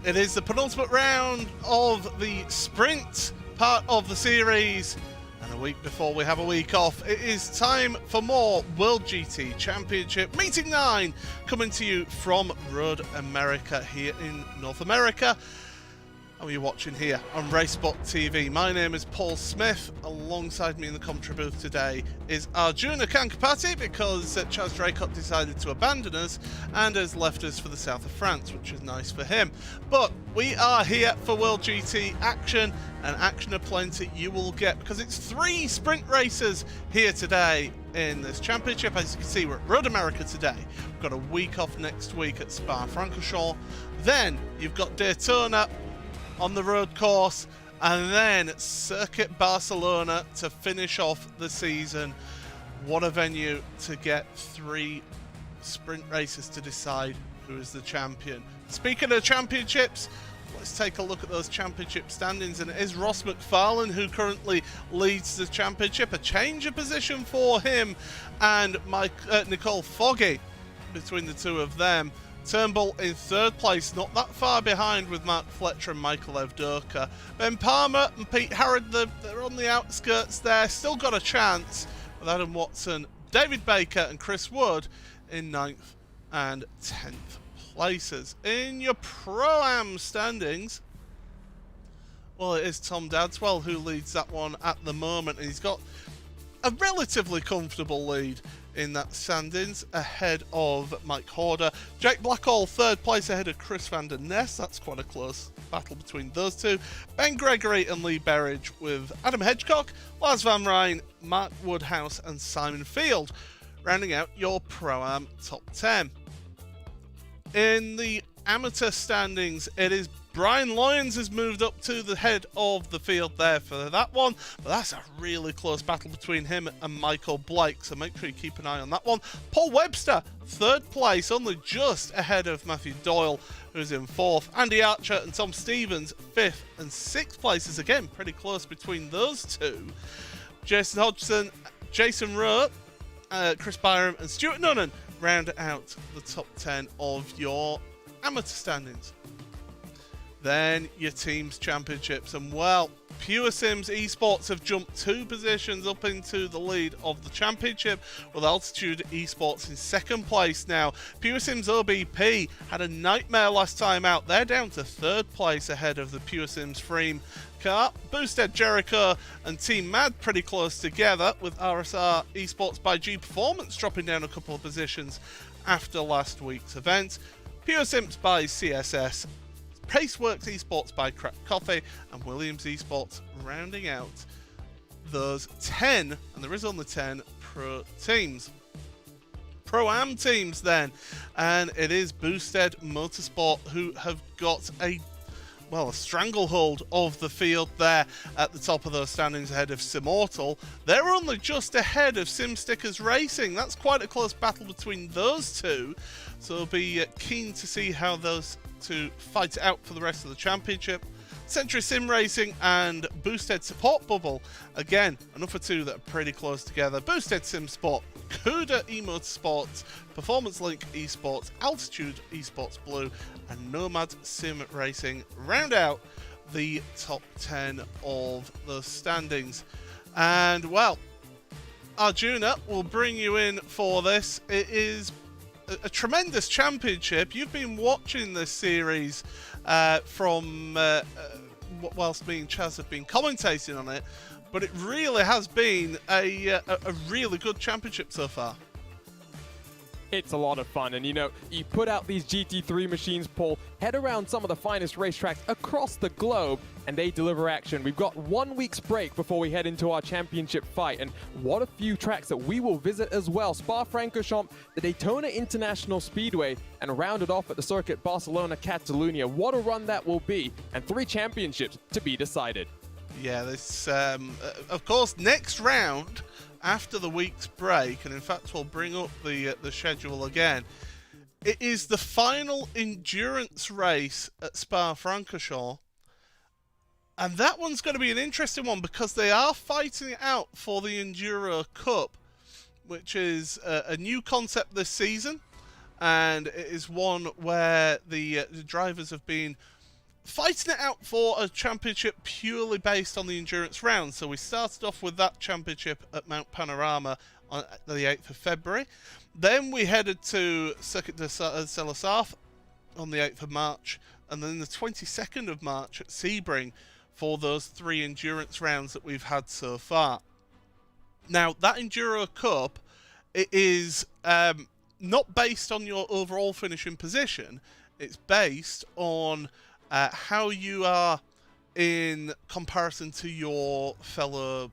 It is the penultimate round of the sprint part of the series, and a week before we have a week off, it is time for more World GT Championship Meeting 9 coming to you from Road America here in North America. And we're watching here on RaceSpotTV. My name is Paul Smith. Alongside me in the commentary booth today is Arjuna Kankapati, because Chaz Draycott decided to abandon us and has left us for the south of France, which is nice for him. But we are here for World GT action, and action aplenty you will get, because it's 3 sprint races here today in this championship. As you can see, we're at Road America today. We've got a week off next week at Spa-Francorchamps. Then you've got Daytona on the road course, and then Circuit Barcelona to finish off the season. What a venue to get 3 sprint races to decide who is the champion. Speaking of championships, let's take a look at those championship standings, and it is Ross McFarlane who currently leads the championship. A change of position for him and Nicole Foggy between the two of them. Turnbull in 3rd place, not that far behind with Mark Fletcher and Michael Evdoka. Ben Palmer and Pete Harrod, they're on the outskirts there, still got a chance with Adam Watson, David Baker and Chris Wood in 9th and 10th places. In your Pro-Am standings, well, it is Tom Dadswell who leads that one at the moment, and he's got a relatively comfortable lead in that standings ahead of Mike Horder. Jake Blackall 3rd place ahead of Chris van der Ness. That's quite a close battle between those two. Ben Gregory and Lee Berridge with Adam Hedgecock, Lars Van Rijn, Mark Woodhouse and Simon Field rounding out your Pro-Am top 10. In the amateur standings, it is Brian Lyons has moved up to the head of the field there for that one, but that's a really close battle between him and Michael Blake, so make sure you keep an eye on that one. Paul Webster, 3rd place, only just ahead of Matthew Doyle, who's in 4th. Andy Archer and Tom Stevens, 5th and 6th places, again, pretty close between those two. Jason Hodgson, Jason Rowe, Chris Byram and Stuart Nunnan round out the top 10 of your amateur standings. Then your teams championships, and well, Pure Sims Esports have jumped 2 positions up into the lead of the championship, with Altitude Esports in 2nd place now. Pure Sims OBP had a nightmare last time out. They're down to 3rd place ahead of the Pure Sims Freem car. Boosted Jericho and Team Mad pretty close together, with RSR Esports by G Performance dropping down a couple of positions after last week's event. Pure Sims by CSS, Paceworks Esports by Crack Coffee, and Williams Esports rounding out those 10, and there is only 10 pro teams. Pro-Am teams then, and it is Boosted Motorsport who have got a well, a stranglehold of the field there at the top of those standings ahead of Simmortal. They're only just ahead of SimStickers Racing. That's quite a close battle between those two. So we'll be keen to see how those two fight it out for the rest of the championship. Century Sim Racing and Boosted Support Bubble. Again, another two that are pretty close together. Boosted Sim Sport, Cuda eMotorsports, Performance Link Esports, Altitude Esports Blue, and Nomad Sim Racing round out the top 10 of the standings. And, well, Arjuna will bring you in for this. It is a tremendous championship. You've been watching this series from whilst me and Chaz have been commentating on it, but it really has been a really good championship so far. It's a lot of fun, and you put out these GT3 machines, Paul, head around some of the finest racetracks across the globe, and they deliver action. We've got 1 week's break before we head into our championship fight, and what a few tracks that we will visit as well. Spa-Francorchamps, the Daytona International Speedway, and rounded off at the circuit Barcelona, Catalunya. What a run that will be, and 3 championships to be decided. Yeah, this, of course, next round, after the week's break, and in fact we'll bring up the schedule again, it is the final endurance race at Spa-Francorchamps, and that one's going to be an interesting one because they are fighting it out for the Enduro Cup, which is a new concept this season, and it is one where the drivers have been fighting it out for a championship purely based on the endurance round. So we started off with that championship at Mount Panorama on the 8th of February. Then we headed to Circuit de Salazar on the 8th of March. And then the 22nd of March at Sebring for those 3 endurance rounds that we've had so far. Now, that Enduro Cup, it is not based on your overall finishing position. It's based on how you are in comparison to your fellow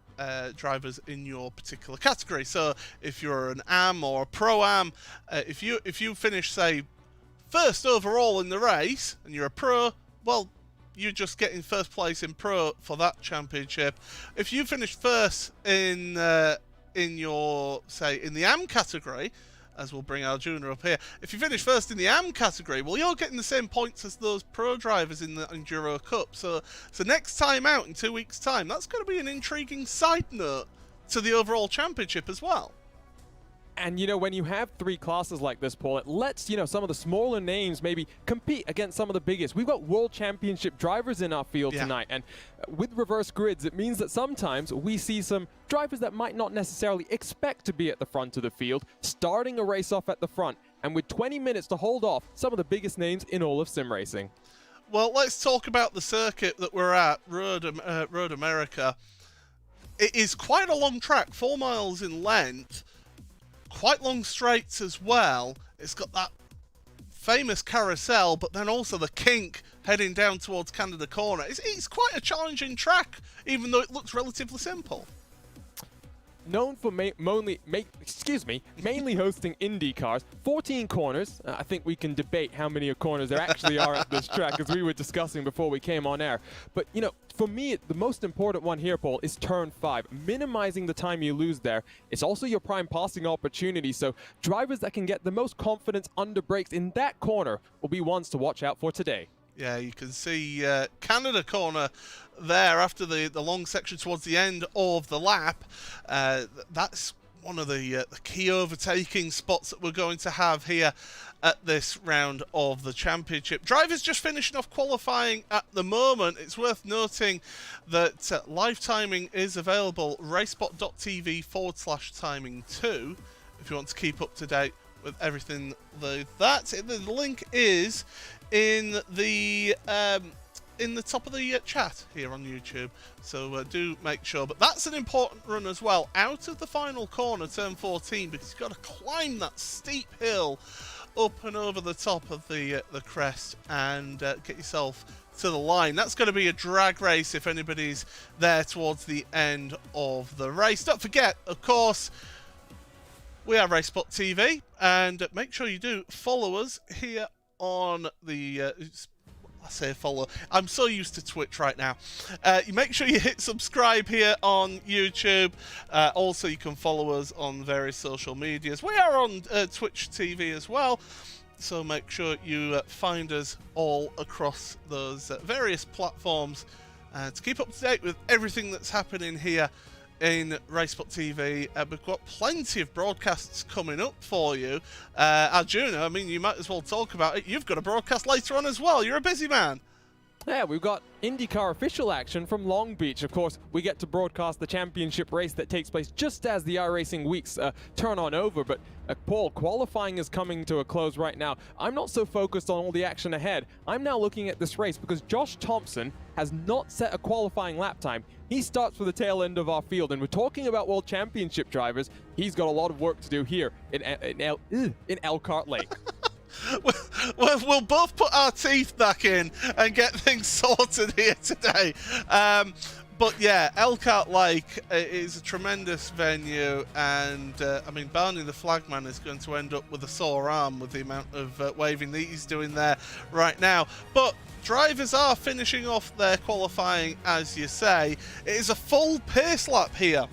drivers in your particular category. So if you're an AM or a Pro-Am, if you finish, say, first overall in the race and you're a Pro, well, you're just getting first place in Pro for that championship. If you finish first in your, say, in the AM category, as we'll bring our junior up here, if you finish first in the AM category, well, you're getting the same points as those pro drivers in the Enduro Cup. So next time out, in 2 weeks' time, that's going to be an intriguing side note to the overall championship as well. And, when you have 3 classes like this, Paul, it lets, some of the smaller names maybe compete against some of the biggest. We've got World Championship drivers in our field tonight. And with reverse grids, it means that sometimes we see some drivers that might not necessarily expect to be at the front of the field, starting a race off at the front. And with 20 minutes to hold off some of the biggest names in all of sim racing. Well, let's talk about the circuit that we're at, Road America. It is quite a long track, 4 miles in length. Quite long straights as well. It's got that famous carousel, but then also the kink heading down towards Canada Corner. It's quite a challenging track, even though it looks relatively simple. Known for mainly hosting Indy cars, 14 corners. I think we can debate how many corners there actually are at this track, as we were discussing before we came on air. But, for me, the most important one here, Paul, is turn 5. Minimizing the time you lose there. It's also your prime passing opportunity, so drivers that can get the most confidence under brakes in that corner will be ones to watch out for today. Yeah, you can see Canada Corner there after the long section towards the end of the lap. That's one of the key overtaking spots that we're going to have here at this round of the championship. Drivers just finishing off qualifying at the moment. It's worth noting that live timing is available, RaceSpotTV/timing2, if you want to keep up to date with everything like that. The link is in the top of the chat here on YouTube, so do make sure. But that's an important run as well, out of the final corner, turn 14, because you've got to climb that steep hill up and over the top of the crest and get yourself to the line. That's going to be a drag race if anybody's there towards the end of the race. Don't forget, of course, we are RaceSpotTV, and make sure you do follow us here on the I say follow. I'm so used to Twitch right now. You make sure you hit subscribe here on YouTube. Also, you can follow us on various social medias. We are on Twitch TV as well. So make sure you find us all across those various platforms to keep up to date with everything that's happening here in RaceSpotTV. We've got plenty of broadcasts coming up for you. Arjuna, I mean, you might as well talk about it. You've got a broadcast later on as well. You're a busy man. Yeah, we've got IndyCar official action from Long Beach. Of course, we get to broadcast the championship race that takes place just as the iRacing weeks turn on over. But Paul, qualifying is coming to a close right now. I'm not so focused on all the action ahead. I'm now looking at this race because Josh Thompson has not set a qualifying lap time. He starts for the tail end of our field, and we're talking about World Championship drivers. He's got a lot of work to do here in Elkhart Lake. We'll both put our teeth back in and get things sorted here today. But yeah, Elkhart Lake is a tremendous venue, and I mean, Barney the flagman is going to end up with a sore arm with the amount of waving that he's doing there right now. But drivers are finishing off their qualifying, as you say. It is a full pace lap here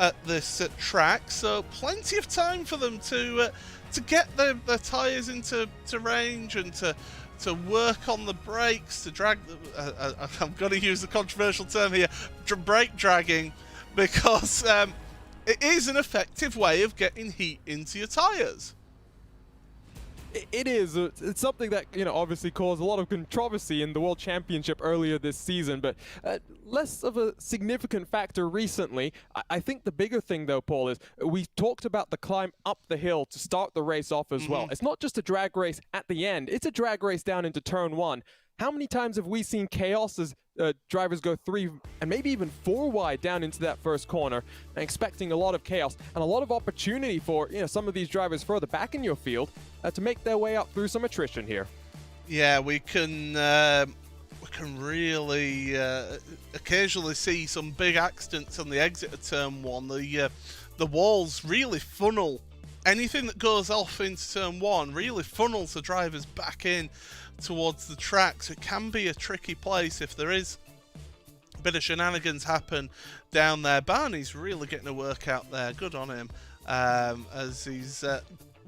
at this track, so plenty of time for them to get their tyres into range and to work on the brakes, to drag I'm going to use the controversial term here, brake dragging, because it is an effective way of getting heat into your tyres. It is. It's something that, obviously caused a lot of controversy in the World Championship earlier this season, but less of a significant factor recently. I think the bigger thing, though, Paul, is we talked about the climb up the hill to start the race off as well. It's not just a drag race at the end. It's a drag race down into turn one. How many times have we seen chaos as drivers go 3 and maybe even 4 wide down into that first corner, and expecting a lot of chaos and a lot of opportunity for some of these drivers further back in your field to make their way up through some attrition here? Yeah, we can really occasionally see some big accidents on the exit of turn one. The walls really funnel anything that goes off into turn one, really funnels the drivers back in towards the track, so it can be a tricky place if there is a bit of shenanigans happen down there. Barney's really getting a workout there, good on him, as he's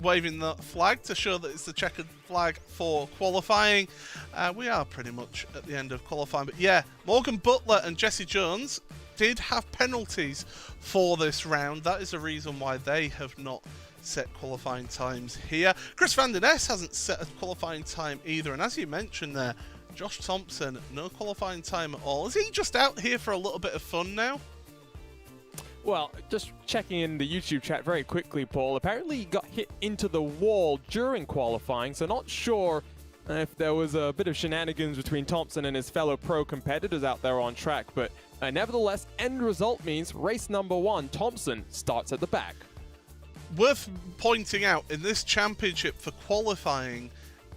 waving the flag to show that it's the checkered flag for qualifying. We are pretty much at the end of qualifying, but yeah, Morgan Butler and Jesse Jones did have penalties for this round. That is a reason why they have not set qualifying times here. Chris Van Der Ness hasn't set a qualifying time either, and as you mentioned there, Josh Thompson, no qualifying time at all. Is he just out here for a little bit of fun now? Well, just checking in the YouTube chat very quickly, Paul. Apparently he got hit into the wall during qualifying, so not sure if there was a bit of shenanigans between Thompson and his fellow pro competitors out there on track, but nevertheless, end result means race number 1, Thompson starts at the back. Worth pointing out, in this championship for qualifying,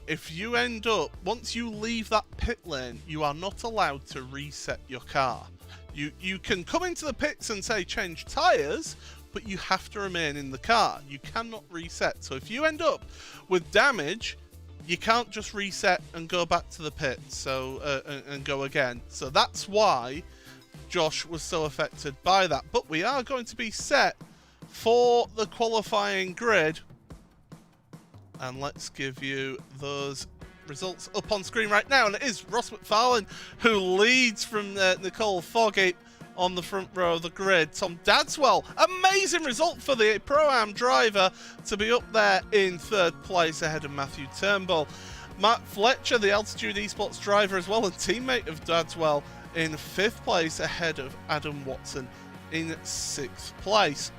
if you end up, once you leave that pit lane, you are not allowed to reset your car. You can come into the pits and say change tyres, but you have to remain in the car. You cannot reset. So if you end up with damage, you can't just reset and go back to the pit and go again. So that's why Josh was so affected by that. But we are going to be set for the qualifying grid, and let's give you those results up on screen right now. And it is Ross McFarlane who leads from Nicole Foggy on the front row of the grid. Tom Dadswell, amazing result for the Pro-Am driver to be up there in 3rd place ahead of Matthew Turnbull. Matt Fletcher, the Altitude Esports driver as well and teammate of Dadswell, in 5th place ahead of Adam Watson in 6th place.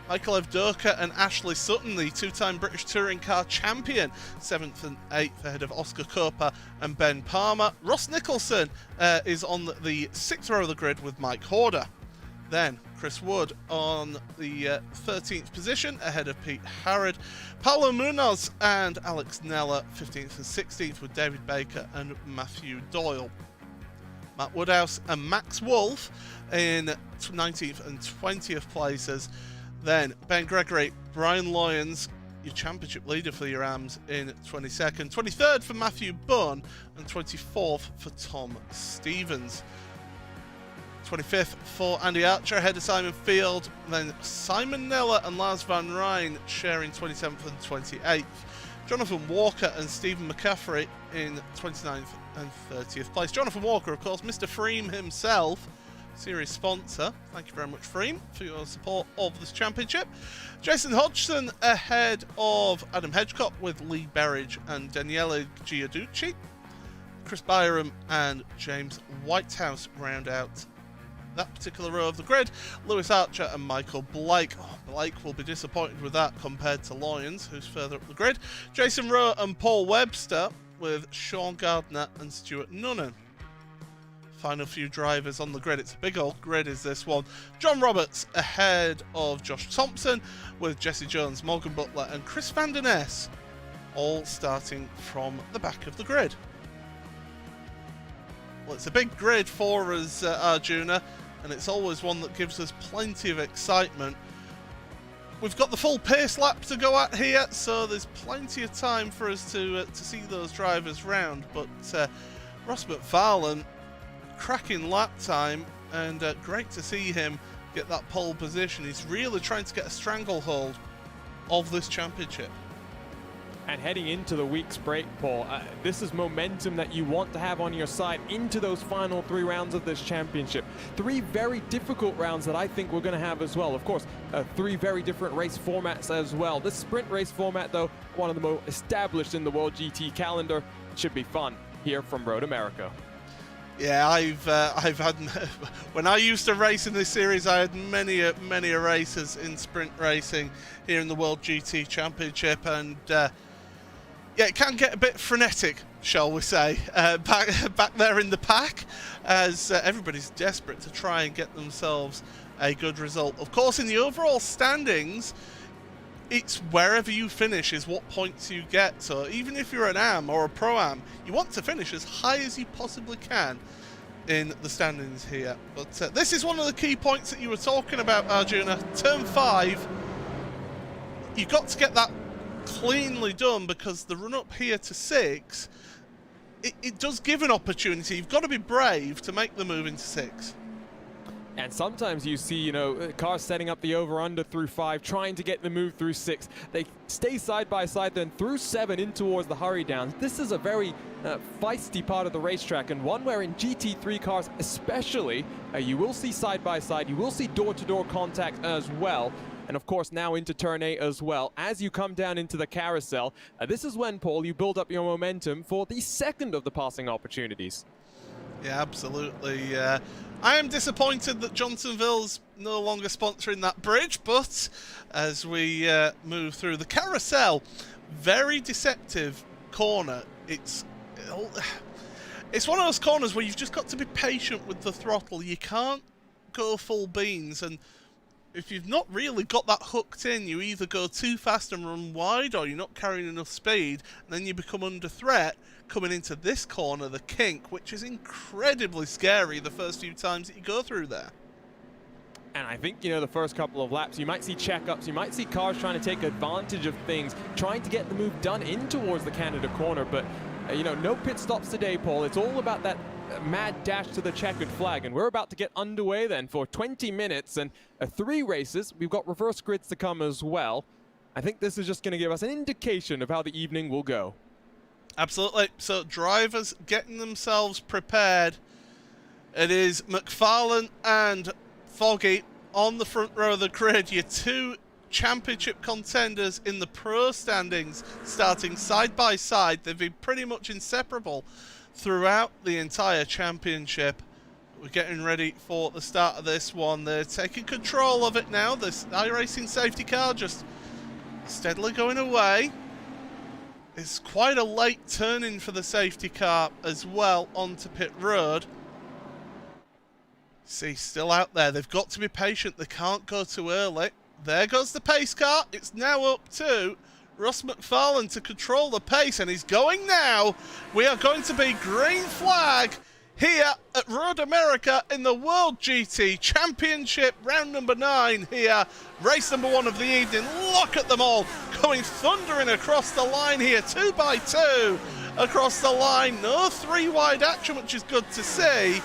Michael Evdoka and Ashley Sutton, the 2-time British Touring Car champion, 7th and 8th ahead of Oscar Copa and Ben Palmer. Ross Nicholson is on the 6th row of the grid with Mike Horder. Then Chris Wood on the 13th position ahead of Pete Harrod. Paulo Munoz and Alex Nella 15th and 16th with David Baker and Matthew Doyle. Matt Woodhouse and Max Wolf in 19th and 20th places. Then Ben Gregory, Brian Lyons, your championship leader for your Rams in 22nd. 23rd for Matthew Bunn, and 24th for Tom Stevens. 25th for Andy Archer ahead of Simon Field. Then Simon Neller and Lars Van Rijn sharing 27th and 28th. Jonathan Walker and Stephen McCaffrey in 29th and 30th place. Jonathan Walker, of course, Mr. Freem himself, series sponsor. Thank you very much, Freem, for your support of this championship. Jason Hodgson ahead of Adam Hedgecock with Lee Berridge and Daniele Giudici. Chris Byram and James Whitehouse round out that particular row of the grid. Lewis Archer and Michael Blake. Oh, Blake will be disappointed with that compared to Lyons, who's further up the grid. Jason Rowe and Paul Webster with Sean Gardner and Stuart Nunnan. Final few drivers on the grid. It's a big old grid, is this one. John Roberts ahead of Josh Thompson with Jesse Jones, Morgan Butler and Chris Van Den Ness, all starting from the back of the grid. Well, it's a big grid for us, Arjuna, and it's always one that gives us plenty of excitement. We've got the full pace lap to go at here, so there's plenty of time for us to see those drivers round. But Ross McFarlane, cracking lap time, and great to see him get that pole position. He's really trying to get a stranglehold of this championship. And heading into the week's break, Paul, this is momentum that you want to have on your side into those final 3 rounds of this championship. 3 very difficult rounds that I think we're going to have as well. Of course, 3 very different race formats as well. This sprint race format, though, one of the most established in the World GT calendar, should be fun here from Road America. Yeah, I've had when I used to race in this series, I had many races in sprint racing here in the World GT Championship, and yeah, it can get a bit frenetic, shall we say, back there in the pack, as everybody's desperate to try and get themselves a good result. Of course, in the overall standings, it's wherever you finish is what points you get. So even if you're an AM or a Pro-Am, you want to finish as high as you possibly can in the standings here. But this is one of the key points that you were talking about, Arjuna. Turn 5, you've got to get that cleanly done, because the run up here to 6, it does give an opportunity. You've got to be brave to make the move into 6. And sometimes you see, you know, cars setting up the over-under through 5, trying to get the move through 6. They stay side by side, then through 7 in towards the hurry downs. This is a very feisty part of the racetrack, and one where in GT3 cars especially, you will see side by side, you will see door-to-door contact as well. And of course now into turn 8 as well. As you come down into the carousel, this is when, Paul, you build up your momentum for the second of the passing opportunities. Yeah, absolutely. I am disappointed that Johnsonville's no longer sponsoring that bridge, but as we move through the carousel, very deceptive corner. It's one of those corners where you've just got to be patient with the throttle. You can't go full beans, and if you've not really got that hooked in, you either go too fast and run wide, or you're not carrying enough speed, and then you become under threat coming into this corner, the kink, which is incredibly scary the first few times that you go through there. And I think, you know, the first couple of laps, you might see checkups, you might see cars trying to take advantage of things, trying to get the move done in towards the Canada corner, but, you know, no pit stops today, Paul. It's all about that mad dash to the checkered flag, and we're about to get underway then for 20 minutes and 3 races. We've got reverse grids to come as well. I think this is just going to give us an indication of how the evening will go. Absolutely. So drivers getting themselves prepared. It is McFarlane and Foggy on the front row of the grid. Your 2 championship contenders in the pro standings, starting side by side. They've been pretty much inseparable throughout the entire championship. We're getting ready for the start of this one. They're taking control of it now. This iRacing safety car just steadily going away. It's quite a late turn-in for the safety car as well onto pit road. See, still out there. They've got to be patient. They can't go too early. There goes the pace car. It's now up to Ross McFarlane to control the pace, and he's going now. We are going to be green flag here at Road America in the World GT Championship, round number 9 here, race number 1 of the evening. Look at them all going thundering across the line here, 2 by 2 across the line. No 3 wide action, which is good to see.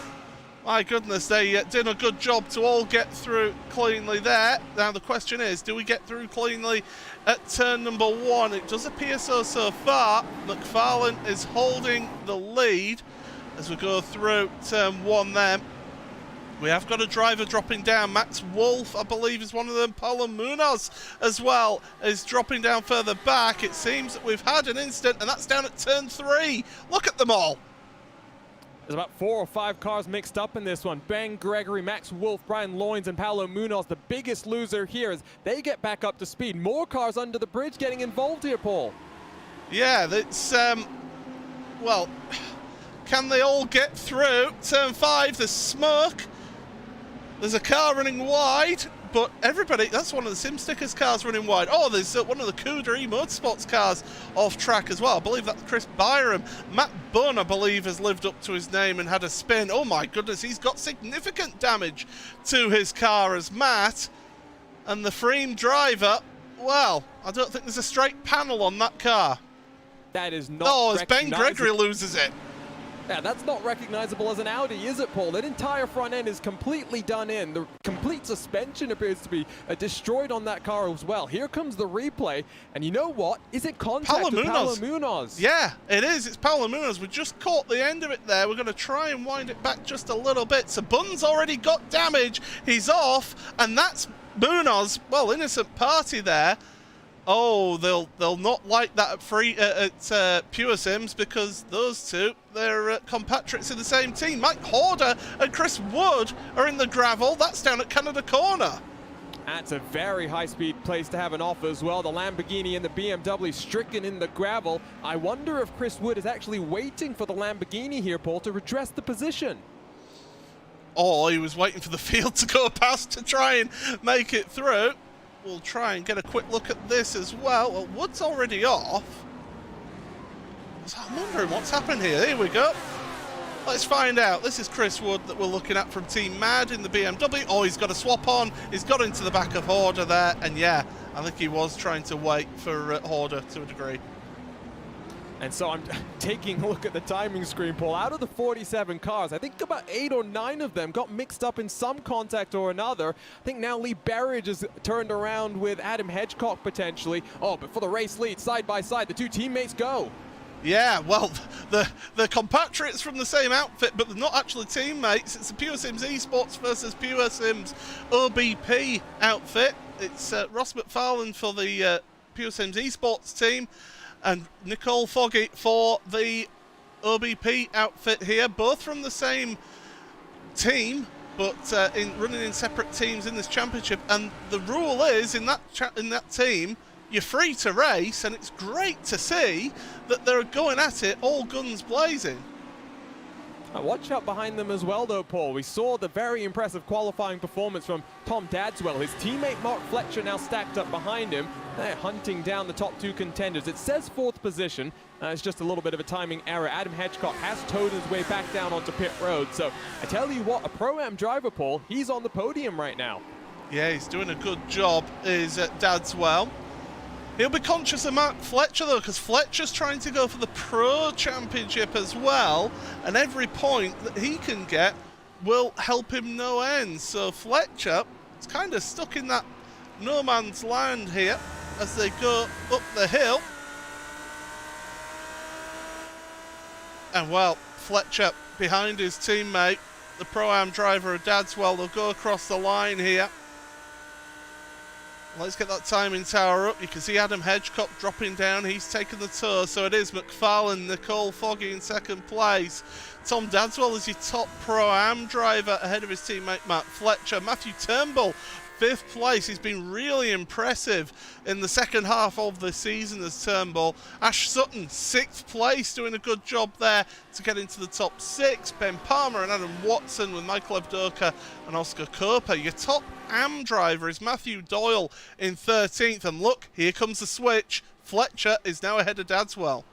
My goodness, they did a good job to all get through cleanly there. Now the question is, do we get through cleanly at turn number 1? It does appear so far. McFarlane is holding the lead as we go through turn 1 then. We have got a driver dropping down. Max Wolf, I believe, is one of them. Paulo Munoz as well is dropping down further back. It seems that we've had an incident, and that's down at turn 3. Look at them all. There's about 4 or 5 cars mixed up in this one. Ben Gregory, Max Wolf, Brian Loynes, and Paulo Munoz, the biggest loser here as they get back up to speed. More cars under the bridge getting involved here, Paul. Yeah, that's, well, can they all get through? Turn 5, there's smoke. There's a car running wide, but everybody, that's one of the Sim Stickers cars running wide. Oh, there's one of the Cuda Motorsports cars off track as well. I believe that's Chris Byram. Matt Bunn, I believe, has lived up to his name and had a spin. Oh my goodness, he's got significant damage to his car as Matt. And the Freem driver, well, I don't think there's a straight panel on that car. That is not. Oh, as Ben Gregory loses it. Yeah, that's not recognizable as an Audi, is it, Paul? That entire front end is completely done in. The complete suspension appears to be destroyed on that car as well. Here comes the replay, and you know what? Is it contact with Paulo Munoz? Yeah, it is. It's Paulo Munoz. We just caught the end of it there. We're going to try and wind it back just a little bit. So Bunn's already got damage. He's off, and that's Munoz. Well, innocent party there. Oh, they'll not like that at Pure Sims, because those two, they're compatriots in the same team. Mike Horder and Chris Wood are in the gravel. That's down at Canada Corner. That's a very high-speed place to have an off as well. The Lamborghini and the BMW stricken in the gravel. I wonder if Chris Wood is actually waiting for the Lamborghini here, Paul, to redress the position. Oh, he was waiting for the field to go past to try and make it through. We'll try and get a quick look at this as well. Well, Wood's already off. So I'm wondering what's happened here. Here we go. Let's find out. This is Chris Wood that we're looking at from Team Mad in the BMW. Oh, he's got a swap on. He's got into the back of Horder there. And yeah, I think he was trying to wait for Horder to a degree. And so I'm taking a look at the timing screen, Paul. Out of the 47 cars, I think about 8 or 9 of them got mixed up in some contact or another. I think now Lee Berridge has turned around with Adam Hedgecock potentially. Oh, but for the race lead, side by side, the two teammates go. Yeah, well, the compatriots from the same outfit, but they're not actually teammates. It's a Pure Sims Esports versus Pure Sims OBP outfit. It's Ross McFarlane for the Pure Sims Esports team, and Nicole Foggy for the OBP outfit here, both from the same team, but running in separate teams in this championship. And the rule is, in that team, you're free to race, and it's great to see that they're going at it all guns blazing. Watch out behind them as well, though, Paul. We saw the very impressive qualifying performance from Tom Dadswell. His teammate Mark Fletcher now stacked up behind him. They're hunting down the top 2 contenders. It says 4th position. It's just a little bit of a timing error. Adam Hedgecock has towed his way back down onto pit road. So I tell you what, a Pro-Am driver, Paul, he's on the podium right now. Yeah, he's doing a good job, is Dadswell. He'll be conscious of Mark Fletcher, though, because Fletcher's trying to go for the Pro Championship as well, and every point that he can get will help him no end. So Fletcher is kind of stuck in that no man's land here as they go up the hill. And, well, Fletcher behind his teammate, the Pro-Am driver of Dadswell. They'll go across the line here. Let's get that timing tower up. You can see Adam Hedgecock dropping down. He's taken the tour. So it is McFarlane, Nicole Foggy in 2nd place. Tom Dadswell is your top Pro-Am driver ahead of his teammate Matt Fletcher. Matthew Turnbull, 5th place. He's been really impressive in the second half of the season as Turnbull. Ash Sutton, 6th place, doing a good job there to get into the top 6. Ben Palmer and Adam Watson with Michael Evdoka and Oscar Coper. Your top Am driver is Matthew Doyle in 13th. And look, here comes the switch. Fletcher is now ahead of Dadswell.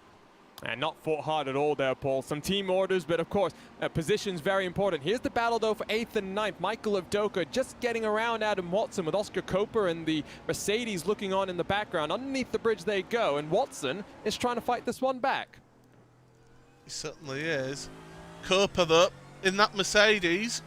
And not fought hard at all there, Paul. Some team orders, but of course, position's very important. Here's the battle, though, for 8th and 9th. Michael Avdoka just getting around Adam Watson with Oscar Koper and the Mercedes looking on in the background. Underneath the bridge they go, and Watson is trying to fight this one back. He certainly is. Koper, though, in that Mercedes.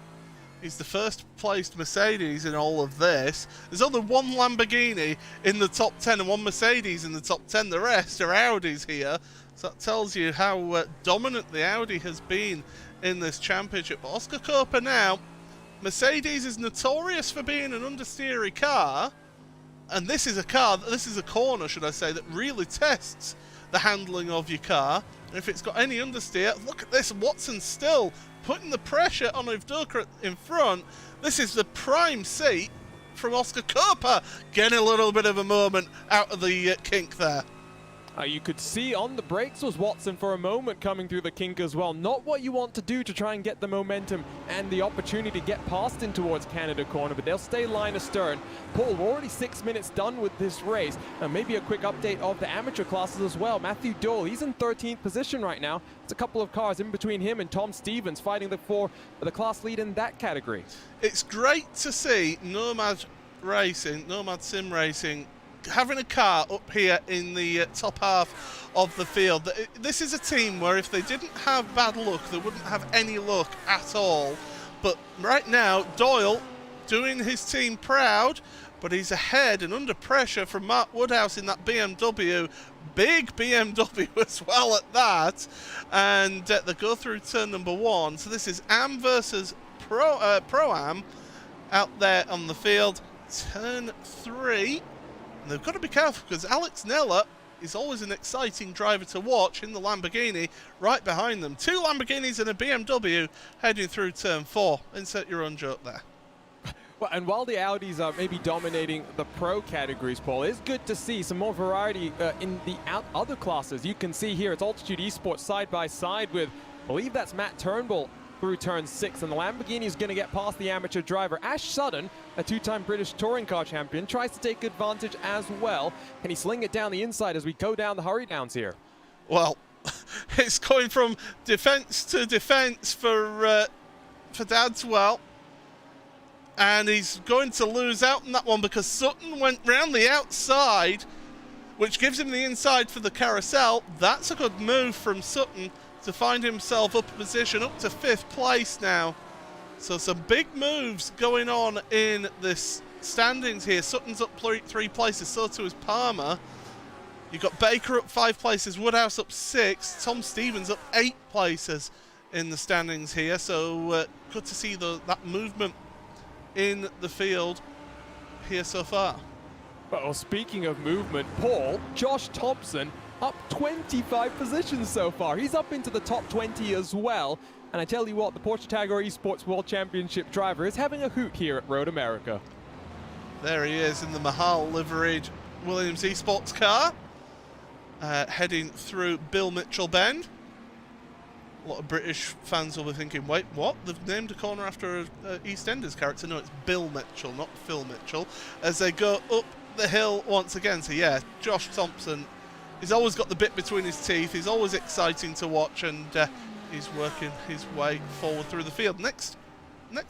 He's the first placed Mercedes in all of this. There's only one Lamborghini in the top 10 and one Mercedes in the top 10. The rest are Audis here. So that tells you how dominant the Audi has been in this championship. But Oscar Koper now, Mercedes is notorious for being an understeery car. And this is a car, this is a corner, should I say, that really tests the handling of your car. And if it's got any understeer, look at this, Watson still putting the pressure on Avdoka in front. This is the prime seat from Oscar Koper, getting a little bit of a moment out of the kink there. You could see on the brakes was Watson for a moment coming through the kink as well. Not what you want to do to try and get the momentum and the opportunity to get past in towards Canada corner, but they'll stay line astern. Paul, we're already 6 minutes done with this race. Maybe a quick update of the amateur classes as well. Matthew Dole, he's in 13th position right now. It's a couple of cars in between him and Tom Stevens fighting for the class lead in that category. It's great to see Nomad Sim Racing, having a car up here in the top half of the field. This is a team where if they didn't have bad luck, they wouldn't have any luck at all. But right now, Doyle doing his team proud, but he's ahead and under pressure from Mark Woodhouse in that BMW. Big BMW as well at that. And they go through turn number 1. So this is Am versus Pro-Am out there on the field. Turn 3. And they've got to be careful because Alex Neller is always an exciting driver to watch in the Lamborghini right behind them. 2 Lamborghinis and a BMW heading through turn 4. Insert your own joke there. Well, and while the Audis are maybe dominating the pro categories, Paul, it's good to see some more variety in the other classes. You can see here it's Altitude Esports side by side with, I believe that's Matt Turnbull through turn 6, and the Lamborghini is going to get past the amateur driver. Ash Sutton, a 2-time British touring car champion, tries to take advantage as well. Can he sling it down the inside as we go down the hurry downs here? Well, it's going from defense to defense for Dadswell. And he's going to lose out on that one because Sutton went round the outside, which gives him the inside for the carousel. That's a good move from Sutton to find himself up a position, up to 5th place now. So some big moves going on in this standings here. Sutton's up 3 places, so too is Palmer. You've got Baker up 5 places, Woodhouse up 6, Tom Stevens up 8 places in the standings here. So good to see that movement in the field here so far. Well, speaking of movement, Paul, Josh Thompson up 25 positions so far. He's up into the top 20 as well. And I tell you what, the Porsche Tagore Esports World Championship driver is having a hoot here at Road America. There he is in the Mahal liveried Williams Esports car, heading through Bill Mitchell Bend. A lot of British fans will be thinking, wait, what? They've named a corner after an EastEnders character. No, it's Bill Mitchell, not Phil Mitchell. As they go up the hill once again. So yeah, Josh Thompson, he's always got the bit between his teeth. He's always exciting to watch, and he's working his way forward through the field. Next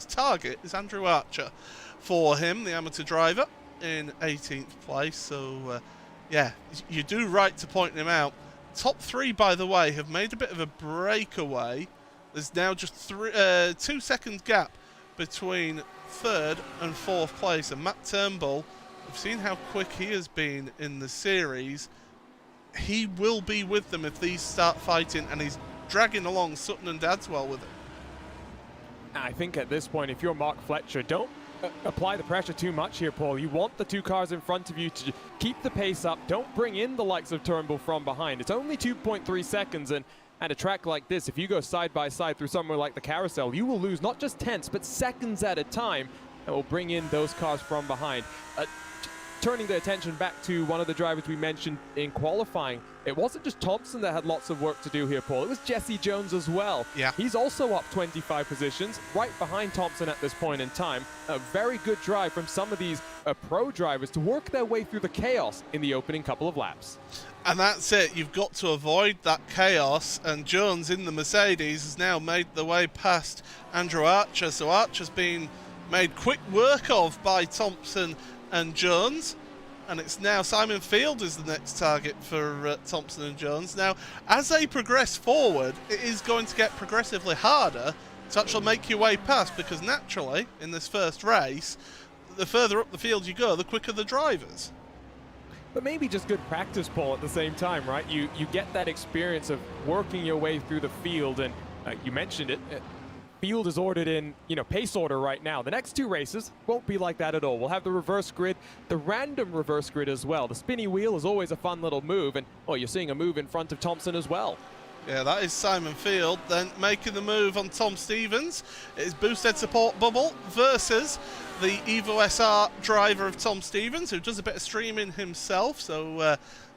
target is Andrew Archer for him, the amateur driver, in 18th place. So yeah, you do right to point him out. Top 3, by the way, have made a bit of a breakaway. There's now just 2 seconds gap between 3rd and 4th place. And Matt Turnbull, we've seen how quick he has been in the series. He will be with them if these start fighting, and he's dragging along Sutton and Dadswell with him. I think at this point, if you're Mark Fletcher, don't apply the pressure too much here, Paul. You want the 2 cars in front of you to keep the pace up. Don't bring in the likes of Turnbull from behind. It's only 2.3 seconds, and at a track like this, if you go side by side through somewhere like the carousel, you will lose not just tenths, but seconds at a time, and will bring in those cars from behind. turning the attention back to one of the drivers we mentioned in qualifying, it wasn't just Thompson that had lots of work to do here, Paul. It was Jesse Jones as well. Yeah. He's also up 25 positions, right behind Thompson at this point in time. A very good drive from some of these pro drivers to work their way through the chaos in the opening couple of laps. And that's it. You've got to avoid that chaos. And Jones in the Mercedes has now made the way past Andrew Archer. So Archer's been made quick work of by Thompson and Jones. And it's now Simon Field is the next target for Thompson and Jones. Now, as they progress forward, it is going to get progressively harder to actually make your way past, because naturally, in this first race, the further up the field you go, the quicker the drivers. But maybe just good practice, Paul, at the same time, right? You get that experience of working your way through the field, and you mentioned it. Field is ordered in, pace order right now. The next two races won't be like that at all. We'll have the reverse grid, the random reverse grid as well. The spinny wheel is always a fun little move, and you're seeing a move in front of Thompson as well. Yeah, that is Simon Field. Then making the move on Tom Stevens. It is boosted support bubble versus the Evo SR driver of Tom Stevens, who does a bit of streaming himself. So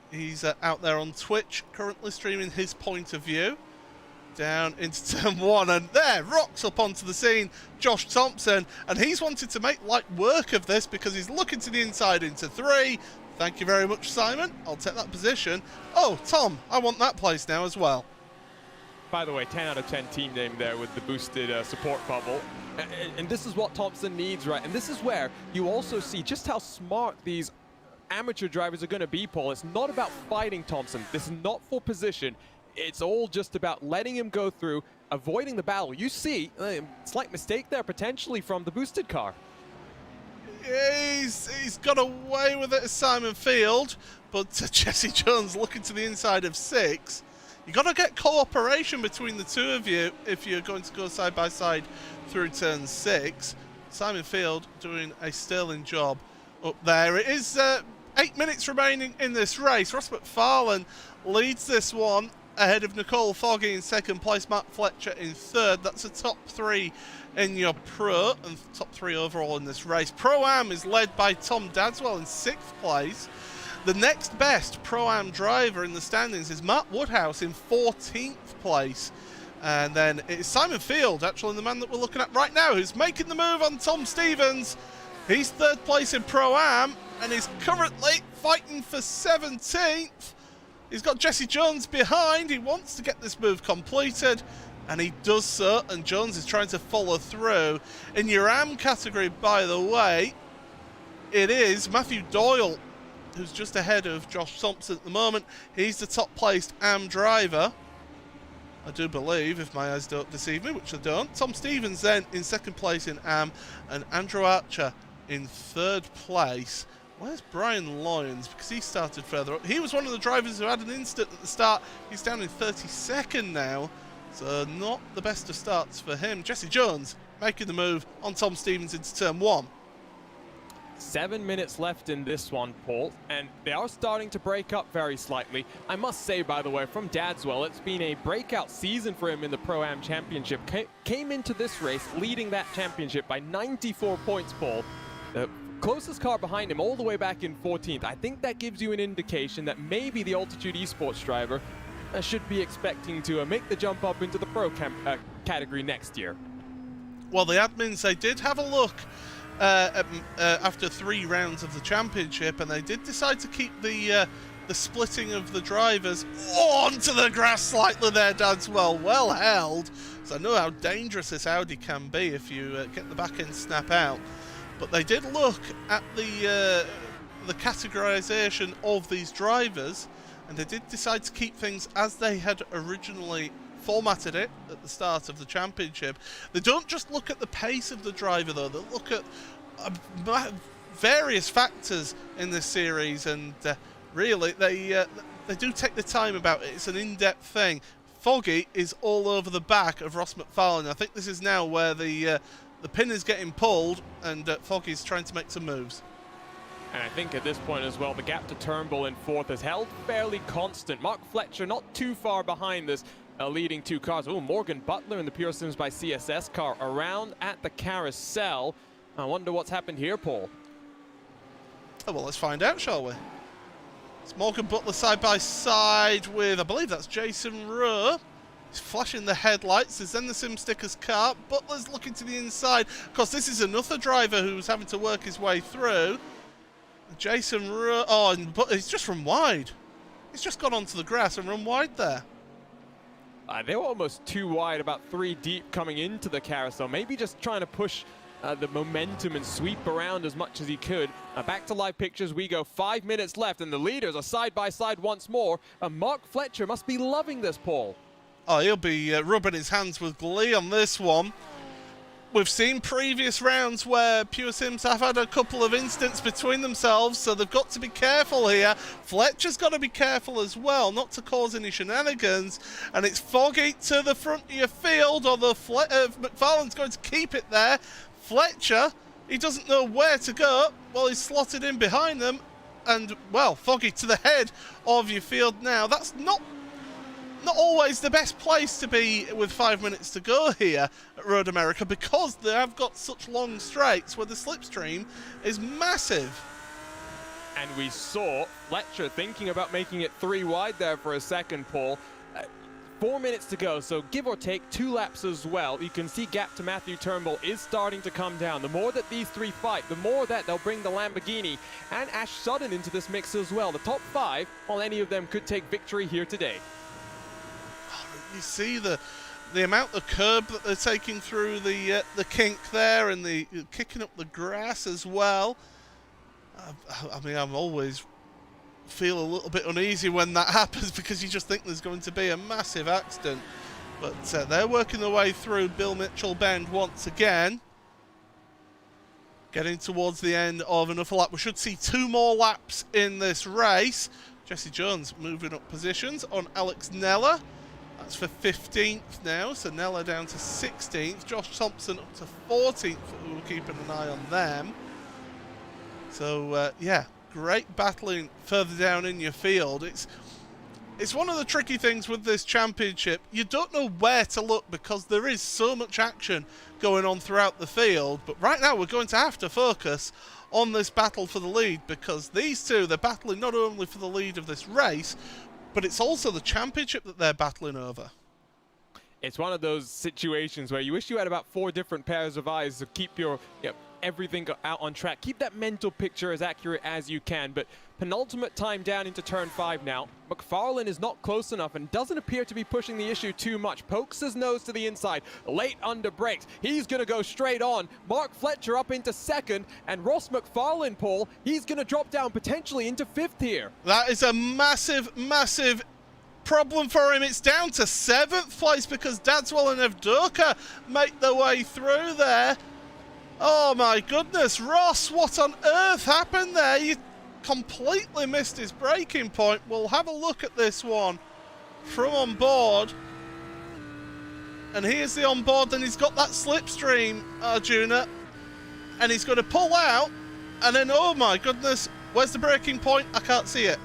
he's out there on Twitch currently streaming his point of view. Down into turn one, and there rocks up onto the scene Josh Thompson, and he's wanted to make light work of this because he's looking to the inside into three. Thank you very much, Simon. I'll take that position. Oh, Tom, I want that place now as well. By the way, 10 out of 10 team name there with the boosted support bubble. And this is what Thompson needs, right? And this is where you also see just how smart these amateur drivers are going to be, Paul. It's not about fighting Thompson. This is not for position. It's all just about letting him go through, avoiding the battle. You see, slight mistake there potentially from the boosted car. He's got away with it as Simon Field, but Jesse Jones looking to the inside of six. You've got to get cooperation between the two of you if you're going to go side by side through turn six. Simon Field doing a sterling job up there. It is 8 minutes remaining in this race. Ross McFarlane leads this one ahead of Nicole Foggy in second place, Matt Fletcher in third. That's a top three in your pro and top three overall in this race. Pro-Am is led by Tom Dadswell in sixth place. The next best Pro-Am driver in the standings is Matt Woodhouse in 14th place. And then it's Simon Field, actually the man that we're looking at right now, who's making the move on Tom Stevens. He's third place in Pro-Am and is currently fighting for 17th. He's got Jesse Jones behind. He wants to get this move completed, and he does so, and Jones is trying to follow through. In your AM category, by the way, it is Matthew Doyle, who's just ahead of Josh Thompson at the moment. He's the top-placed AM driver, I do believe, if my eyes don't deceive me, which they don't. Tom Stevens then in second place in AM, and Andrew Archer in third place. Where's Brian Lyons? Because he started further up. He was one of the drivers who had an instant at the start. He's down in 32nd now. So not the best of starts for him. Jesse Jones making the move on Tom Stevens into turn one. 7 minutes left in this one, Paul, and they are starting to break up very slightly. I must say, by the way, from Dadswell, it's been a breakout season for him in the Pro-Am Championship. Came into this race leading that championship by 94 points, Paul. The closest car behind him all the way back in 14th. I think that gives you an indication that maybe the Altitude Esports driver should be expecting to make the jump up into the Pro category next year. Well, the admins, they did have a look after 3 rounds of the championship, and they did decide to keep the splitting of the drivers onto the grass slightly there, Dadswell. Well held. So I know how dangerous this Audi can be if you get the back end snap out. But they did look at the categorization of these drivers, and they did decide to keep things as they had originally formatted it at the start of the championship. They don't just look at the pace of the driver, though. They look at various factors in this series, and really they do take the time about it. It's an in-depth thing. Foggy is all over the back of Ross McFarlane. I think this is now where the pin is getting pulled, and Foggy's trying to make some moves. And I think at this point as well, the gap to Turnbull in fourth has held fairly constant. Mark Fletcher not too far behind this leading 2 cars. Oh, Morgan Butler in the Pure Sims by CSS car around at the carousel. I wonder what's happened here, Paul. Oh, well, let's find out, shall we? It's Morgan Butler side by side with, I believe that's Jason Rowe. He's flashing the headlights. There's then the Sim Stickers car. Butler's looking to the inside. Of course, this is another driver who's having to work his way through. Jason Rowe, but he's just run wide. He's just gone onto the grass and run wide there. They were almost too wide, about 3 deep coming into the carousel. Maybe just trying to push the momentum and sweep around as much as he could. Back to live pictures we go. 5 minutes left, and the leaders are side by side once more. Mark Fletcher must be loving this, Paul. Oh, he'll be rubbing his hands with glee on this one. We've seen previous rounds where Pure Sims have had a couple of incidents between themselves, so they've got to be careful here. Fletcher's got to be careful as well, not to cause any shenanigans. And it's Foggy to the front of your field, or McFarlane's going to keep it there. Fletcher, he doesn't know where to go. Well, he's slotted in behind them. And, well, Foggy to the head of your field now. That's not always the best place to be with 5 minutes to go here at Road America, because they have got such long straights where the slipstream is massive. And we saw Fletcher thinking about making it 3 wide there for a second, Paul. 4 minutes to go, so give or take 2 laps as well. You can see gap to Matthew Turnbull is starting to come down. The more that these 3 fight, the more that they'll bring the Lamborghini and Ash Sutton into this mix as well. The top 5, while any of them could take victory here today. You see the amount of curb that they're taking through the kink there, and the kicking up the grass as well. I mean, I'm always feel a little bit uneasy when that happens, because you just think there's going to be a massive accident. But they're working their way through Bill Mitchell Bend once again. Getting towards the end of another lap. We should see 2 more laps in this race. Jesse Jones moving up positions on Alex Nella. That's for 15th now, so Nella down to 16th. Josh Thompson up to 14th, we're keeping an eye on them. So, yeah, great battling further down in your field. It's one of the tricky things with this championship. You don't know where to look, because there is so much action going on throughout the field. But right now we're going to have to focus on this battle for the lead, because these two, they're battling not only for the lead of this race, but it's also the championship that they're battling over. It's one of those situations where you wish you had about 4 different pairs of eyes to keep your everything out on track. Keep that mental picture as accurate as you can. But penultimate time down into turn 5 now. McFarlane is not close enough and doesn't appear to be pushing the issue too much. Pokes his nose to the inside. Late under brakes. He's going to go straight on. Mark Fletcher up into 2nd. And Ross McFarlane, Paul, he's going to drop down potentially into 5th here. That is a massive, massive problem for him. It's down to 7th place, because Dadswell and Evdoka make their way through there. Oh my goodness, Ross, what on earth happened there? You completely missed his braking point. We'll have a look at this one from on board. And here's the on board, and he's got that slipstream, Arjuna, and he's going to pull out, and then, oh my goodness, where's the braking point? I can't see it.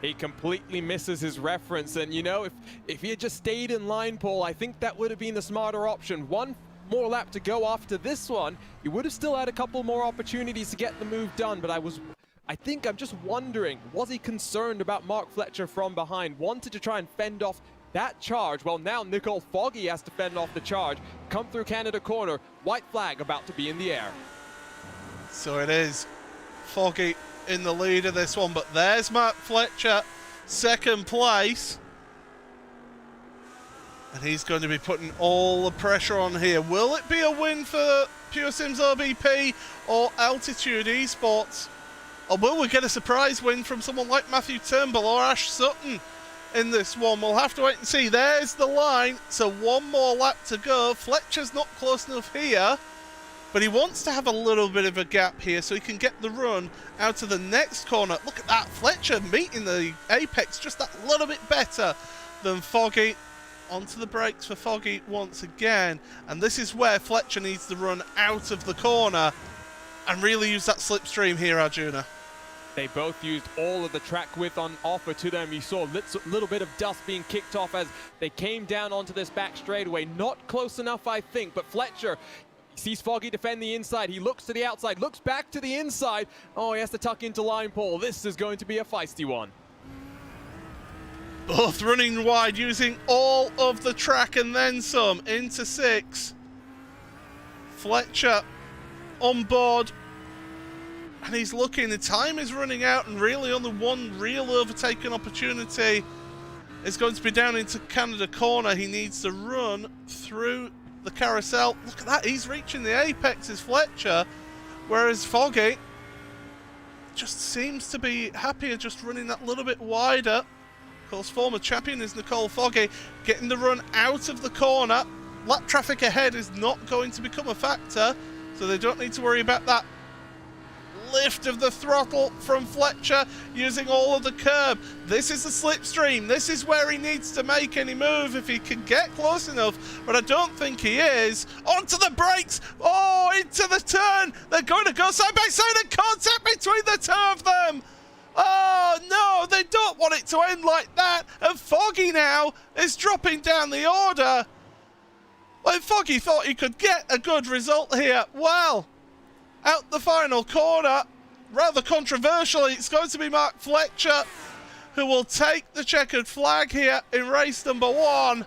He completely misses his reference, and you know, if he had just stayed in line, Paul, I think that would have been the smarter option. 1 more lap to go after this one. You would have still had a couple more opportunities to get the move done, but I'm just wondering, was he concerned about Mark Fletcher from behind? Wanted to try and fend off that charge? Well, now Nicole Foggy has to fend off the charge. Come through Canada corner, white flag about to be in the air. So it is Foggy in the lead of this one, but there's Mark Fletcher, 2nd place. And he's going to be putting all the pressure on here. Will it be a win for Pure Sims OBP or Altitude Esports? Or will we get a surprise win from someone like Matthew Turnbull or Ash Sutton in this one? We'll have to wait and see. There's the line. So 1 more lap to go. Fletcher's not close enough here, but he wants to have a little bit of a gap here so he can get the run out of the next corner. Look at that. Fletcher meeting the apex just that little bit better than Foggy. Onto the brakes for Foggy once again, and this is where Fletcher needs to run out of the corner and really use that slipstream here, Arjuna. They both used all of the track width on offer to them. You saw a little bit of dust being kicked off as they came down onto this back straightaway. Not close enough, I think, but Fletcher sees Foggy defend the inside. He looks to the outside, looks back to the inside. Oh, he has to tuck into line, Paul. This is going to be a feisty one. Both running wide, using all of the track and then some into 6. Fletcher on board. And he's looking, the time is running out, and really only one real overtaking opportunity is going to be down into Canada corner. He needs to run through the carousel. Look at that, he's reaching the apex, is Fletcher, whereas Foggy just seems to be happier just running that little bit wider. Of course, former champion is Nicole Foggy, getting the run out of the corner. Lap traffic ahead is not going to become a factor, so they don't need to worry about that lift of the throttle from Fletcher using all of the curb. This is the slipstream. This is where he needs to make any move if he can get close enough, but I don't think he is. Onto the brakes. Oh, into the turn. They're going to go side by side and contact between the two of them. Oh no, they don't want it to end like that. And Foggy now is dropping down the order. When Foggy thought he could get a good result here, well, out the final corner, rather controversially, it's going to be Mark Fletcher who will take the checkered flag here in race number 1.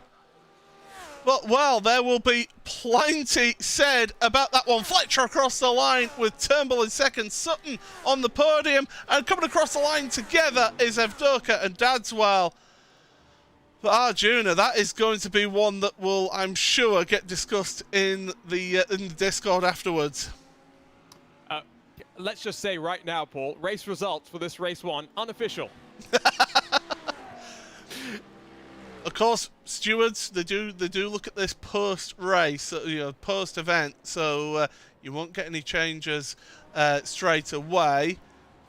But, well, there will be plenty said about that one. Fletcher across the line with Turnbull in second, Sutton on the podium, and coming across the line together is Evdoka and Dadswell. But Arjuna, that is going to be one that will, I'm sure, get discussed in the Discord afterwards. Let's just say right now, Paul, race results for this race 1, unofficial. Of course, stewards, they do look at this post-race, post-event, so you won't get any changes straight away.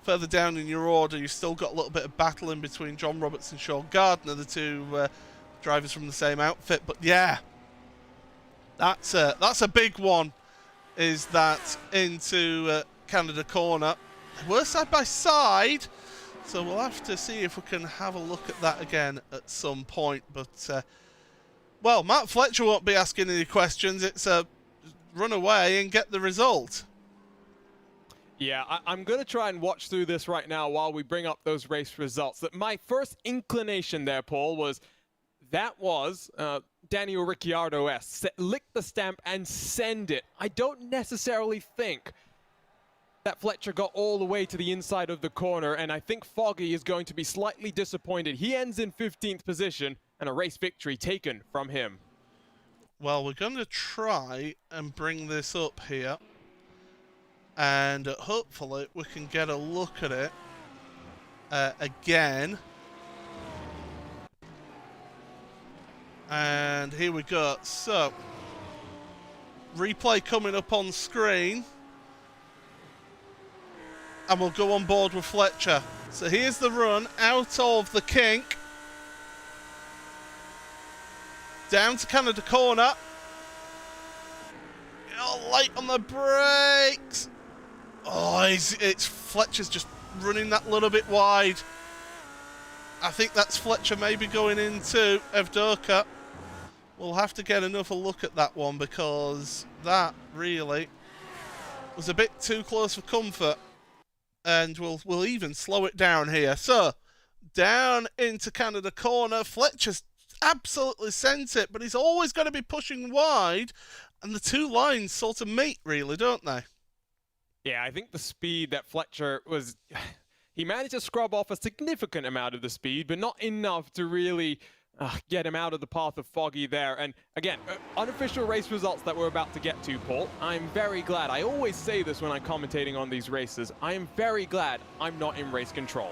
Further down in your order, you've still got a little bit of battle in between John Roberts and Sean Gardner, the two drivers from the same outfit. But yeah, that's a big one, is that into Canada corner. They were side by side, so we'll have to see if we can have a look at that again at some point. But well, Matt Fletcher won't be asking any questions. It's a run away and get the result. Yeah, I'm going to try and watch through this right now while we bring up those race results. That my first inclination there, Paul, was Daniel Ricciardo-esque. Lick the stamp and send it. I don't necessarily think that Fletcher got all the way to the inside of the corner, and I think Foggy is going to be slightly disappointed. He ends in 15th position, and a race victory taken from him. Well, we're going to try and bring this up here, and hopefully we can get a look at it again. And here we go. So, replay coming up on screen. And we'll go on board with Fletcher. So here's the run out of the kink. Down to Canada corner. Oh, late on the brakes. Oh, it's Fletcher's just running that little bit wide. I think that's Fletcher maybe going into Evdoka. We'll have to get another look at that one, because that really was a bit too close for comfort. And we'll even slow it down here. So, down into Canada corner. Fletcher's absolutely sent it, but he's always going to be pushing wide. And the two lines sort of meet, really, don't they? Yeah, I think the speed that Fletcher was... He managed to scrub off a significant amount of the speed, but not enough to really get him out of the path of Foggy there. And again, unofficial race results that we're about to get to, Paul. I'm very glad. I always say this when I'm commentating on these races. I am very glad I'm not in race control.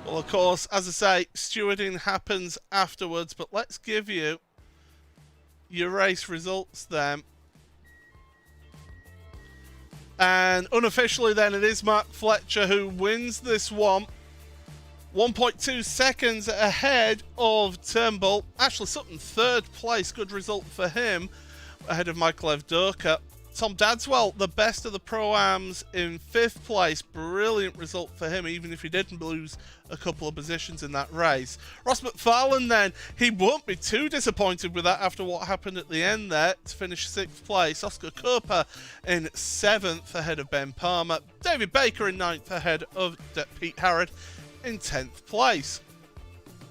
Well, of course, as I say, stewarding happens afterwards, but let's give you your race results then. And unofficially then, it is Mark Fletcher who wins this one. 1.2 seconds ahead of Turnbull. Ashley Sutton, third place. Good result for him. Ahead of Michael Evdoka. Tom Dadswell, the best of the Pro-Ams in 5th place. Brilliant result for him, even if he didn't lose a couple of positions in that race. Ross McFarlane then, he won't be too disappointed with that after what happened at the end there to finish 6th place. Oscar Cooper in 7th ahead of Ben Palmer. David Baker in 9th ahead of Pete Harrod in 10th place.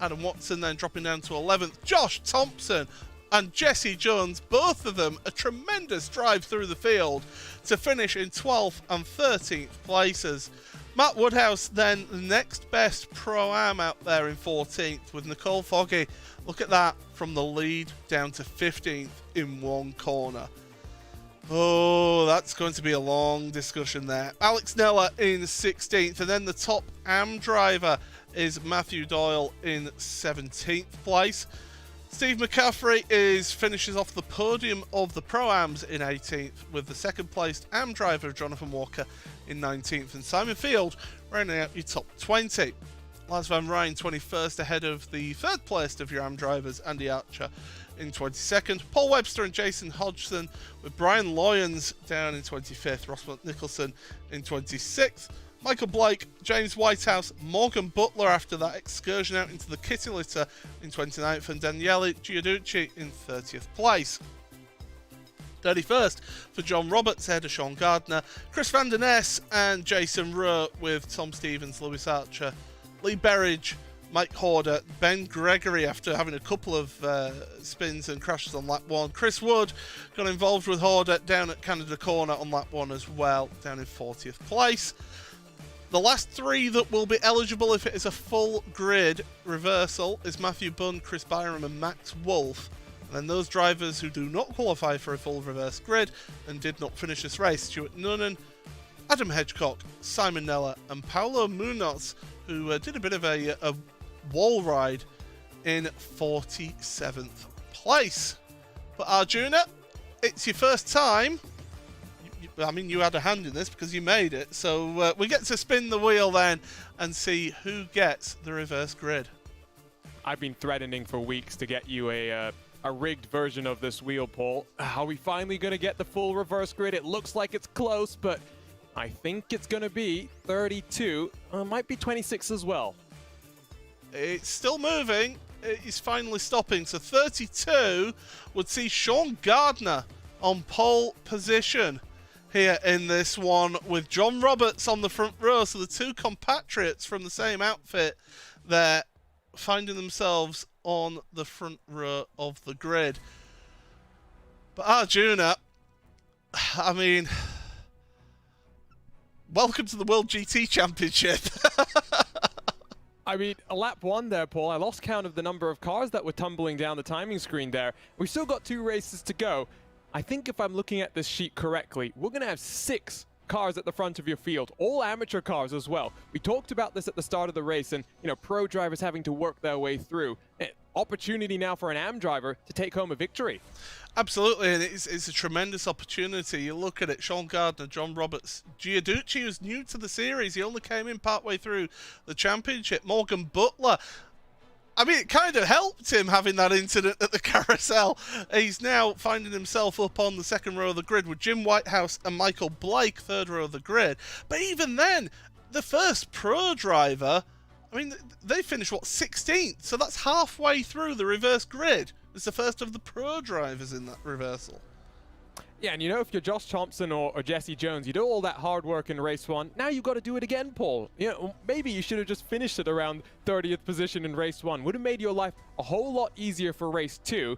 Adam Watson then dropping down to 11th. Josh Thompson and Jesse Jones, both of them a tremendous drive through the field to finish in 12th and 13th places. Matt Woodhouse then the next best Pro-Am out there in 14th with Nicole Foggy. Look at that, from the lead down to 15th in one corner. Oh, that's going to be a long discussion there. Alex Neller in 16th, and then the top AM driver is Matthew Doyle in 17th place. Steve McCaffrey finishes off the podium of the Pro-Ams in 18th, with the second placed AM driver Jonathan Walker in 19th, and Simon Field rounding out your top 20. Lars Van Rijn 21st ahead of the third placed of your AM drivers, Andy Archer in 22nd. Paul Webster and Jason Hodgson, with Brian Loyens down in 25th, Ross Nicholson in 26th. Michael Blake, James Whitehouse, Morgan Butler after that excursion out into the kitty litter in 29th, and Daniele Giudici in 30th place. 31st for John Roberts ahead of Sean Gardner, Chris Van Der Ness and Jason Rowe, with Tom Stevens, Lewis Archer, Lee Berridge, Mike Horder, Ben Gregory after having a couple of spins and crashes on lap 1. Chris Wood got involved with Horder down at Canada Corner on lap 1 as well, down in 40th place. The last 3 that will be eligible if it is a full grid reversal is Matthew Bunn, Chris Byram and Max Wolf. And then those drivers who do not qualify for a full reverse grid and did not finish this race: Stuart Noonan, Adam Hedgecock, Simon Neller and Paulo Munoz, who did a bit of a wall ride in 47th place. But Arjuna, it's your first time. I mean, you had a hand in this because you made it. So we get to spin the wheel then and see who gets the reverse grid. I've been threatening for weeks to get you a rigged version of this wheel, Paul. Are we finally going to get the full reverse grid? It looks like it's close, but I think it's going to be 32. Might be 26 as well. It's still moving. It is finally stopping. So 32 would see Sean Gardner on pole position here in this one, with John Roberts on the front row. So the two compatriots from the same outfit there finding themselves on the front row of the grid. But Arjuna, I mean, welcome to the World GT Championship. I mean, a lap 1 there, Paul. I lost count of the number of cars that were tumbling down the timing screen there. We've still got 2 races to go. I think if I'm looking at this sheet correctly, we're going to have 6 cars at the front of your field, all amateur cars as well. We talked about this at the start of the race, and pro drivers having to work their way through. Opportunity now for an AM driver to take home a victory. Absolutely, and it's a tremendous opportunity. You look at it: Sean Gardner, John Roberts, Giudici, who's new to the series. He only came in partway through the championship. Morgan Butler. I mean, it kind of helped him having that incident at the carousel. He's now finding himself up on the second row of the grid with Jim Whitehouse and Michael Blake, third row of the grid. But even then, the first pro driver, I mean, they finished, 16th? So that's halfway through the reverse grid. It's the first of the pro drivers in that reversal. Yeah, and if you're Josh Thompson or Jesse Jones, you do all that hard work in race 1. Now you've got to do it again, Paul. Maybe you should have just finished it around 30th position in race 1. Would have made your life a whole lot easier for race 2.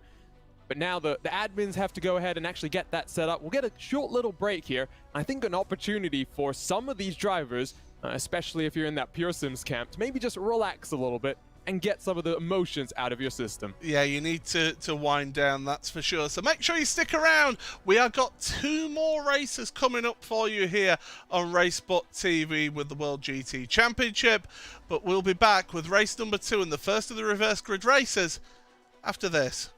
But now the admins have to go ahead and actually get that set up. We'll get a short little break here. I think an opportunity for some of these drivers, especially if you're in that Pure Sims camp, to maybe just relax a little bit and get some of the emotions out of your system. Yeah, you need to wind down, that's for sure. So make sure you stick around. We have got 2 more races coming up for you here on RaceSpotTV with the World GT Championship. But we'll be back with race number 2 and the first of the reverse grid races after this.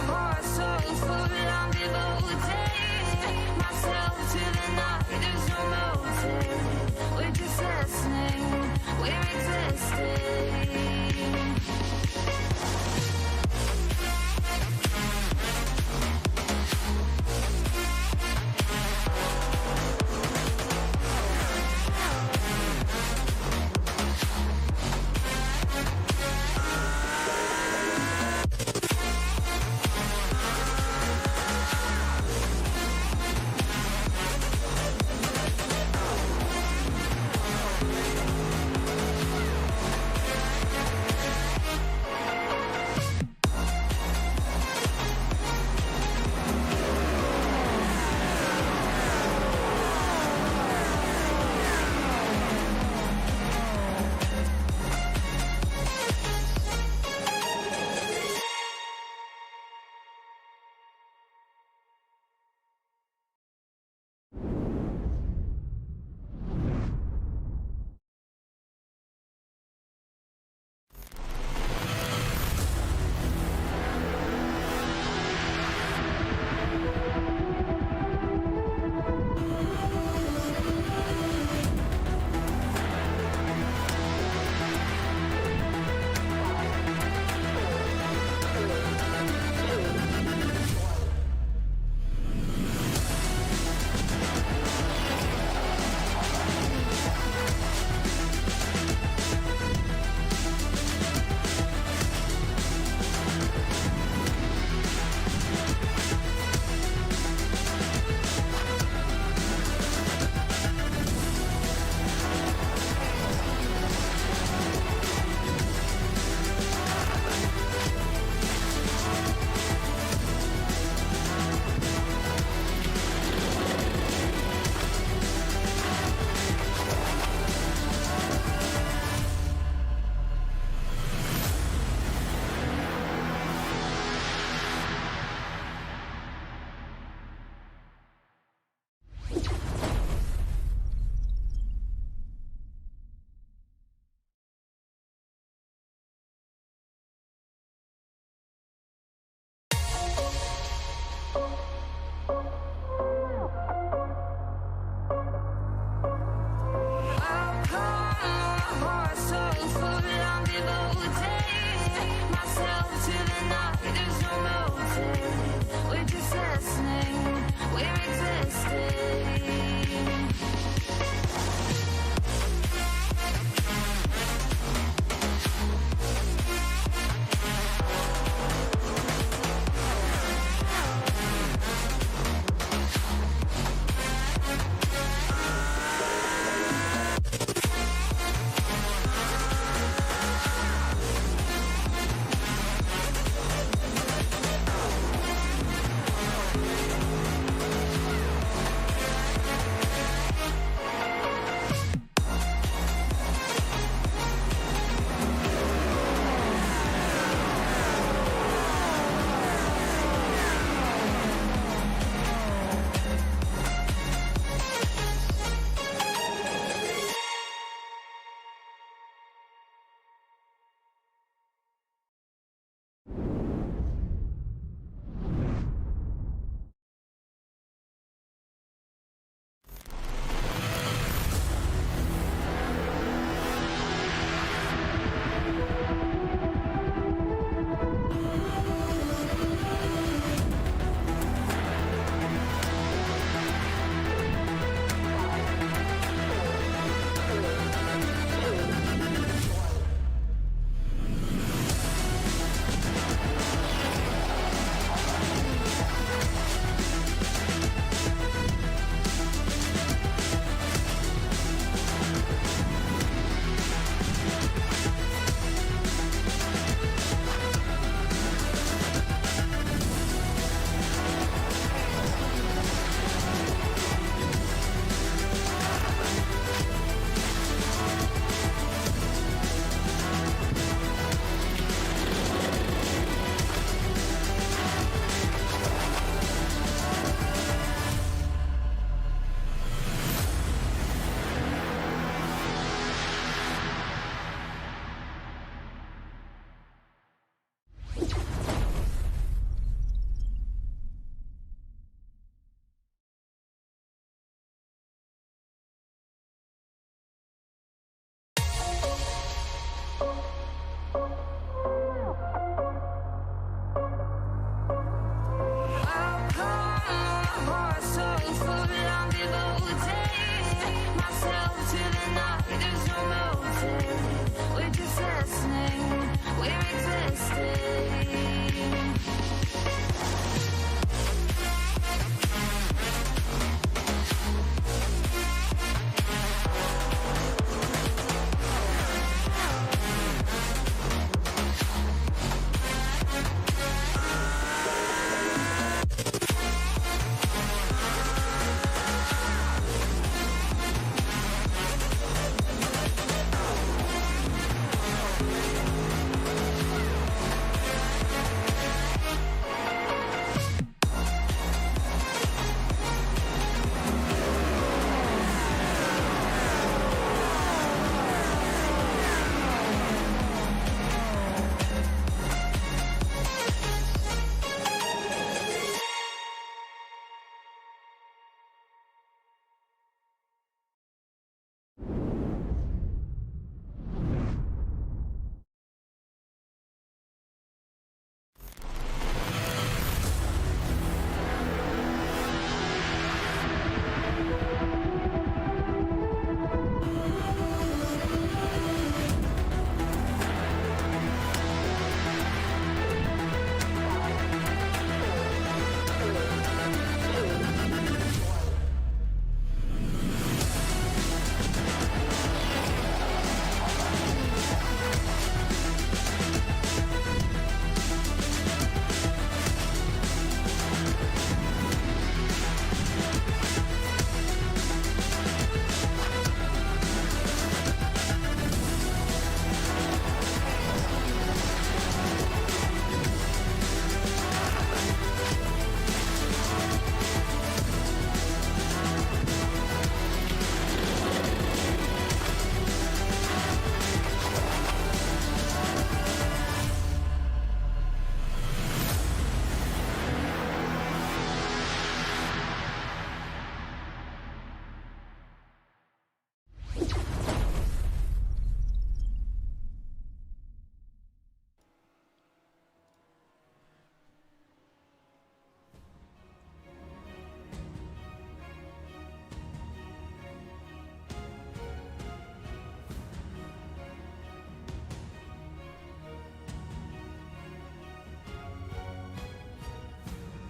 heart so full, I'm devoted myself to the night. There's no motive. We're just listening. We're existing.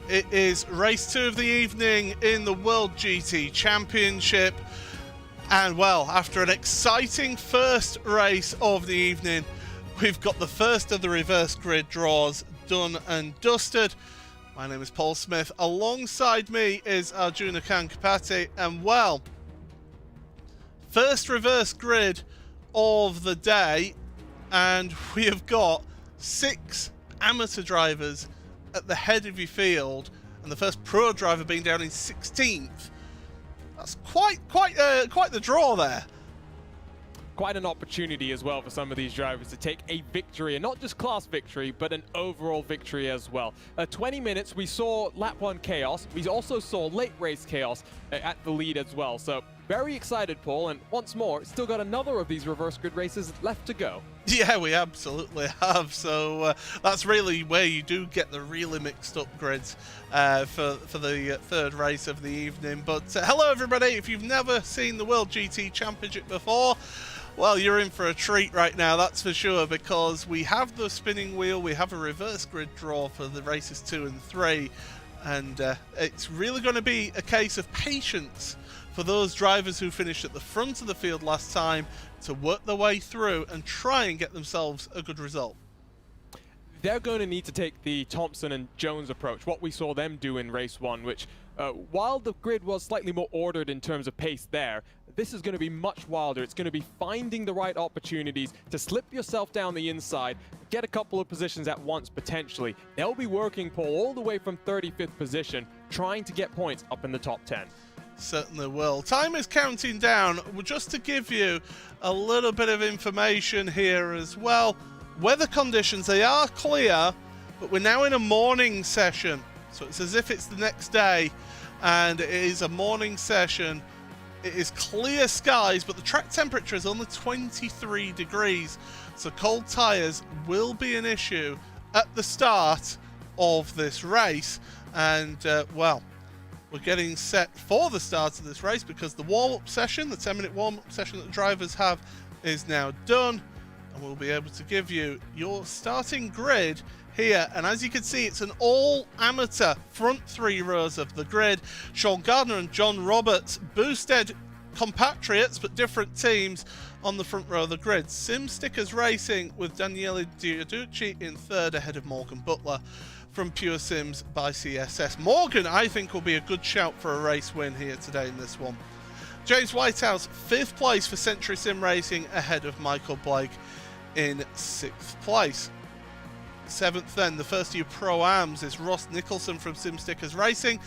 It is race 2 of the evening in the World GT Championship. And well, after an exciting first race of the evening, we've got the first of the reverse grid draws done and dusted. My name is Paul Smith. Alongside me is Arjuna Kankapati. And well, first reverse grid of the day, and we have got 6 amateur drivers at the head of your field, and the first pro driver being down in 16th. That's quite the draw there. Quite an opportunity as well for some of these drivers to take a victory, and not just class victory, but an overall victory as well. 20 minutes, we saw lap 1 chaos. We also saw late race chaos at the lead as well. So very excited, Paul, and once more, still got another of these reverse grid races left to go. Yeah, we absolutely have. So that's really where you do get the really mixed up grids for the third race of the evening. But hello, everybody. If you've never seen the World GT Championship before, well, you're in for a treat right now, that's for sure, because we have the spinning wheel, we have a reverse grid draw for the races 2 and 3, and it's really going to be a case of patience for those drivers who finished at the front of the field last time to work their way through and try and get themselves a good result. They're going to need to take the Thompson and Jones approach, what we saw them do in race 1, which while the grid was slightly more ordered in terms of pace there, this is going to be much wilder. It's going to be finding the right opportunities to slip yourself down the inside, get a couple of positions at once potentially. They'll be working, Paul, all the way from 35th position, trying to get points up in the top 10. Certainly will. Time is counting down. Just to give you a little bit of information here as well. Weather conditions, they are clear, but we're now in a morning session. So it's as if it's the next day, and it is a morning session. It is clear skies, but the track temperature is only 23 degrees. So cold tyres will be an issue at the start of this race. And, well, we're getting set for the start of this race because the warm-up session, the 10-minute warm-up session that the drivers have, is now done. And we'll be able to give you your starting grid here, and as you can see, it's an all-amateur front 3 rows of the grid. Sean Gardner and John Roberts, boosted compatriots but different teams on the front row of the grid. Sim Stickers Racing with Daniele Diaducci in 3rd ahead of Morgan Butler from Pure Sims by CSS. Morgan, I think, will be a good shout for a race win here today in this one. James Whitehouse, 5th place for Century Sim Racing ahead of Michael Blake in 6th place. 7th then, the first of your Pro-Ams, is Ross Nicholson from Sim Stickers Racing,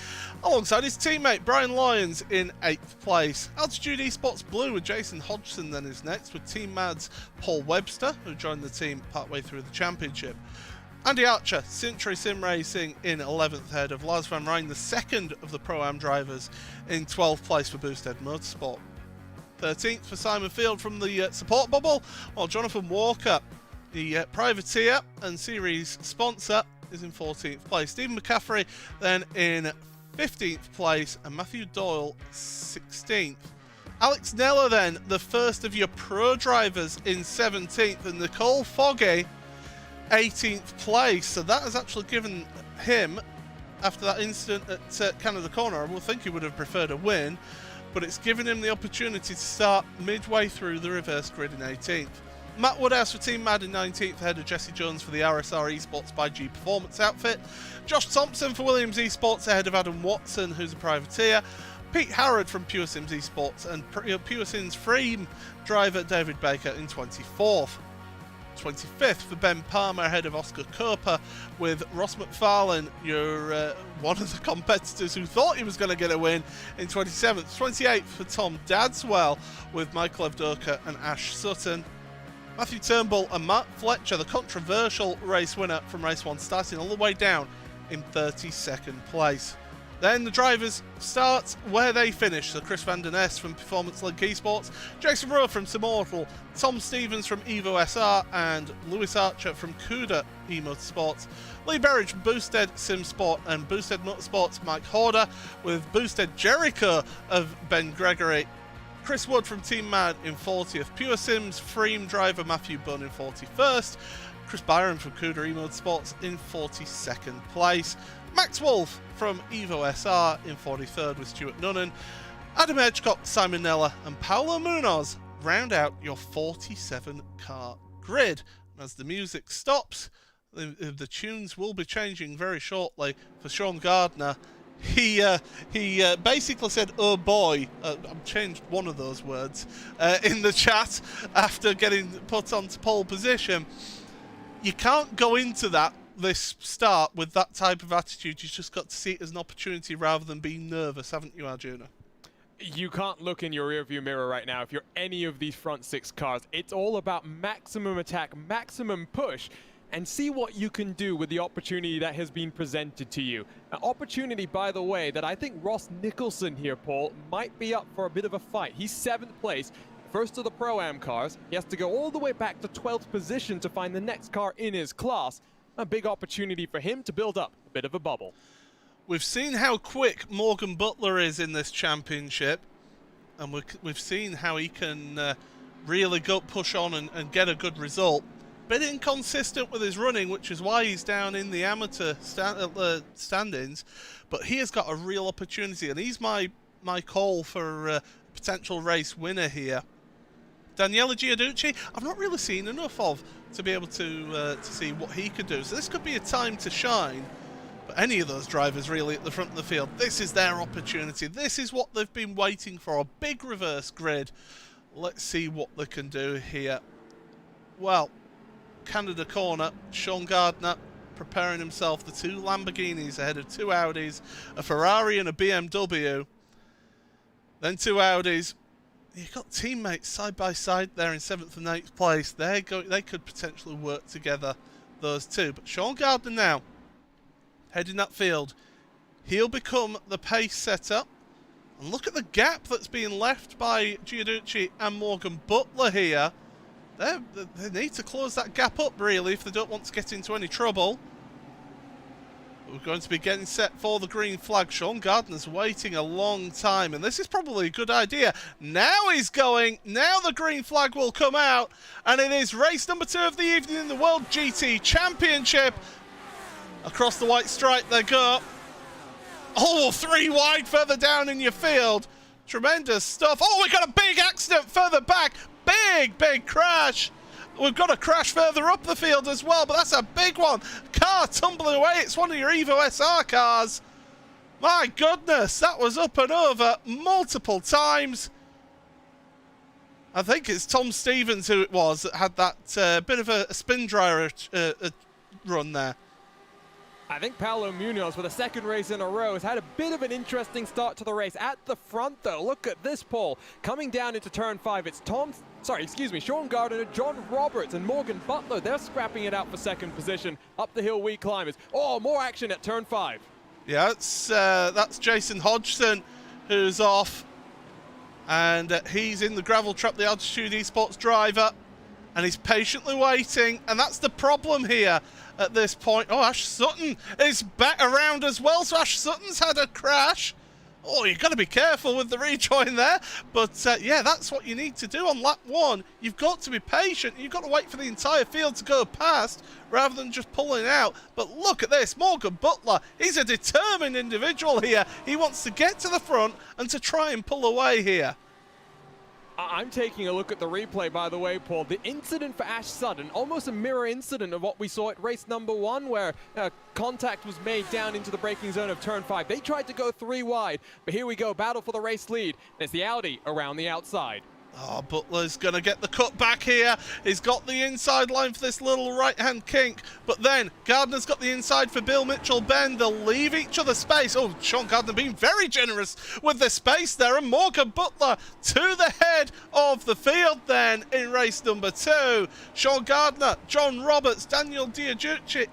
alongside his teammate Brian Lyons in 8th place. Altitude Esports Blue with Jason Hodgson then is next, with Team Mad's Paul Webster, who joined the team partway through the championship. Andy Archer, Century Sim Racing in 11th ahead of Lars van Rijn, the second of the Pro-Am drivers, in 12th place for Boosted Motorsport. 13th for Simon Field from the support bubble, while Jonathan Walker, the privateer and series sponsor, is in 14th place. Stephen McCaffrey then in 15th place, and Matthew Doyle 16th. Alex Neller then, the first of your pro drivers, in 17th, and Nicole Foggy 18th place. So that has actually given him, after that incident at Canada Corner, I would think he would have preferred a win, but it's given him the opportunity to start midway through the reverse grid in 18th. Matt Woodhouse for Team Mad in 19th ahead of Jesse Jones for the RSR Esports by G Performance outfit. Josh Thompson for Williams Esports ahead of Adam Watson, who's a privateer. Pete Harrod from Pure Sims Esports, and Pure Sims Frame driver David Baker in 24th. 25th for Ben Palmer ahead of Oscar Coper, with Ross McFarlane, your one of the competitors who thought he was going to get a win, in 27th. 28th for Tom Dadswell, with Michael Evdoka and Ash Sutton. Matthew Turnbull and Matt Fletcher, the controversial race winner from race 1, starting all the way down in 32nd place. Then the drivers start where they finish. So Chris Van Den Ness from Performance Link Esports, Jason Rowe from Simortal, Tom Stevens from Evo SR, and Lewis Archer from Cuda Motorsports. Lee Berridge from Boosted Sim Sport and Boosted Motorsports, Mike Horder, with Boosted Jericho of Ben Gregory. Chris Wood from Team Mad in 40th. Pure Sims Freem driver Matthew Bunn in 41st. Chris Byron from Cuda Motorsports in 42nd place. Max Wolf from Evo SR in 43rd with Stuart Nunnan. Adam Edgecock, Simon Neller and Paolo Munoz round out your 47-car grid. As the music stops, the tunes will be changing very shortly for Sean Gardner. He basically said, "Oh boy," I've changed one of those words in the chat after getting put onto pole position. You can't go into this start with that type of attitude. You've just got to see it as an opportunity rather than being nervous, haven't you, Arjuna? You can't look in your rearview mirror right now if you're any of these front 6 cars. It's all about maximum attack, maximum push, and see what you can do with the opportunity that has been presented to you. An opportunity, by the way, that I think Ross Nicholson here, Paul, might be up for a bit of a fight. He's 7th place, first of the Pro-Am cars. He has to go all the way back to 12th position to find the next car in his class. A big opportunity for him to build up a bit of a bubble. We've seen how quick Morgan Butler is in this championship, and we've seen how he can really go push on and get a good result. Bit inconsistent with his running, which is why he's down in the amateur standings, but he has got a real opportunity, and he's my call for a potential race winner here. Daniele Giudici, I've not really seen enough of to be able to see what he could do, so this could be a time to shine. But any of those drivers really at the front of the field, this is their opportunity. This is what they've been waiting for, a big reverse grid. Let's see what they can do here. Well, Canada corner, Sean Gardner preparing himself, the 2 Lamborghinis ahead of 2 Audis, a Ferrari and a BMW. Then 2 Audis. You've got teammates side by side there in 7th and 8th place. They could potentially work together, those two. But Sean Gardner now heading that field. He'll become the pace setter. And look at the gap that's being left by Giudici and Morgan Butler here. They need to close that gap up, really, if they don't want to get into any trouble. We're going to be getting set for the green flag. Sean Gardner's waiting a long time, and this is probably a good idea. Now he's going. Now the green flag will come out, and it is race number 2 of the evening in the World GT Championship. Across the white stripe they go. Oh, 3 wide further down in your field. Tremendous stuff. Oh, we got a big accident further back. Big crash. We've got a crash further up the field as well, but that's a big one. Car tumbling away. It's one of your Evo SR cars. My goodness, that was up and over multiple times. I think it's Tom Stevens who it was that had that bit of a spin dryer run there. I think Paolo Munoz, for the 2nd race in a row, has had a bit of an interesting start to the race. At the front, though, look at this pole. Coming down into turn 5, it's Sean Gardner, John Roberts, and Morgan Butler. They're scrapping it out for 2nd position. Up the hill we climb. Oh, more action at turn 5. Yeah, that's Jason Hodgson who's off. And he's in the gravel trap, the Altitude Esports driver. And he's patiently waiting. And that's the problem here at this point. Oh, Ash Sutton is back around as well. So Ash Sutton's had a crash. Oh, you've got to be careful with the rejoin there. But, yeah, that's what you need to do on lap 1. You've got to be patient. You've got to wait for the entire field to go past rather than just pulling out. But look at this. Morgan Butler, he's a determined individual here. He wants to get to the front and to try and pull away here. I'm taking a look at the replay, by the way, Paul. The incident for Ash Sutton, almost a mirror incident of what we saw at race number 1, where contact was made down into the braking zone of turn 5. They tried to go 3 wide, but here we go, battle for the race lead. There's the Audi around the outside. Oh, Butler's going to get the cut back here. He's got the inside line for this little right-hand kink. But then Gardner's got the inside for Bill Mitchell-Ben. They'll leave each other space. Oh, Sean Gardner being very generous with the space there. And Morgan Butler to the head of the field then in race number 2. Sean Gardner, John Roberts, Daniel Giudici,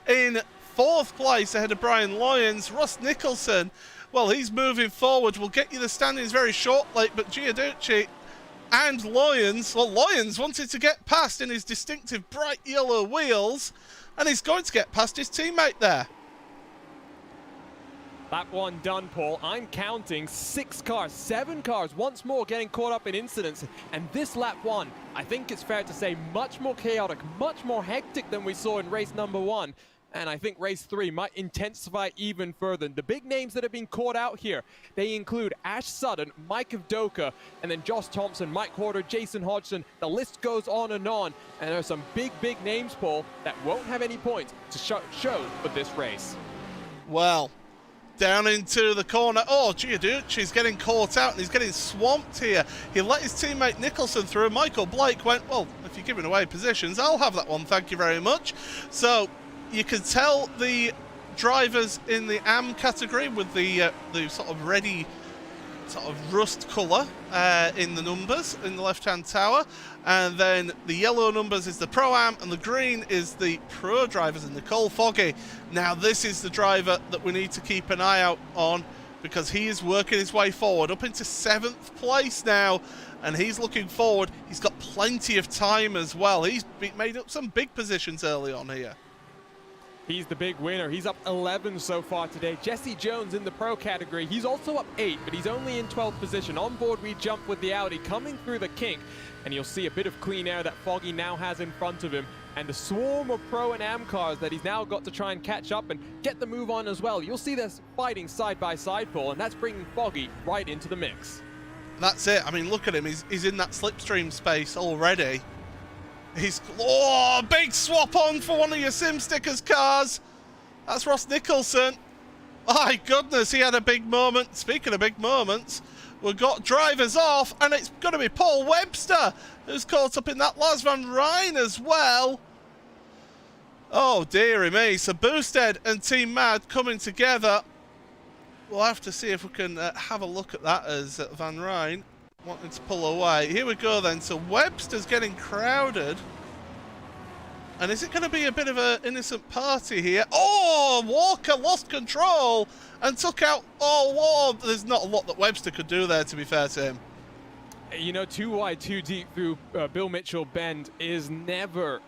in 4th place ahead of Brian Lyons. Ross Nicholson, well, he's moving forward. We'll get you the standings very shortly, but Giudici and Lyons, well, Lyons wanted to get past in his distinctive bright yellow wheels, and he's going to get past his teammate there. Lap 1 done, Paul. I'm counting 6 cars, 7 cars, once more getting caught up in incidents. And this lap 1, I think it's fair to say, much more chaotic, much more hectic than we saw in race number 1. And I think race 3 might intensify even further. The big names that have been caught out here, they include Ash Sutton, Mike Avdoka, and then Josh Thompson, Mike Horder, Jason Hodgson. The list goes on. And there are some big names, Paul, that won't have any points to show for this race. Well, down into the corner. Oh, Giudice's getting caught out and he's getting swamped here. He let his teammate Nicholson through. Michael Blake went, well, if you're giving away positions, I'll have that one, thank you very much. So you can tell the drivers in the AM category with the sort of ready sort of rust colour in the numbers in the left-hand tower, and then the yellow numbers is the Pro-Am and the green is the Pro drivers in Nicole Foggy. Now this is the driver that we need to keep an eye out on because he is working his way forward up into 7th place now, and he's looking forward. He's got plenty of time as well. He's made up some big positions early on here. He's the big winner. He's up 11 so far today. Jesse Jones in the Pro category. He's also up 8, but he's only in 12th position. On board, we jump with the Audi coming through the kink, and you'll see a bit of clean air that Foggy now has in front of him, and the swarm of Pro and Am cars that he's now got to try and catch up and get the move on as well. You'll see this fighting side by side, Paul, and that's bringing Foggy right into the mix. That's it. I mean, look at him. He's in that slipstream space already. Oh, big swap on for one of your Sim Stickers cars. That's Ross Nicholson. My goodness, he had a big moment. Speaking of big moments, we've got drivers off, and it's going to be Paul Webster who's caught up in that. Lars Van Rijn as well. Oh, dearie me. So Boosted and Team Mad coming together. We'll have to see if we can have a look at that as Van Rijn wanting to pull away. Here we go then. So Webster's getting crowded. And is it going to be a bit of an innocent party here? Oh, Walker lost control and took out... Oh, whoa. There's not a lot that Webster could do there, to be fair to him. You know, too wide, too deep through Bill Mitchell Bend is never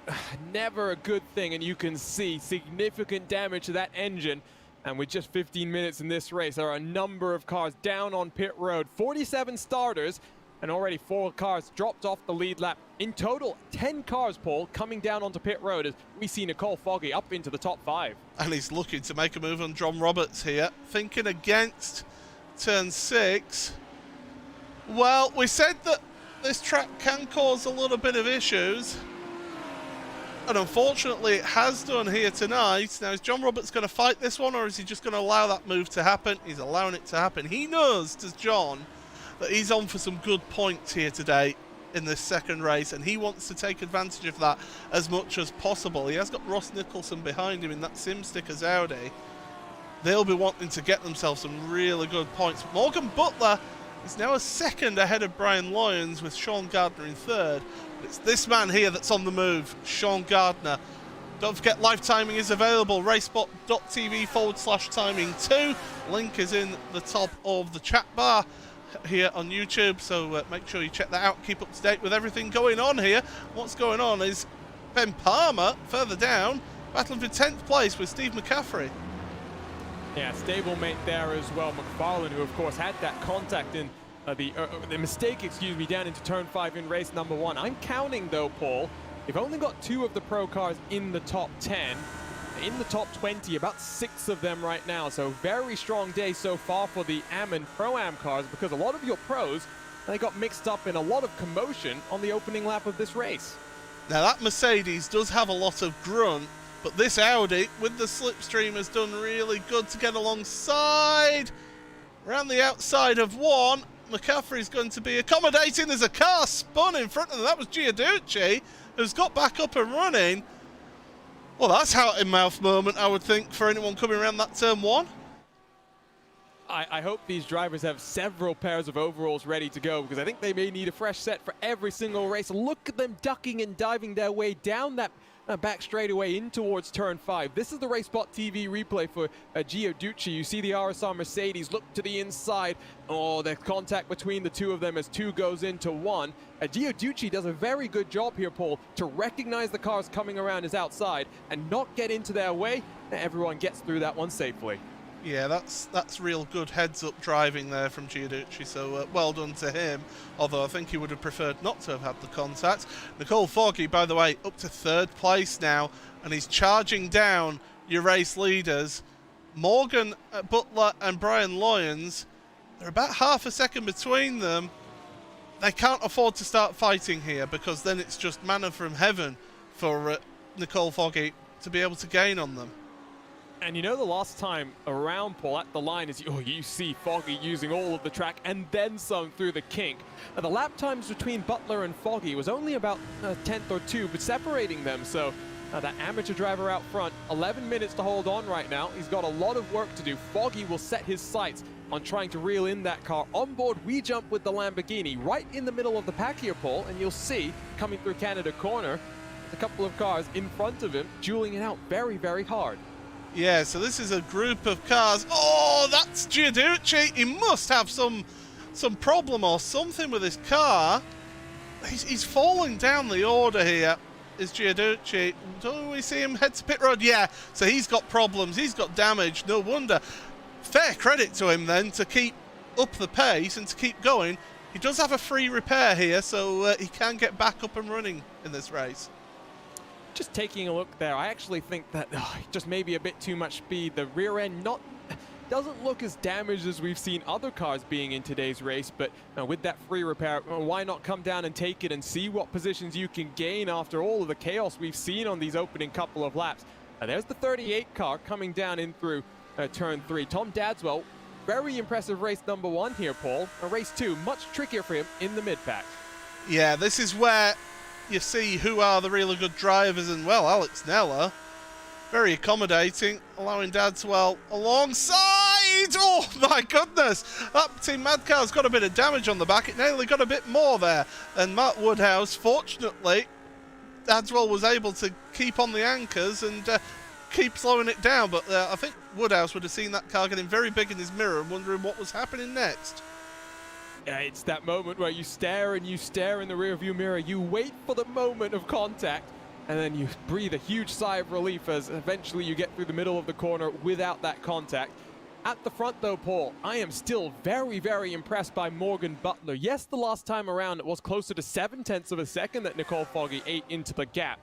a good thing. And you can see significant damage to that engine. And with just 15 minutes in this race, there are a number of cars down on pit road. 47 starters, and already 4 cars dropped off the lead lap. In total, 10 cars, Paul, coming down onto pit road as we see Nicole Foggy up into the top 5. And he's looking to make a move on John Roberts here. Thinking against turn 6. Well, we said that this track can cause a little bit of issues. And unfortunately, it has done here tonight. Now, is John Roberts going to fight this one, or is he just going to allow that move to happen? He's allowing it to happen. He knows, does John, that he's on for some good points here today in this second race, and he wants to take advantage of that as much as possible. He has got Ross Nicholson behind him in that Sim Stickers Audi. They'll be wanting to get themselves some really good points. Morgan Butler is now a second ahead of Brian Lyons with Sean Gardner in third. It's this man here that's on the move, Sean Gardner. Don't forget, live timing is available, RaceSpot.tv/timing2. Link is in the top of the chat bar here on YouTube, so make sure you check that out. Keep up to date with everything going on here. What's going on is Ben Palmer, further down, battling for 10th place with Steve McCaffrey. Yeah, stablemate there as well. McFarlane, who of course had that contact in the mistake, excuse me, down into turn 5 in race number 1. I'm counting though, Paul, they've only got 2 of the pro cars in the top 10. In the top 20, about 6 of them right now. So very strong day so far for the Am and Pro-Am cars, because a lot of your pros, they got mixed up in a lot of commotion on the opening lap of this race. Now that Mercedes does have a lot of grunt, but this Audi with the slipstream has done really good to get alongside. Around the outside of 1, McCaffrey's going to be accommodating. There's a car spun in front of them. That was Giudice, who's got back up and running. Well, that's out-in-mouth moment, I would think, for anyone coming around that turn 1. I hope these drivers have several pairs of overalls ready to go, because I think they may need a fresh set for every single race. Look at them ducking and diving their way down that back straightaway in towards turn 5. This is the RaceSpotTV replay for Giudice. You see the RSR Mercedes look to the inside. Oh, the contact between the 2 of them as 2 goes into 1. Giudice does a very good job here, Paul, to recognize the cars coming around his outside and not get into their way. Everyone gets through that one safely. Yeah, that's real good heads-up driving there from Giudice, so well done to him, although I think he would have preferred not to have had the contact. Nicole Foggy, by the way, up to 3rd place now, and he's charging down your race leaders. Morgan Butler and Brian Lyons, they're about half a second between them. They can't afford to start fighting here, because then it's just manna from heaven for Nicole Foggy to be able to gain on them. And you know, the last time around, Paul, at the line is, you see Foggy using all of the track and then some through the kink. The lap times between Butler and Foggy was only about a tenth or two, but separating them. So that amateur driver out front, 11 minutes to hold on right now. He's got a lot of work to do. Foggy will set his sights on trying to reel in that car. On board, we jump with the Lamborghini right in the middle of the pack here, Paul, and you'll see coming through Canada corner, a couple of cars in front of him, dueling it out very, very hard. Yeah, so this is a group of cars. Oh, that's Giudici. He must have some problem or something with his car. He's falling down the order here, is Giudici. Don't we see him head to pit road? Yeah, so he's got problems. He's got damage. No wonder. Fair credit to him then to keep up the pace and to keep going. He does have a free repair here, so he can get back up and running in this race. Just taking a look there, I actually think that just maybe a bit too much speed. The rear end doesn't look as damaged as we've seen other cars being in today's race, but with that free repair, why not come down and take it and see what positions you can gain after all of the chaos we've seen on these opening couple of laps. There's the 38 car coming down in through turn 3. Tom Dadswell, very impressive race number 1 here, Paul. Race 2, much trickier for him in the mid-pack. Yeah, this is where you see who are the really good drivers, and well, Alex Neller, very accommodating, allowing Dadswell alongside. Oh my goodness, that Team Madcar's got a bit of damage on the back. It nearly got a bit more there. And Matt Woodhouse, fortunately, Dadswell was able to keep on the anchors and keep slowing it down, but I think Woodhouse would have seen that car getting very big in his mirror and wondering what was happening next. Yeah, it's that moment where you stare and you stare in the rearview mirror, you wait for the moment of contact, and then you breathe a huge sigh of relief as eventually you get through the middle of the corner without that contact. At the front though, Paul, I am still very, very impressed by Morgan Butler. Yes, the last time around it was closer to 0.7 of a second that Nicole Foggy ate into the gap.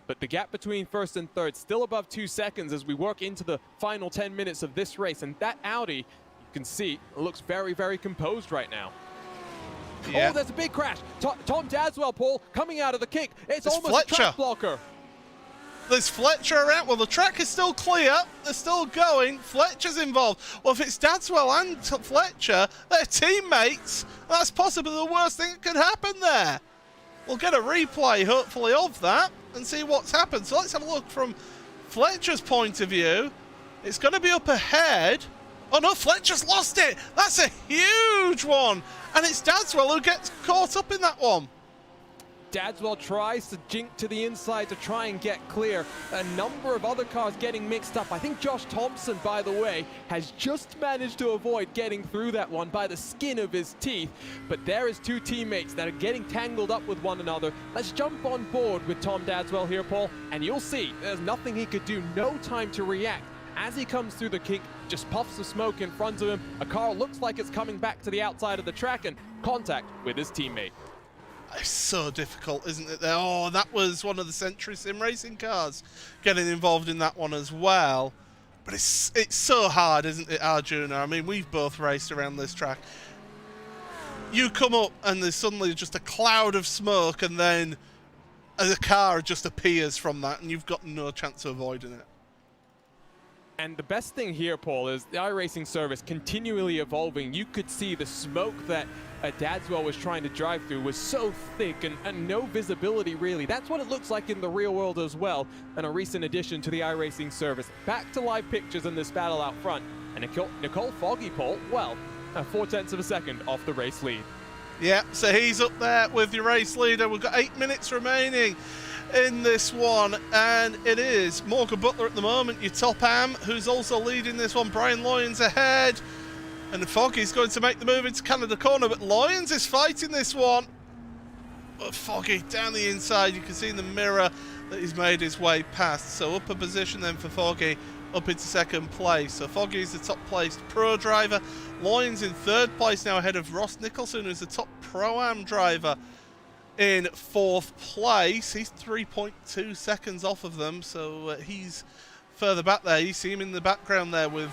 But the gap between first and third still above 2 seconds as we work into the final 10 minutes of this race. And that Audi, you can see, looks very, very composed right now. Yeah. Oh, there's a big crash. Tom Dadswell, Paul, coming out of the kick. It's almost Fletcher. A track blocker. There's Fletcher around. Well, the track is still clear. They're still going. Fletcher's involved. Well, if it's Dadswell and Fletcher, they're teammates. That's possibly the worst thing that could happen there. We'll get a replay, hopefully, of that and see what's happened. So let's have a look from Fletcher's point of view. It's going to be up ahead. Oh no, Fletcher's lost it. That's a huge one. And it's Dadswell who gets caught up in that one. Dadswell tries to jink to the inside to try and get clear. A number of other cars getting mixed up. I think Josh Thompson, by the way, has just managed to avoid getting through that one by the skin of his teeth. But there is 2 teammates that are getting tangled up with one another. Let's jump on board with Tom Dadswell here, Paul, and you'll see there's nothing he could do. No time to react. As he comes through the kink, just puffs of smoke in front of him. A car looks like it's coming back to the outside of the track and contact with his teammate. It's so difficult, isn't it? Oh, that was one of the Century Sim Racing cars getting involved in that one as well. But it's so hard, isn't it, Arjuna? I mean, we've both raced around this track. You come up and there's suddenly just a cloud of smoke, and then a car just appears from that, and you've got no chance of avoiding it. And the best thing here, Paul, is the iRacing service continually evolving. You could see the smoke that Dadswell was trying to drive through was so thick and no visibility, really. That's what it looks like in the real world as well, and a recent addition to the iRacing service. Back to live pictures in this battle out front. And Nicole Foggy, Paul, well, 0.4 of a second off the race lead. Yeah, so he's up there with your race leader. We've got 8 minutes remaining in this one, and it is Morgan Butler at the moment, your top am, who's also leading this one. Brian Lyons ahead, and Foggy's going to make the move into Canada corner, but Lyons is fighting this one. But Foggy down the inside, you can see in the mirror that he's made his way past. So upper position then for Foggy, up into second place. So Foggy is the top placed pro driver. Lyons in third place now, ahead of Ross Nicholson, who's the top pro-am driver in fourth place. He's 3.2 seconds off of them, so he's further back there. You see him in the background there with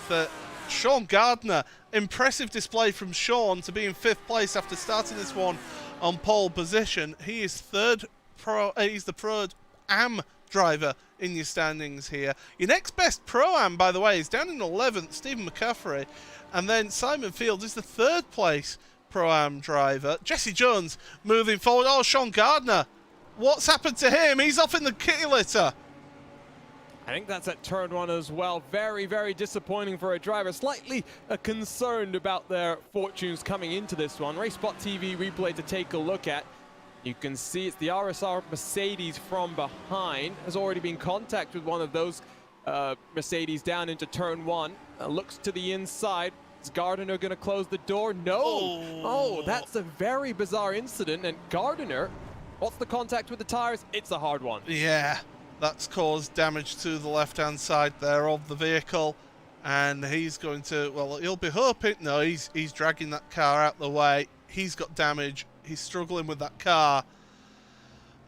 Sean Gardner. Impressive display from Sean to be in 5th place after starting this one on pole position. He is he's the Pro-Am driver in your standings here. Your next best Pro-Am, by the way, is down in 11th, Stephen McCaffrey. And then Simon Fields is the 3rd place Pro-Am driver. Jesse Jones moving forward. Oh, Sean Gardner. What's happened to him? He's off in the kitty litter. I think that's at turn 1 as well. Very, very disappointing for a driver. Slightly concerned about their fortunes coming into this one. RaceSpotTV replay to take a look at. You can see it's the RSR Mercedes from behind. Has already been in contact with one of those Mercedes down into turn 1. Looks to the inside. Is Gardner going to close the door? No. Oh, that's a very bizarre incident. And Gardner, what's the contact with the tires? It's a hard one. Yeah, that's caused damage to the left-hand side there of the vehicle. And he's going to, well, he'll be hoping. No, he's dragging that car out the way. He's got damage. He's struggling with that car.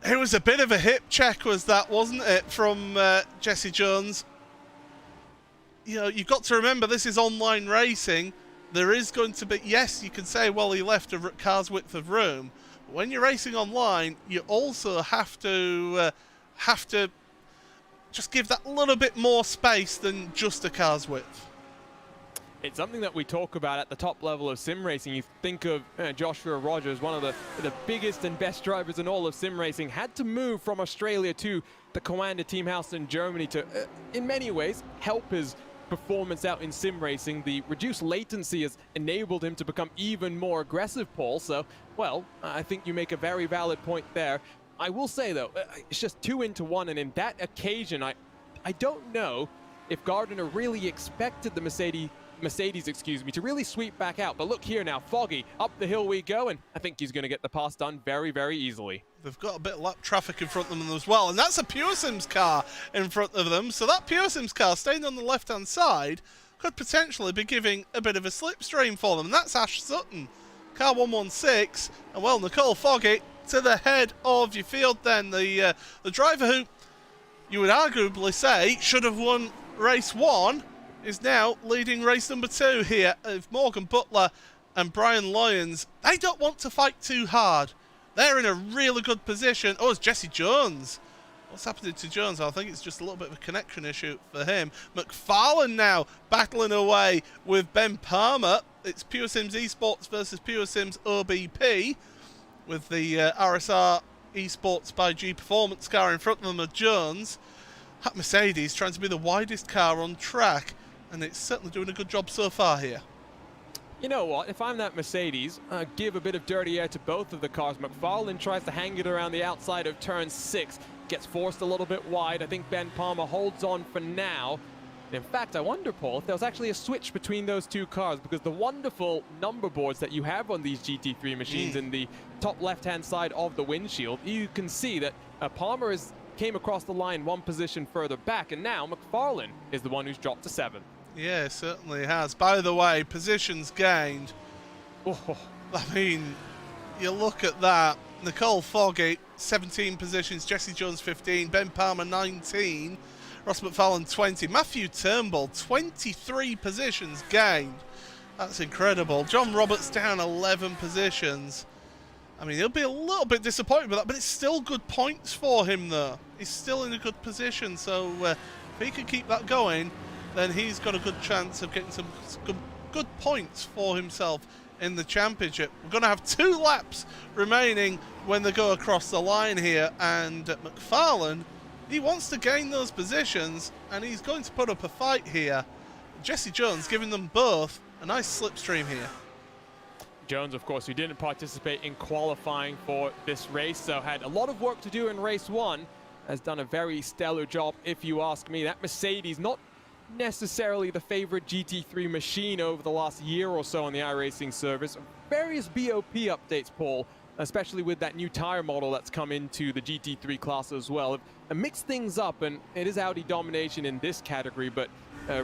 It was a bit of a hip check, was that, wasn't it, from Jesse Jones? You know, you've got to remember this is online racing. There is going to be, yes, you can say, well, he left a car's width of room. But when you're racing online, you also have to just give that little bit more space than just a car's width. It's something that we talk about at the top level of sim racing. You think of Joshua Rogers, one of the biggest and best drivers in all of sim racing, had to move from Australia to the Coanda team house in Germany to, in many ways, help his performance out in sim racing. The reduced latency has enabled him to become even more aggressive, Paul. So, well, I think you make a very valid point there. I will say, though, it's just 2 into 1, and in that occasion, I don't know if Gardner really expected the Mercedes, excuse me, to really sweep back out. But look here now, Foggy, up the hill we go, and I think he's going to get the pass done very, very easily. They've got a bit of lap traffic in front of them as well, and that's a Pure Sims car in front of them. So that Pure Sims car, staying on the left-hand side, could potentially be giving a bit of a slipstream for them. And that's Ash Sutton, car 116, and well, Nicole Foggy to the head of your field then. The driver who you would arguably say should have won race 1 is now leading race number 2 here. If Morgan Butler and Brian Lyons, they don't want to fight too hard. They're in a really good position. Oh, it's Jesse Jones. What's happening to Jones? I think it's just a little bit of a connection issue for him. McFarlane now battling away with Ben Palmer. It's Pure Sims Esports versus Pure Sims OBP with the RSR Esports by G Performance car in front of them of Jones. That Mercedes trying to be the widest car on track, and it's certainly doing a good job so far here. You know what? If I'm that Mercedes, give a bit of dirty air to both of the cars. McFarlane tries to hang it around the outside of turn 6. Gets forced a little bit wide. I think Ben Palmer holds on for now. In fact, I wonder, Paul, if there was actually a switch between those two cars, because the wonderful number boards that you have on these GT3 machines in the top left-hand side of the windshield, you can see that Palmer came across the line 1 position further back, and now McFarlane is the one who's dropped to 7th. Yeah, certainly has. By the way, positions gained. Oh, I mean, you look at that. Nicole Foggy, 17 positions. Jesse Jones, 15. Ben Palmer, 19. Ross McFarlane, 20. Matthew Turnbull, 23 positions gained. That's incredible. John Roberts down 11 positions. I mean, he'll be a little bit disappointed with that, but it's still good points for him, though. He's still in a good position, so if he can keep that going, then he's got a good chance of getting some good points for himself in the championship. We're going to have 2 laps remaining when they go across the line here, and McFarlane, he wants to gain those positions, and he's going to put up a fight here. Jesse Jones giving them both a nice slipstream here. Jones, of course, who didn't participate in qualifying for this race, so had a lot of work to do in race 1, has done a very stellar job, if you ask me. That Mercedes, not necessarily the favorite GT3 machine over the last year or so on the iRacing service. Various BOP updates, Paul, especially with that new tire model that's come into the GT3 class as well, have mixed things up, and it is Audi domination in this category, but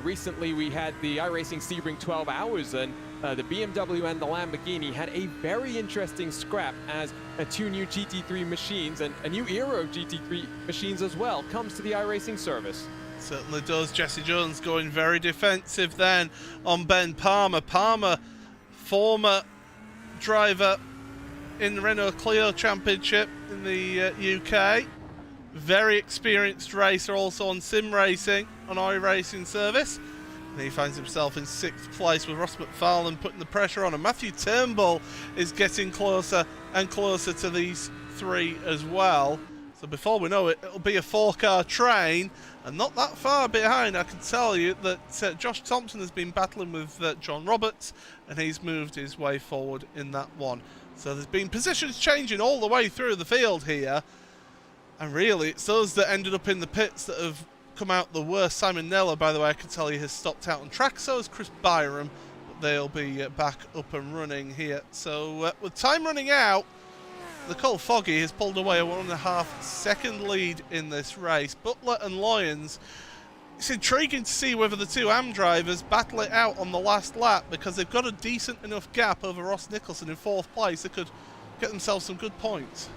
recently we had the iRacing Sebring 12 Hours, and the BMW and the Lamborghini had a very interesting scrap as 2 new GT3 machines and a new era of GT3 machines as well comes to the iRacing service. Certainly does. Jesse Jones going very defensive then on Ben Palmer. Palmer, former driver in the Renault Clio Championship in the UK. Very experienced racer, also on sim racing on iRacing service. And he finds himself in 6th place with Ross McFarlane putting the pressure on. And Matthew Turnbull is getting closer and closer to these three as well. So before we know it, it'll be a 4-car train. And not that far behind, I can tell you that Josh Thompson has been battling with John Roberts. And he's moved his way forward in that one. So there's been positions changing all the way through the field here. And really, it's those that ended up in the pits that have come out the worst. Simon Neller, by the way, I can tell you, has stopped out on track. So has Chris Byram. But they'll be back up and running here. So with time running out, Nicole Foggy has pulled away a 1.5 second lead in this race. Butler and Lyons, it's intriguing to see whether the two AM drivers battle it out on the last lap, because they've got a decent enough gap over Ross Nicholson in 4th place. They could get themselves some good points.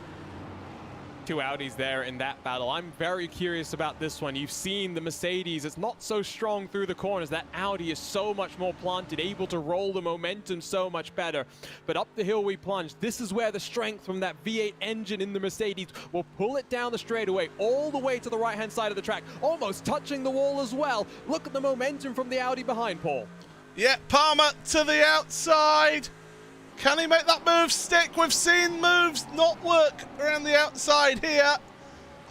Two Audis there in that battle. I'm very curious about this one. You've seen the Mercedes, it's not so strong through the corners. That Audi is so much more planted, able to roll the momentum so much better. But up the hill we plunge. This is where the strength from that V8 engine in the Mercedes will pull it down the straightaway all the way to the right-hand side of the track, almost touching the wall as well. Look at the momentum from the Audi behind, Paul. Yeah, Palmer to the outside. Can he make that move stick? We've seen moves not work around the outside here.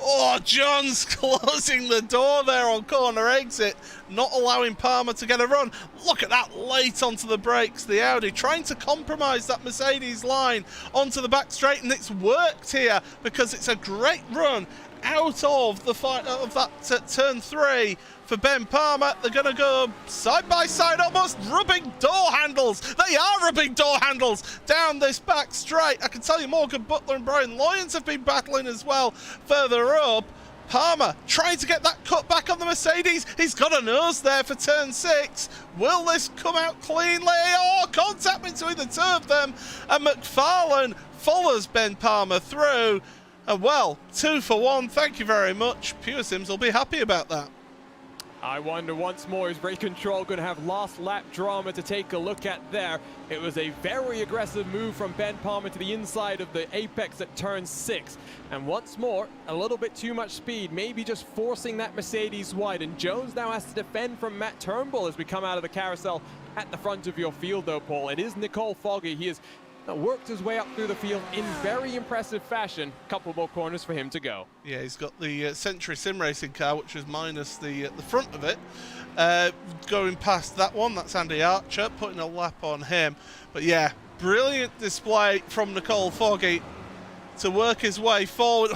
Oh, John's closing the door there on corner exit, not allowing Palmer to get a run. Look at that, late onto the brakes, the Audi, trying to compromise that Mercedes line onto the back straight, and it's worked here because it's a great run out of the fight of that turn 3 for Ben Palmer. They're going to go side by side, almost rubbing door handles. They are rubbing door handles down this back straight. I can tell you Morgan Butler and Brian Lyons have been battling as well further up. Palmer trying to get that cut back on the Mercedes. He's got a nose there for turn 6. Will this come out cleanly? Oh, contact between the two of them. And McFarlane follows Ben Palmer through. And well, 2 for 1, thank you very much. Pure Sims will be happy about that. I wonder once more, is Brake Control going to have last lap drama to take a look at there? It was a very aggressive move from Ben Palmer to the inside of the apex at turn 6. And once more, a little bit too much speed, maybe just forcing that Mercedes wide. And Jones now has to defend from Matt Turnbull as we come out of the carousel at the front of your field though, Paul. It is Nicole Foggy. He has worked his way up through the field in very impressive fashion. Couple more corners for him to go. Yeah, he's got the Century Sim Racing car, which is minus the front of it. Going past that one, that's Andy Archer, putting a lap on him. But yeah, brilliant display from Nicole Foggy to work his way forward.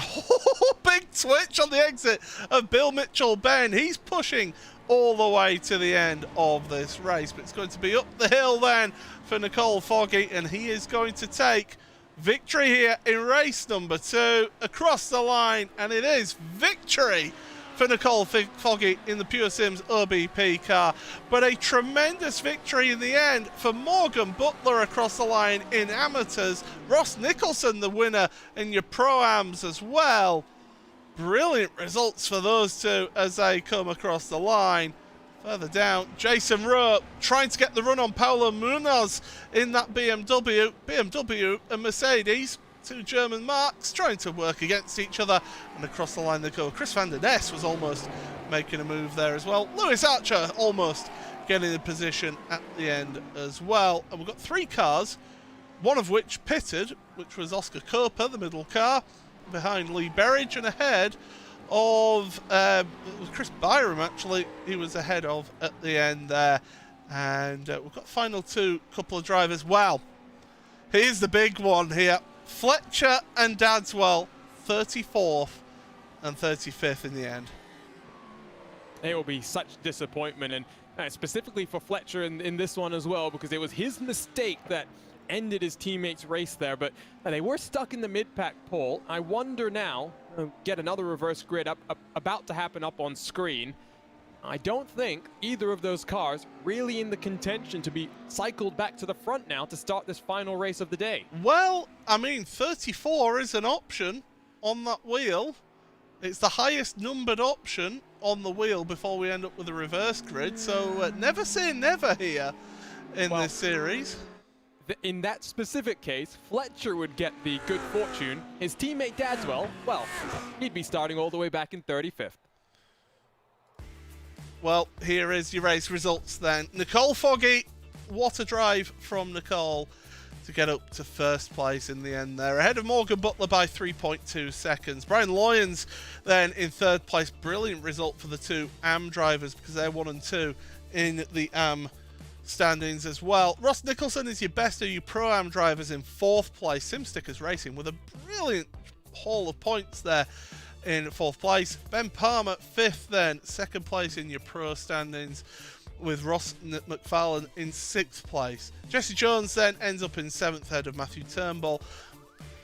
Big twitch on the exit of Bill Mitchell-Ben. He's pushing all the way to the end of this race, but it's going to be up the hill then for Nicole Foggy, and he is going to take victory here in race number 2 across the line, and it is victory for Nicole Foggy in the Pure Sims OBP car. But a tremendous victory in the end for Morgan Butler across the line in amateurs. Ross Nicholson the winner in your Pro-Ams as well. Brilliant results for those two as they come across the line. Further down, Jason Rowe trying to get the run on Paulo Munoz in that BMW. BMW and Mercedes, two German marks, trying to work against each other. And across the line they go. Chris van der Ness was almost making a move there as well. Lewis Archer almost getting the position at the end as well. And we've got 3 cars, one of which pitted, which was Oscar Copa, the middle car, behind Lee Berridge, and ahead of Chris Byram, actually, he was ahead of at the end there. And we've got final 2 couple of drivers. Wow, here's the big one here. Fletcher and Dadswell, 34th and 35th in the end. It will be such disappointment, and specifically for Fletcher in this one as well, because it was his mistake that ended his teammates' race there. But they were stuck in the mid-pack, Paul. I wonder now, get another reverse grid about to happen up on screen. I don't think either of those cars really in the contention to be cycled back to the front now to start this final race of the day. Well, I mean, 34 is an option on that wheel. It's the highest numbered option on the wheel before we end up with a reverse grid. So never say never here in this series. In that specific case, Fletcher would get the good fortune. His teammate Dadswell, well, he'd be starting all the way back in 35th. Well, here is your race results then. Nicole Foggy, what a drive from Nicole to get up to first place in the end there. Ahead of Morgan Butler by 3.2 seconds. Brian Loyens then in third place. Brilliant result for the two AM drivers because they're 1 and 2 in the AM standings as well. Ross Nicholson is your best of your Pro-Am drivers in fourth place. SimStickers Racing with a brilliant haul of points there in fourth place. Ben Palmer fifth then, second place in your Pro standings with Ross McFarlane in sixth place. Jesse Jones then ends up in seventh ahead of Matthew Turnbull.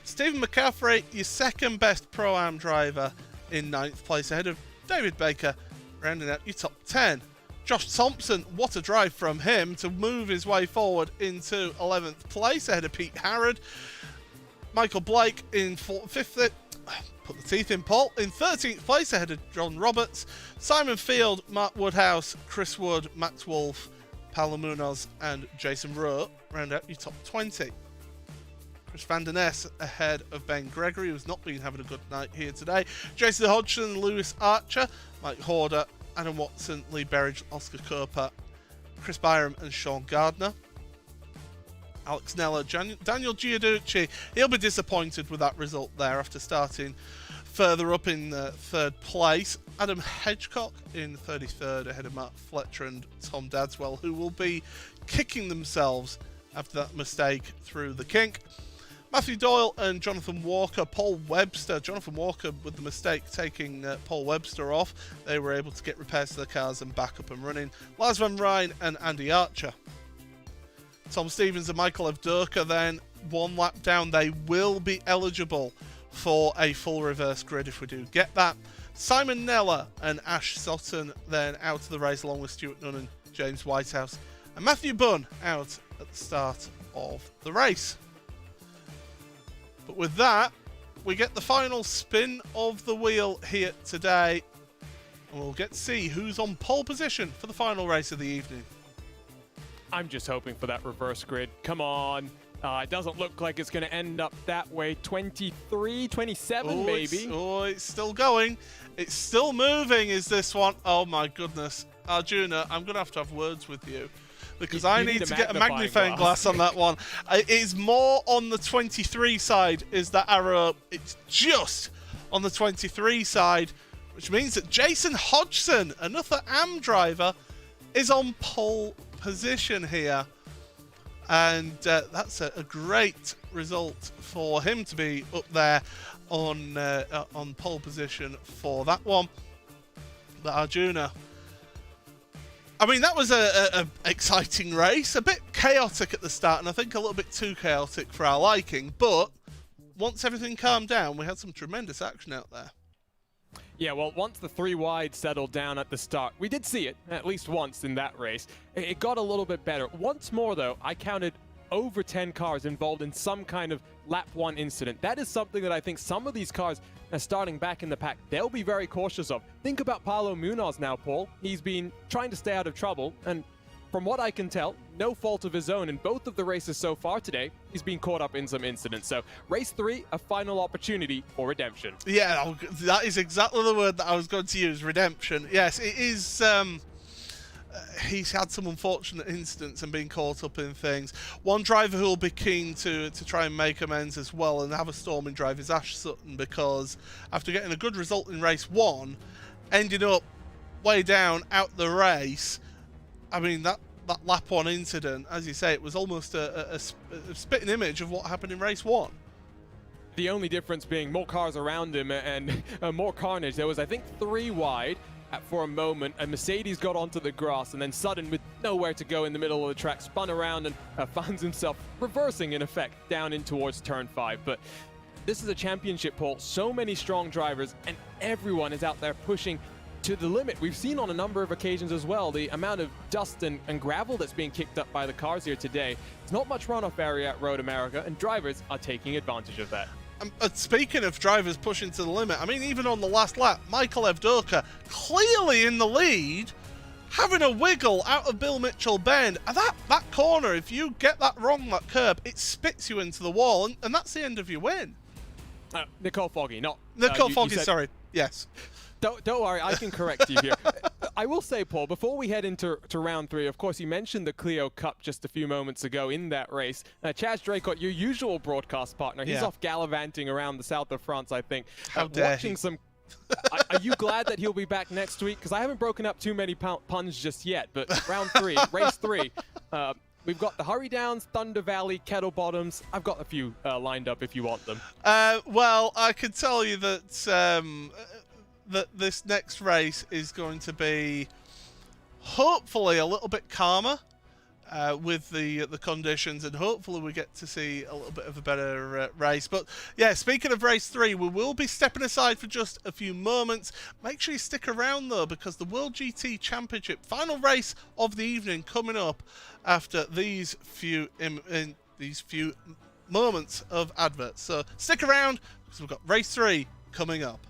Stephen McCaffrey, your second best Pro-Am driver in ninth place ahead of David Baker, rounding out your top 10. Josh Thompson, what a drive from him to move his way forward into 11th place ahead of Pete Harrod. Michael Blake in fifth, put the teeth in, Paul, in 13th place ahead of John Roberts. Simon Field, Mark Woodhouse, Chris Wood, Max Wolf, Paolo Munoz and Jason Rowe round out your top 20. Chris Van Der Ness ahead of Ben Gregory, who's not been having a good night here today. Jason Hodgson, Lewis Archer, Mike Horder, Adam Watson, Lee Berridge, Oscar Copa, Chris Byram and Sean Gardner. Alex Nella, Daniel Giudici, he'll be disappointed with that result there after starting further up in third place. Adam Hedgecock in 33rd ahead of Matt Fletcher and Tom Dadswell, who will be kicking themselves after that mistake through the kink. Matthew Doyle and Jonathan Walker, Paul Webster. Jonathan Walker with the mistake taking Paul Webster off. They were able to get repairs to their cars and back up and running. Lars Van Rijn and Andy Archer. Tom Stevens and Michael Evdoka then one lap down. They will be eligible for a full reverse grid if we do get that. Simon Nella and Ash Sutton then out of the race along with Stuart Nunn and James Whitehouse. And Matthew Bunn out at the start of the race. But with that, we get the final spin of the wheel here today. And we'll get to see who's on pole position for the final race of the evening. I'm just hoping for that reverse grid. Come on. It doesn't look like it's going to end up that way. 23, 27 maybe. It's still going. It's still moving, is this one. Oh my goodness. Arjuna, I'm going to have words with you. Because I need to get a magnifying glass on that one. It is more on the 23 side, is that arrow. It's just on the 23 side, which means that Jason Hodgson, another AM driver, is on pole position here. And that's a great result for him to be up there on pole position for that one. But Arjuna, I mean, that was a exciting race, a bit chaotic at the start, and I think a little bit too chaotic for our liking, but once everything calmed down, we had some tremendous action out there. Yeah, well, once the three wide settled down at the start, we did see it, at least once in that race. It got a little bit better. Once more, though, I counted over 10 cars involved in some kind of lap one incident. That is something that I think some of these cars are starting back in the pack. They'll be very cautious of. Think about Paolo Munoz now, Paul. He's been trying to stay out of trouble, and from what I can tell, no fault of his own in both of the races so far today. He's been caught up in some incidents. So race 3, a final opportunity for redemption. Yeah, that is exactly the word that I was going to use, redemption. Yes, it is. He's had some unfortunate incidents and been caught up in things. One driver who will be keen to try and make amends as well and have a storming drive is Ash Sutton, because after getting a good result in race 1, ending up way down out the race, I mean, that lap 1 incident, as you say, it was almost a spitting image of what happened in race 1. The only difference being more cars around him and more carnage. There was, I think, 3 wide. For a moment, a Mercedes got onto the grass, and then Sutton, with nowhere to go in the middle of the track, spun around and finds himself reversing, in effect, down in towards turn 5. But this is a championship, Paul. So many strong drivers, and everyone is out there pushing to the limit. We've seen on a number of occasions as well the amount of dust and gravel that's being kicked up by the cars here today. It's not much runoff area at Road America, and drivers are taking advantage of that. Speaking of drivers pushing to the limit, I mean, even on the last lap, Michael Evdoka clearly in the lead, having a wiggle out of Bill Mitchell Bend. And that corner, if you get that wrong, that curb, it spits you into the wall, and that's the end of your win. Nicole Foggy, not... Nicole you Foggy, said, sorry. Yes. Don't worry, I can correct you here. I will say, Paul, before we head into round 3, of course, you mentioned the Clio Cup just a few moments ago in that race. Chaz Draycott, your usual broadcast partner, he's off gallivanting around the south of France, I think. How dare watching he. some... Are you glad that he'll be back next week? Because I haven't broken up too many puns just yet, but round 3, race 3, we've got the Hurry Downs, Thunder Valley, Kettle Bottoms. I've got a few lined up if you want them. Well, I can tell you that that this next race is going to be hopefully a little bit calmer with the conditions, and hopefully we get to see a little bit of a better race. But yeah, speaking of race 3, we will be stepping aside for just a few moments. Make sure you stick around though, because the World GT Championship final race of the evening coming up after these few moments of adverts. So stick around, because we've got race 3 coming up.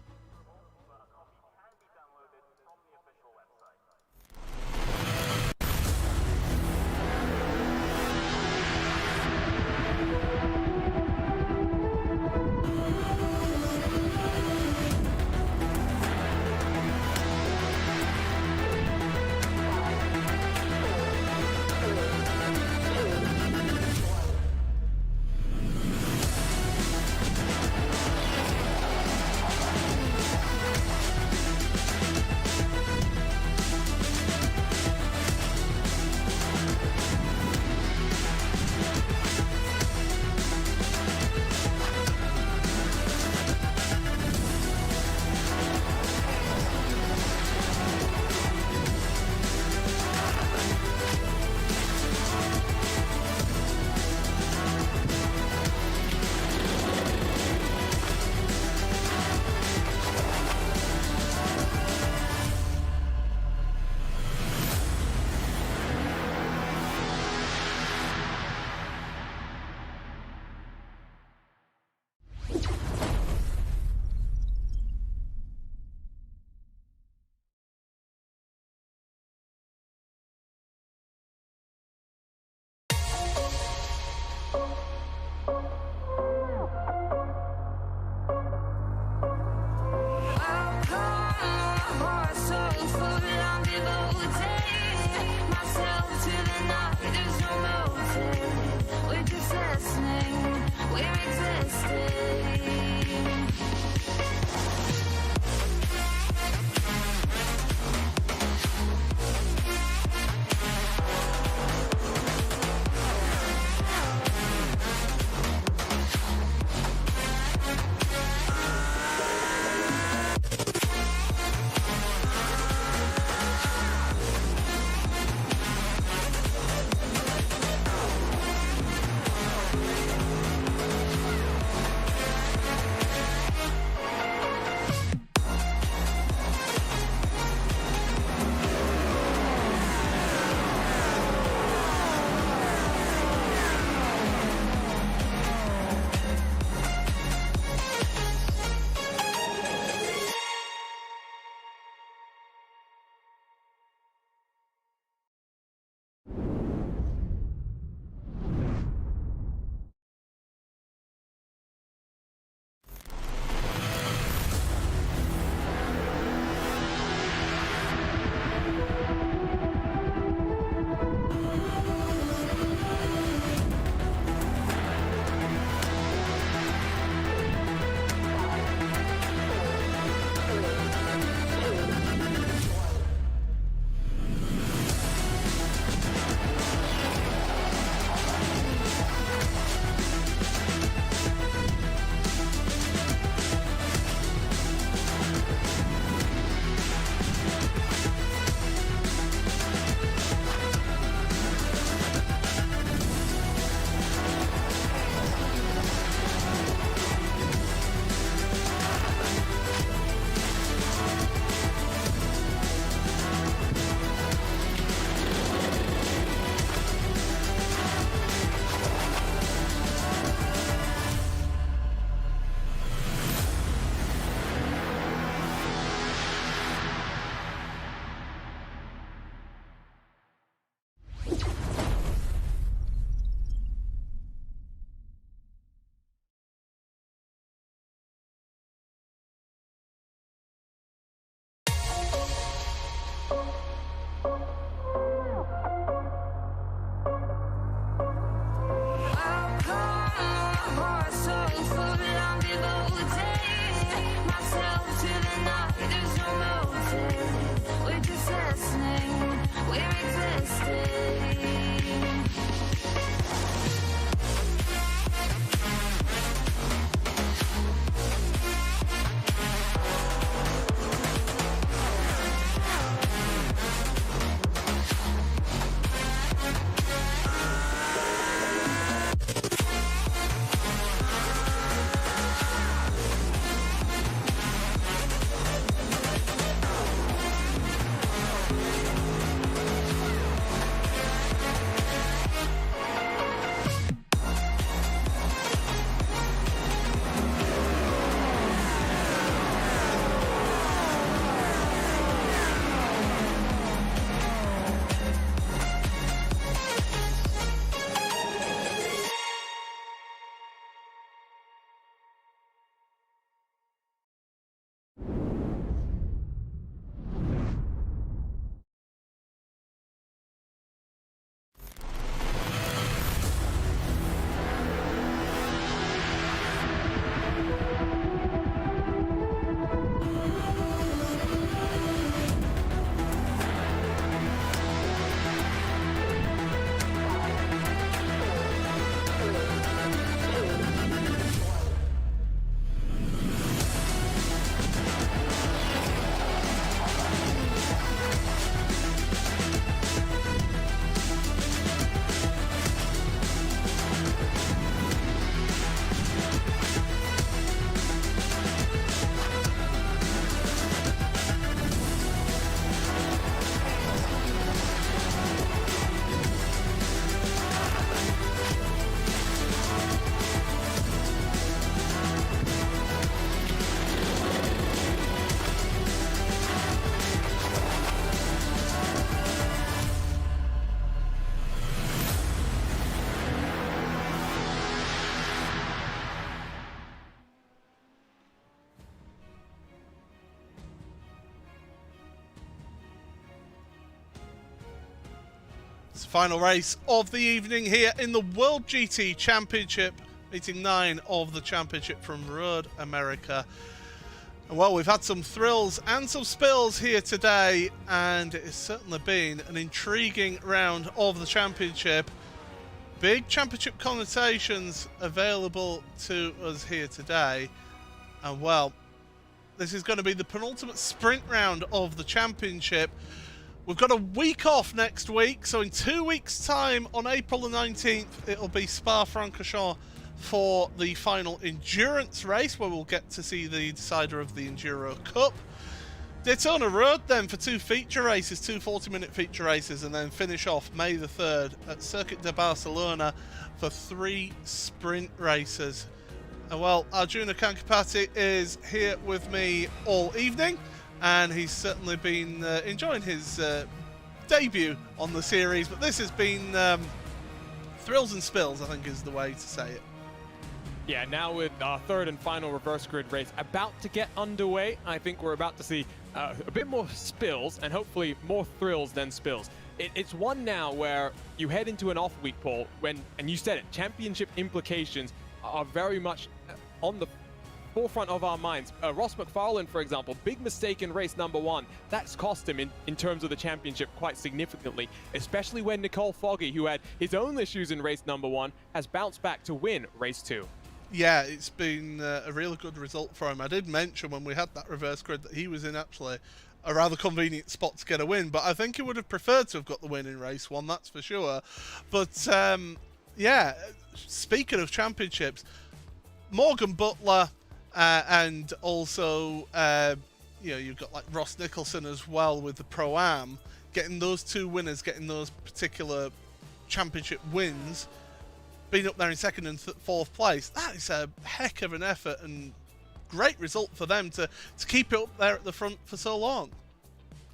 It's the final race of the evening here in the World GT Championship, meeting 9 of the championship from Road America. And well, we've had some thrills and some spills here today, and it has certainly been an intriguing round of the championship. Big championship connotations available to us here today. And well, this is going to be the penultimate sprint round of the championship. We've got a week off next week, so in 2 weeks' time, on April the 19th, it'll be Spa-Francorchamps for the final endurance race, where we'll get to see the decider of the Enduro Cup. Daytona Road then for 2 feature races, 2 40-minute feature races, and then finish off May the 3rd at Circuit de Barcelona for 3 sprint races. And well, Arjuna Kankapati is here with me all evening, and he's certainly been enjoying his debut on the series, but this has been thrills and spills, I think is the way to say it. Yeah, now with our 3rd and final reverse grid race about to get underway, I think we're about to see a bit more spills and hopefully more thrills than spills. It's one now where you head into an off week, Paul, and you said it, championship implications are very much on the forefront of our minds. Ross McFarlane, for example, big mistake in race number 1. That's cost him in terms of the championship quite significantly, especially when Nicole Foggy, who had his own issues in race number 1, has bounced back to win race 2. Yeah, it's been a really good result for him. I did mention when we had that reverse grid that he was in actually a rather convenient spot to get a win, but I think he would have preferred to have got the win in race 1, that's for sure. But yeah, speaking of championships, Morgan Butler and also you know, you've got like Ross Nicholson as well with the Pro-Am, getting those 2 winners, getting those particular championship wins, being up there in 2nd and 4th place. That is a heck of an effort and great result for them to keep it up there at the front for so long.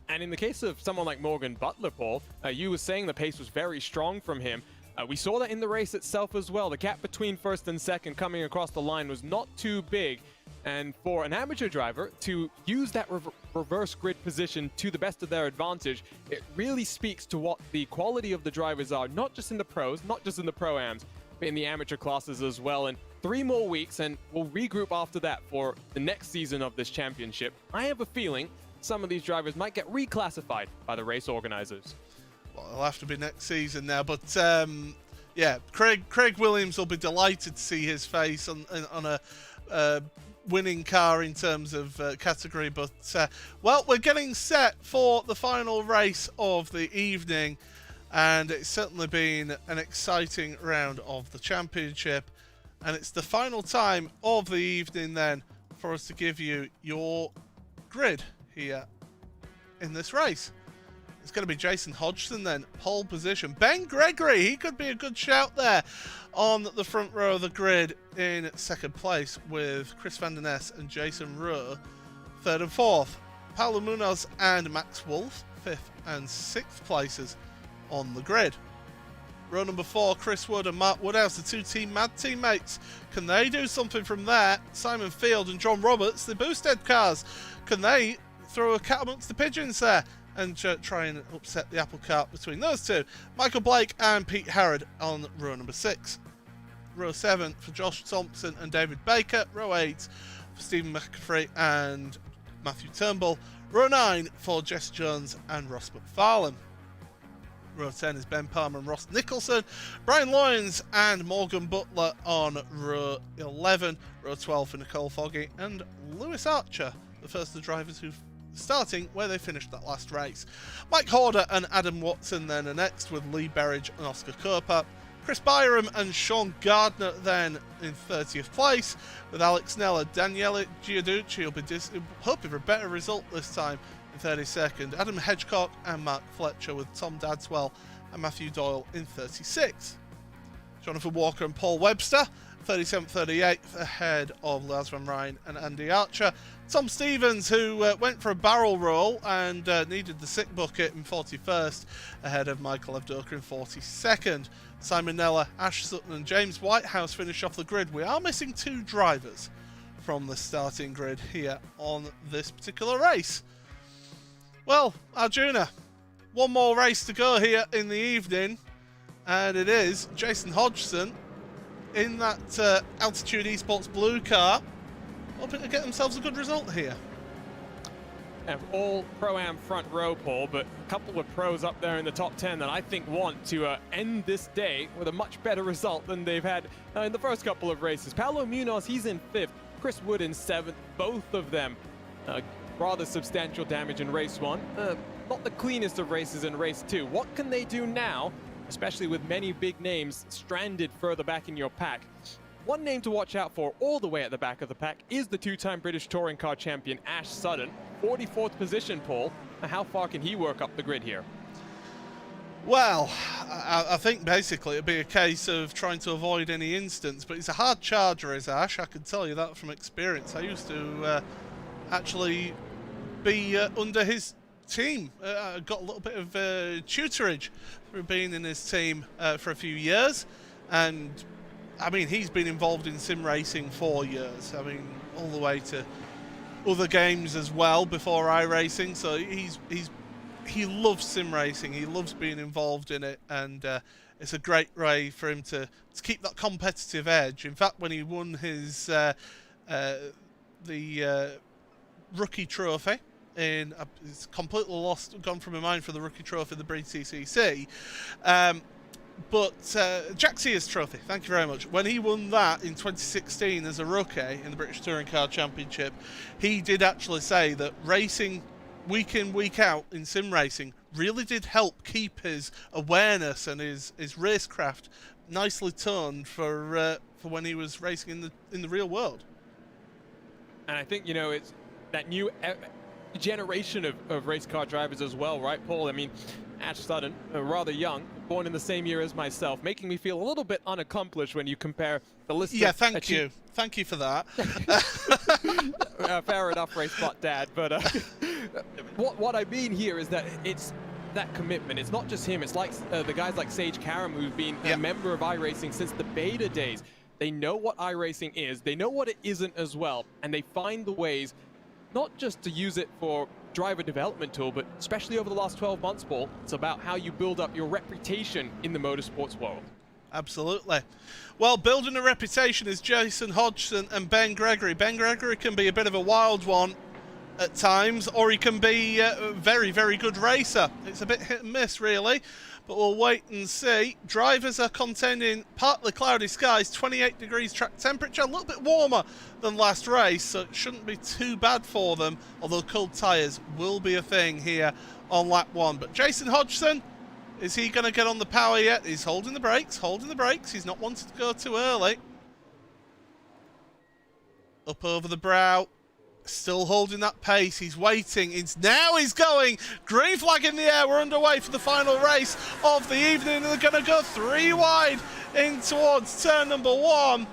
And in the case of someone like Morgan Butler, Paul, you were saying the pace was very strong from him. We saw that in the race itself as well. The gap between 1st and 2nd coming across the line was not too big. And for an amateur driver to use that reverse grid position to the best of their advantage, it really speaks to what the quality of the drivers are, not just in the pros, not just in the pro-ams, but in the amateur classes as well. And 3 more weeks, and we'll regroup after that for the next season of this championship. I have a feeling some of these drivers might get reclassified by the race organizers. Well, it'll have to be next season now, but yeah, Craig Williams will be delighted to see his face on a winning car in terms of category. But well, we're getting set for the final race of the evening, and it's certainly been an exciting round of the championship, and it's the final time of the evening then for us to give you your grid here in this race. It's going to be Jason Hodgson then, pole position. Ben Gregory, he could be a good shout there on the front row of the grid in second place, with Chris Van Der Ness and Jason Rowe third and fourth. Paulo Munoz and Max Wolf fifth and sixth places on the grid. Row number 4, Chris Wood and Mark Woodhouse, the two Team Mad teammates. Can they do something from there? Simon Field and John Roberts, the Boosted cars. Can they throw a cat amongst the pigeons there and try and upset the apple cart between those two? Michael Blake and Pete Harrod on row number 6. Row 7 for Josh Thompson and David Baker. Row 8 for Stephen McAfee and Matthew Turnbull. Row 9 for Jesse Jones and Ross McFarlane. Row 10 is Ben Palmer and Ross Nicholson. Brian Loyens and Morgan Butler on row 11. Row 12 for Nicole Foggy and Lewis Archer, the first of the drivers who starting where they finished that last race. Mike Horder and Adam Watson then are next, with Lee Berridge and Oscar Kopa. Chris Byram and Sean Gardner then in 30th place, with Alex Nella. Daniele Giudici will be hoping for a better result this time in 32nd. Adam Hedgecock and Mark Fletcher, with Tom Dadswell and Matthew Doyle in 36th. Jonathan Walker and Paul Webster 37th, 38th, ahead of Lars Van Rijn and Andy Archer. Tom Stevens, who went for a barrel roll and needed the sick bucket, in 41st, ahead of Michael Avdoka in 42nd. Simon Nella, Ash Sutton and James Whitehouse finish off the grid. We are missing 2 drivers from the starting grid here on this particular race. Well, Arjuna, one more race to go here in the evening, and it is Jason Hodgson in that Altitude Esports blue car, hoping to get themselves a good result here. All Pro-Am front row, Paul, but a couple of pros up there in the top 10 that I think want to end this day with a much better result than they've had in the first couple of races. Paulo Munoz, he's in 5th. Chris Wood in 7th. Both of them rather substantial damage in race 1. Not the cleanest of races in race 2. What can they do now, especially with many big names stranded further back in your pack? One name to watch out for all the way at the back of the pack is the 2-time British Touring Car champion Ash Sutton. 44th position, Paul. How far can he work up the grid here? Well, I think basically it'd be a case of trying to avoid any instance, but he's a hard charger, is Ash. I can tell you that from experience. I used to actually be under his team. I got a little bit of tutorage through being in his team for a few years, and I mean, he's been involved in sim racing for years. I mean, all the way to other games as well before iRacing. So he loves sim racing. He loves being involved in it, and it's a great way for him to keep that competitive edge. In fact, when he won his rookie trophy, it's completely gone from my mind for the rookie trophy, the Breed CCC. But Jack Sears Trophy, thank you very much. When he won that in 2016 as a rookie in the British Touring Car Championship, he did actually say that racing week in, week out in sim racing really did help keep his awareness and his racecraft nicely toned for when he was racing in the real world. And I think, you know, it's that new generation of race car drivers as well, right, Paul? I mean, Ash Sutton, rather young, born in the same year as myself, making me feel a little bit unaccomplished when you compare the list of... Yeah, thank you. Thank you for that. Fair enough, RaceSpot Dad. But what I mean here is that it's that commitment. It's not just him. It's like the guys like Sage Karam, who've been a member of iRacing since the beta days. They know what iRacing is, they know what it isn't as well, and they find the ways not just to use it for driver development tool, but especially over the last 12 months, Paul, it's about how you build up your reputation in the motorsports world. Absolutely. Well, building a reputation is Jason Hodgson and Ben Gregory. Ben Gregory can be a bit of a wild one at times, or he can be a very, very good racer. It's a bit hit and miss, really, but we'll wait and see. Drivers are contending partly cloudy skies, 28 degrees track temperature, a little bit warmer than last race, so it shouldn't be too bad for them, although cold tyres will be a thing here on lap 1. But Jason Hodgson, is he going to get on the power yet? He's holding the brakes, He's not wanting to go too early. Up over the brow. Still holding that pace. He's waiting. Now he's going. Green flag in the air. We're underway for the final race of the evening. They're going to go 3 wide in towards turn number 1.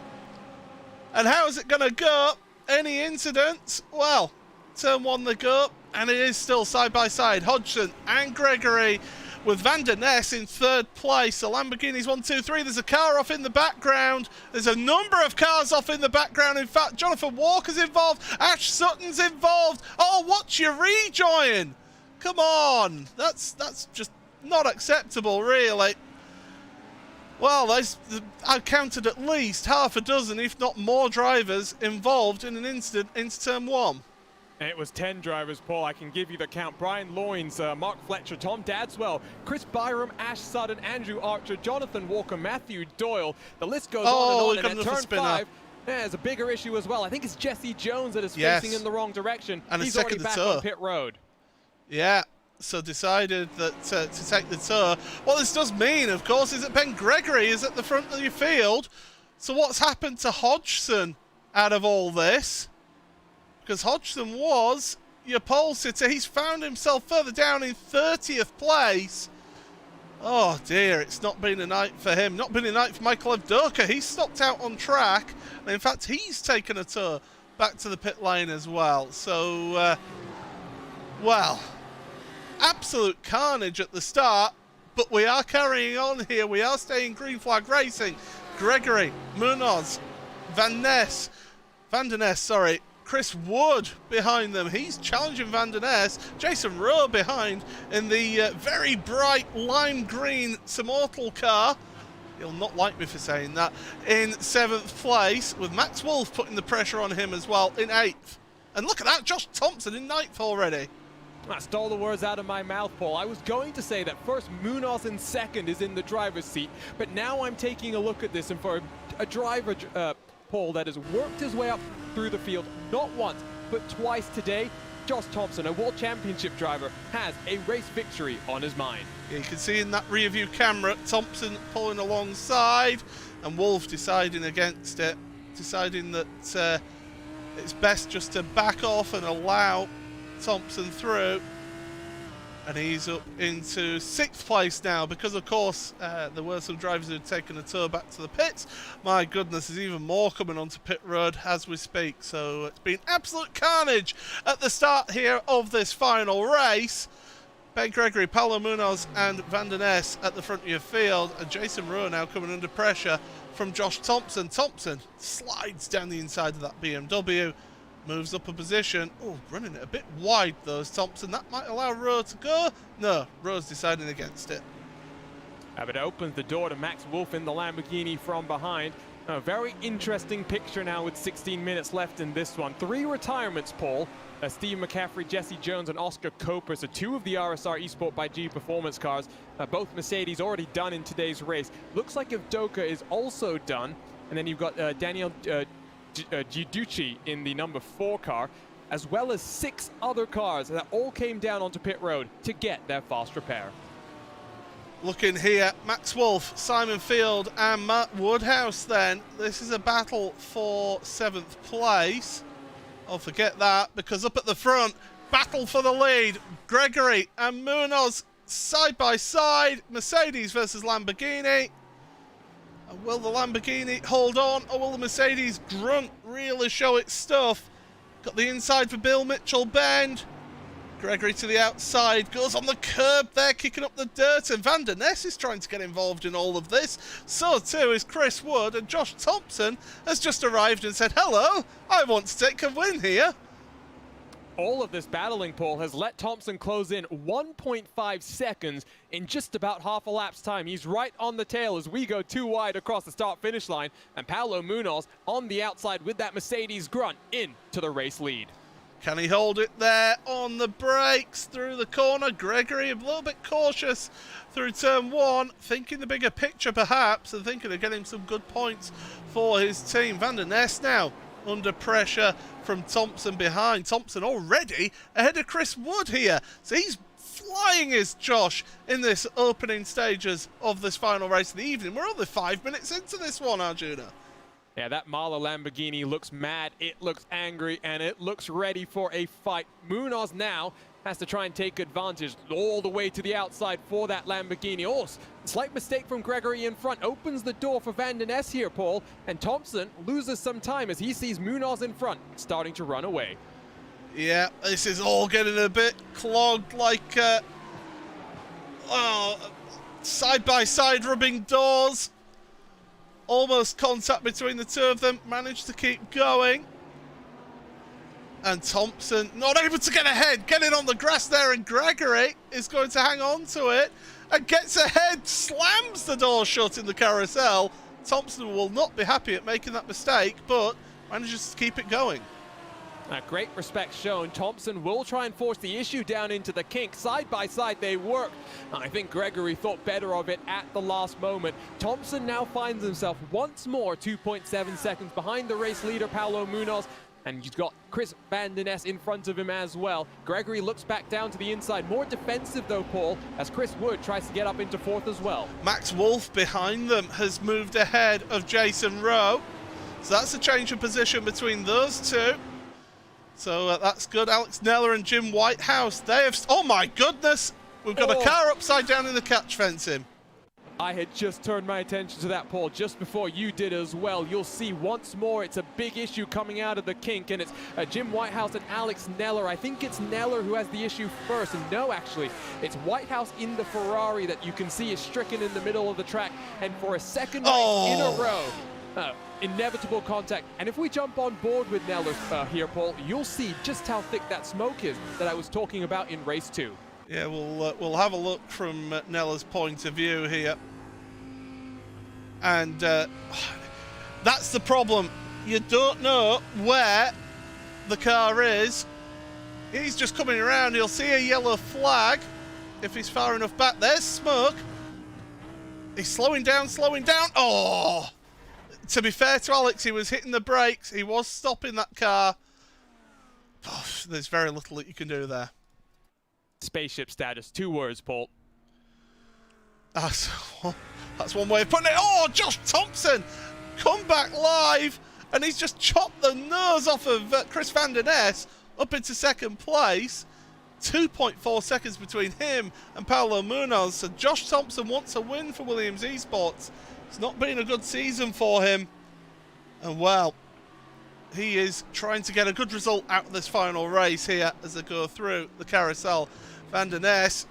And how is it going to go? Any incidents? Well, turn 1 they go. And it is still side by side. Hodgson and Gregory, with Van der Ness in 3rd place. The Lamborghini's 1, 2, 3. There's a car off in the background. There's a number of cars off in the background. In fact, Jonathan Walker's involved. Ash Sutton's involved. Oh, what's your rejoin? Come on. That's just not acceptable, really. Well, I counted at least half a dozen, if not more, drivers involved in an incident into turn 1. It was 10 drivers, Paul. I can give you the count. Brian Loynes, Mark Fletcher, Tom Dadswell, Chris Byram, Ash Sutton, Andrew Archer, Jonathan Walker, Matthew Doyle. The list goes on and on. And at turn 5, there's a bigger issue as well. I think it's Jesse Jones that is facing in the wrong direction. And he's already back on pit road. Yeah, so decided that to take the tour. What this does mean, of course, is that Ben Gregory is at the front of your field. So what's happened to Hodgson out of all this? Because Hodgson was your pole sitter. He's found himself further down in 30th place. Oh dear, it's not been a night for him. Not been a night for Michael Evdoka. He's stopped out on track. And in fact, he's taken a tour back to the pit lane as well. So, well, absolute carnage at the start. But we are carrying on here. We are staying green flag racing. Gregory, Munoz, Van der Ness, sorry. Chris Wood behind them. He's challenging Van der Ness. Jason Rowe behind in the very bright lime green Immortal car. He'll not like me for saying that. In 7th place, with Max Wolf putting the pressure on him as well in 8th. And look at that, Josh Thompson in 9th already. I stole the words out of my mouth, Paul. I was going to say that first Munoz in 2nd is in the driver's seat, but now I'm taking a look at this, and for a driver, Paul, that has worked his way up through the field, not once, but twice today, Josh Thompson, a World Championship driver, has a race victory on his mind. Yeah, you can see in that rear view camera, Thompson pulling alongside, and Wolf deciding against it, deciding that it's best just to back off and allow Thompson through. And he's up into 6th place now because, of course, there were some drivers who had taken a tour back to the pits. My goodness, there's even more coming onto pit road as we speak. So it's been absolute carnage at the start here of this final race. Ben Gregory, Paulo Munoz and Van der Ness at the front of your field. And Jason Rowe now coming under pressure from Josh Thompson. Thompson slides down the inside of that BMW. Moves up a position. Oh, running it a bit wide though, is Thompson. That might allow Rowe to go. No, Rowe's deciding against it. But it opens the door to Max Wolf in the Lamborghini from behind. A very interesting picture now with 16 minutes left in this one. 3 retirements, Paul. Steve McCaffrey, Jesse Jones, and Oscar Coper. So 2 of the RSR Esport by G Performance cars. Both Mercedes already done in today's race. Looks like Evdoka is also done. And then you've got Daniel Giudici in the number 4 car, as well as 6 other cars that all came down onto pit road to get their fast repair. Looking here, Max Wolf, Simon Field and Matt Woodhouse then. This is a battle for 7th place. Oh, forget that, because up at the front, battle for the lead. Gregory and Munoz side by side. Mercedes versus Lamborghini. And will the Lamborghini hold on, or will the Mercedes grunt really show its stuff? Got the inside for Bill Mitchell Bend. Gregory to the outside, goes on the curb there, kicking up the dirt, and Van der Ness is trying to get involved in all of this. So too is Chris Wood, and Josh Thompson has just arrived and said, hello, I want to take a win here. All of this battling, Paul, has let Thompson close in 1.5 seconds in just about half a lap's time. He's right on the tail as we go too wide across the start-finish line, and Paulo Munoz on the outside with that Mercedes grunt into the race lead. Can he hold it there on the brakes through the corner? Gregory a little bit cautious through turn one, thinking the bigger picture perhaps, and thinking of getting some good points for his team. Van der Ness now under pressure from Thompson behind. Thompson already ahead of Chris Wood here. So he's flying, is Josh, in this opening stages of this final race of the evening. We're only 5 minutes into this one, Arjuna. Yeah, that Marla Lamborghini looks mad, it looks angry, and it looks ready for a fight. Munoz now has to try and take advantage all the way to the outside for that Lamborghini. Oh, slight mistake from Gregory in front. Opens the door for Van der Ness here, Paul. And Thompson loses some time as he sees Munoz in front, starting to run away. Yeah, this is all getting a bit clogged, like side-by-side rubbing doors. Almost contact between the two of them. Managed to keep going. And Thompson not able to get ahead. Getting on the grass there, and Gregory is going to hang on to it. And gets ahead. Slams the door shut in the carousel. Thompson will not be happy at making that mistake, but manages to keep it going. Great respect shown. Thompson will try and force the issue down into the kink. Side by side they work. I think Gregory thought better of it at the last moment. Thompson now finds himself once more 2.7 seconds behind the race leader Paulo Munoz. And he's got Chris Van der Ness in front of him as well. Gregory looks back down to the inside. More defensive though, Paul, as Chris Wood tries to get up into fourth as well. Max Wolf behind them has moved ahead of Jason Rowe. So that's a change of position between those two. So that's good. Alex Neller and Jim Whitehouse, they have... Oh my goodness! We've got a car upside down in the catch fencing. I had just turned my attention to that, Paul, just before you did as well. You'll see once more it's a big issue coming out of the kink, and it's Jim Whitehouse and Alex Neller. I think it's Neller who has the issue first, and no, actually, it's Whitehouse in the Ferrari that you can see is stricken in the middle of the track, and for a second race in a row, inevitable contact. And if we jump on board with Neller here, Paul, you'll see just how thick that smoke is that I was talking about in race 2. Yeah, we'll have a look from Neller's point of view here. And that's the problem. You don't know where the car is. He's just coming around. He'll see a yellow flag if he's far enough back. There's smoke. He's slowing down, slowing down. Oh! To be fair to Alex, he was hitting the brakes. He was stopping that car. Oh, there's very little that you can do there. Spaceship status, 2 words, Paul. That's one way of putting it. Oh, Josh Thompson come back live, and he's just chopped the nose off of Chris Van der Ness up into second place. 2.4 seconds between him and Paulo Munoz. So Josh Thompson wants a win for Williams Esports. It's not been a good season for him. And well, he is trying to get a good result out of this final race here as they go through the carousel. Van der Ness,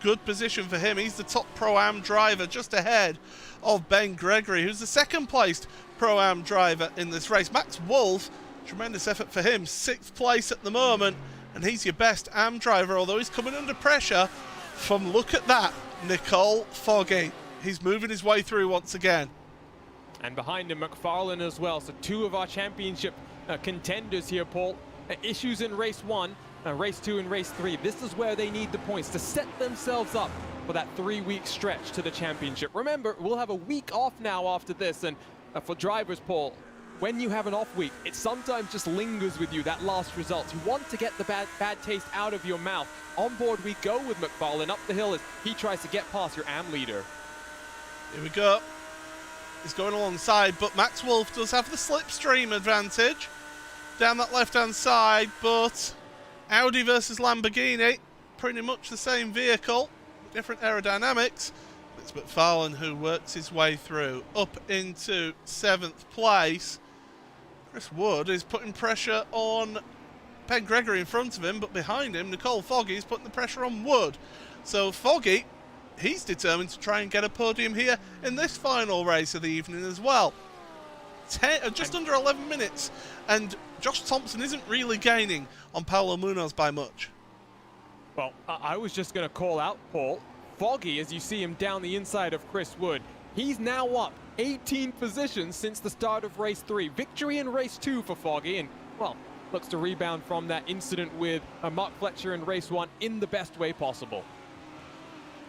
good position for him. He's the top Pro-Am driver, just ahead of Ben Gregory, who's the second placed Pro-Am driver in this race. Max Wolf, tremendous effort for him, 6th place at the moment, and he's your best Am driver, although he's coming under pressure from, look at that, Nicole Foggy. He's moving his way through once again. And behind him, McFarlane as well. So 2 of our championship contenders here, Paul. Issues in race 1, race 2 and race 3. This is where they need the points to set themselves up for that 3-week stretch to the championship. Remember, we'll have a week off now after this, and for drivers, Paul, when you have an off week, it sometimes just lingers with you, that last result. You want to get the bad taste out of your mouth. On board we go with McFarlane up the hill as he tries to get past your Am leader. Here we go. He's going alongside, but Max Wolf does have the slipstream advantage down that left-hand side, but Audi versus Lamborghini, pretty much the same vehicle, different aerodynamics. It's McFarlane who works his way through up into 7th place. Chris Wood is putting pressure on Ben Gregory in front of him, but behind him, Nicole Foggy is putting the pressure on Wood. So Foggy, he's determined to try and get a podium here in this final race of the evening as well. Just under 11 minutes, and Josh Thompson isn't really gaining on Paulo Munoz by much. Well, I was just going to call out, Paul. Foggy, as you see him down the inside of Chris Wood, he's now up 18 positions since the start of race 3. Victory in race 2 for Foggy, and, well, looks to rebound from that incident with Mark Fletcher in race 1 in the best way possible.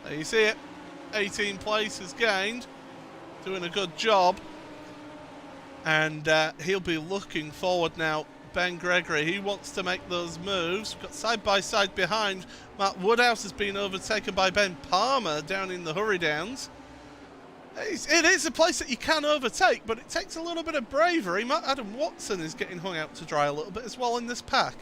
There you see it. 18 places gained. Doing a good job. And he'll be looking forward now. Ben Gregory, he wants to make those moves. We've got side by side behind. Matt Woodhouse has been overtaken by Ben Palmer down in the hurry downs. It is a place that you can overtake, but it takes a little bit of bravery. Adam Watson is getting hung out to dry a little bit as well in this pack.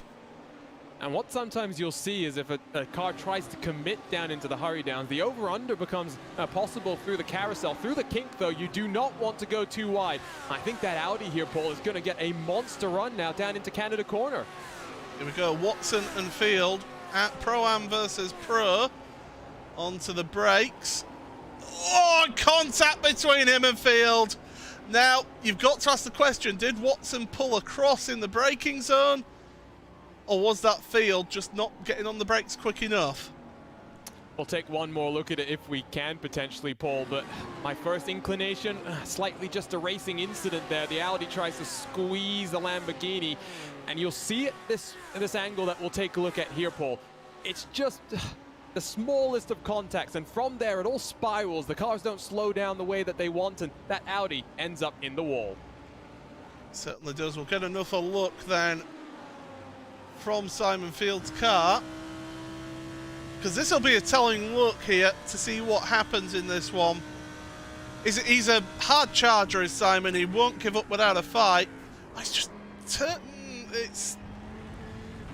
And what sometimes you'll see is if a car tries to commit down into the hurry downs, the over-under becomes possible through the carousel. Through the kink, though, you do not want to go too wide. I think that Audi here, Paul, is going to get a monster run now down into Canada Corner. Here we go, Watson and Field at Pro-Am versus Pro. Onto the brakes. Oh, contact between him and Field. Now, you've got to ask the question, did Watson pull across in the braking zone? Or was that Field just not getting on the brakes quick enough? We'll take one more look at it if we can, potentially, Paul, but my first inclination, slightly just a racing incident there. The Audi tries to squeeze the Lamborghini, and you'll see it this angle that we'll take a look at here, Paul. It's just the smallest of contacts, and from there it all spirals. The cars don't slow down the way that they want, and that Audi ends up in the wall. Certainly does. We'll get another look then from Simon Field's car, because this will be a telling look here to see what happens in this one. He's a hard charger, is Simon. He won't give up without a fight. It's just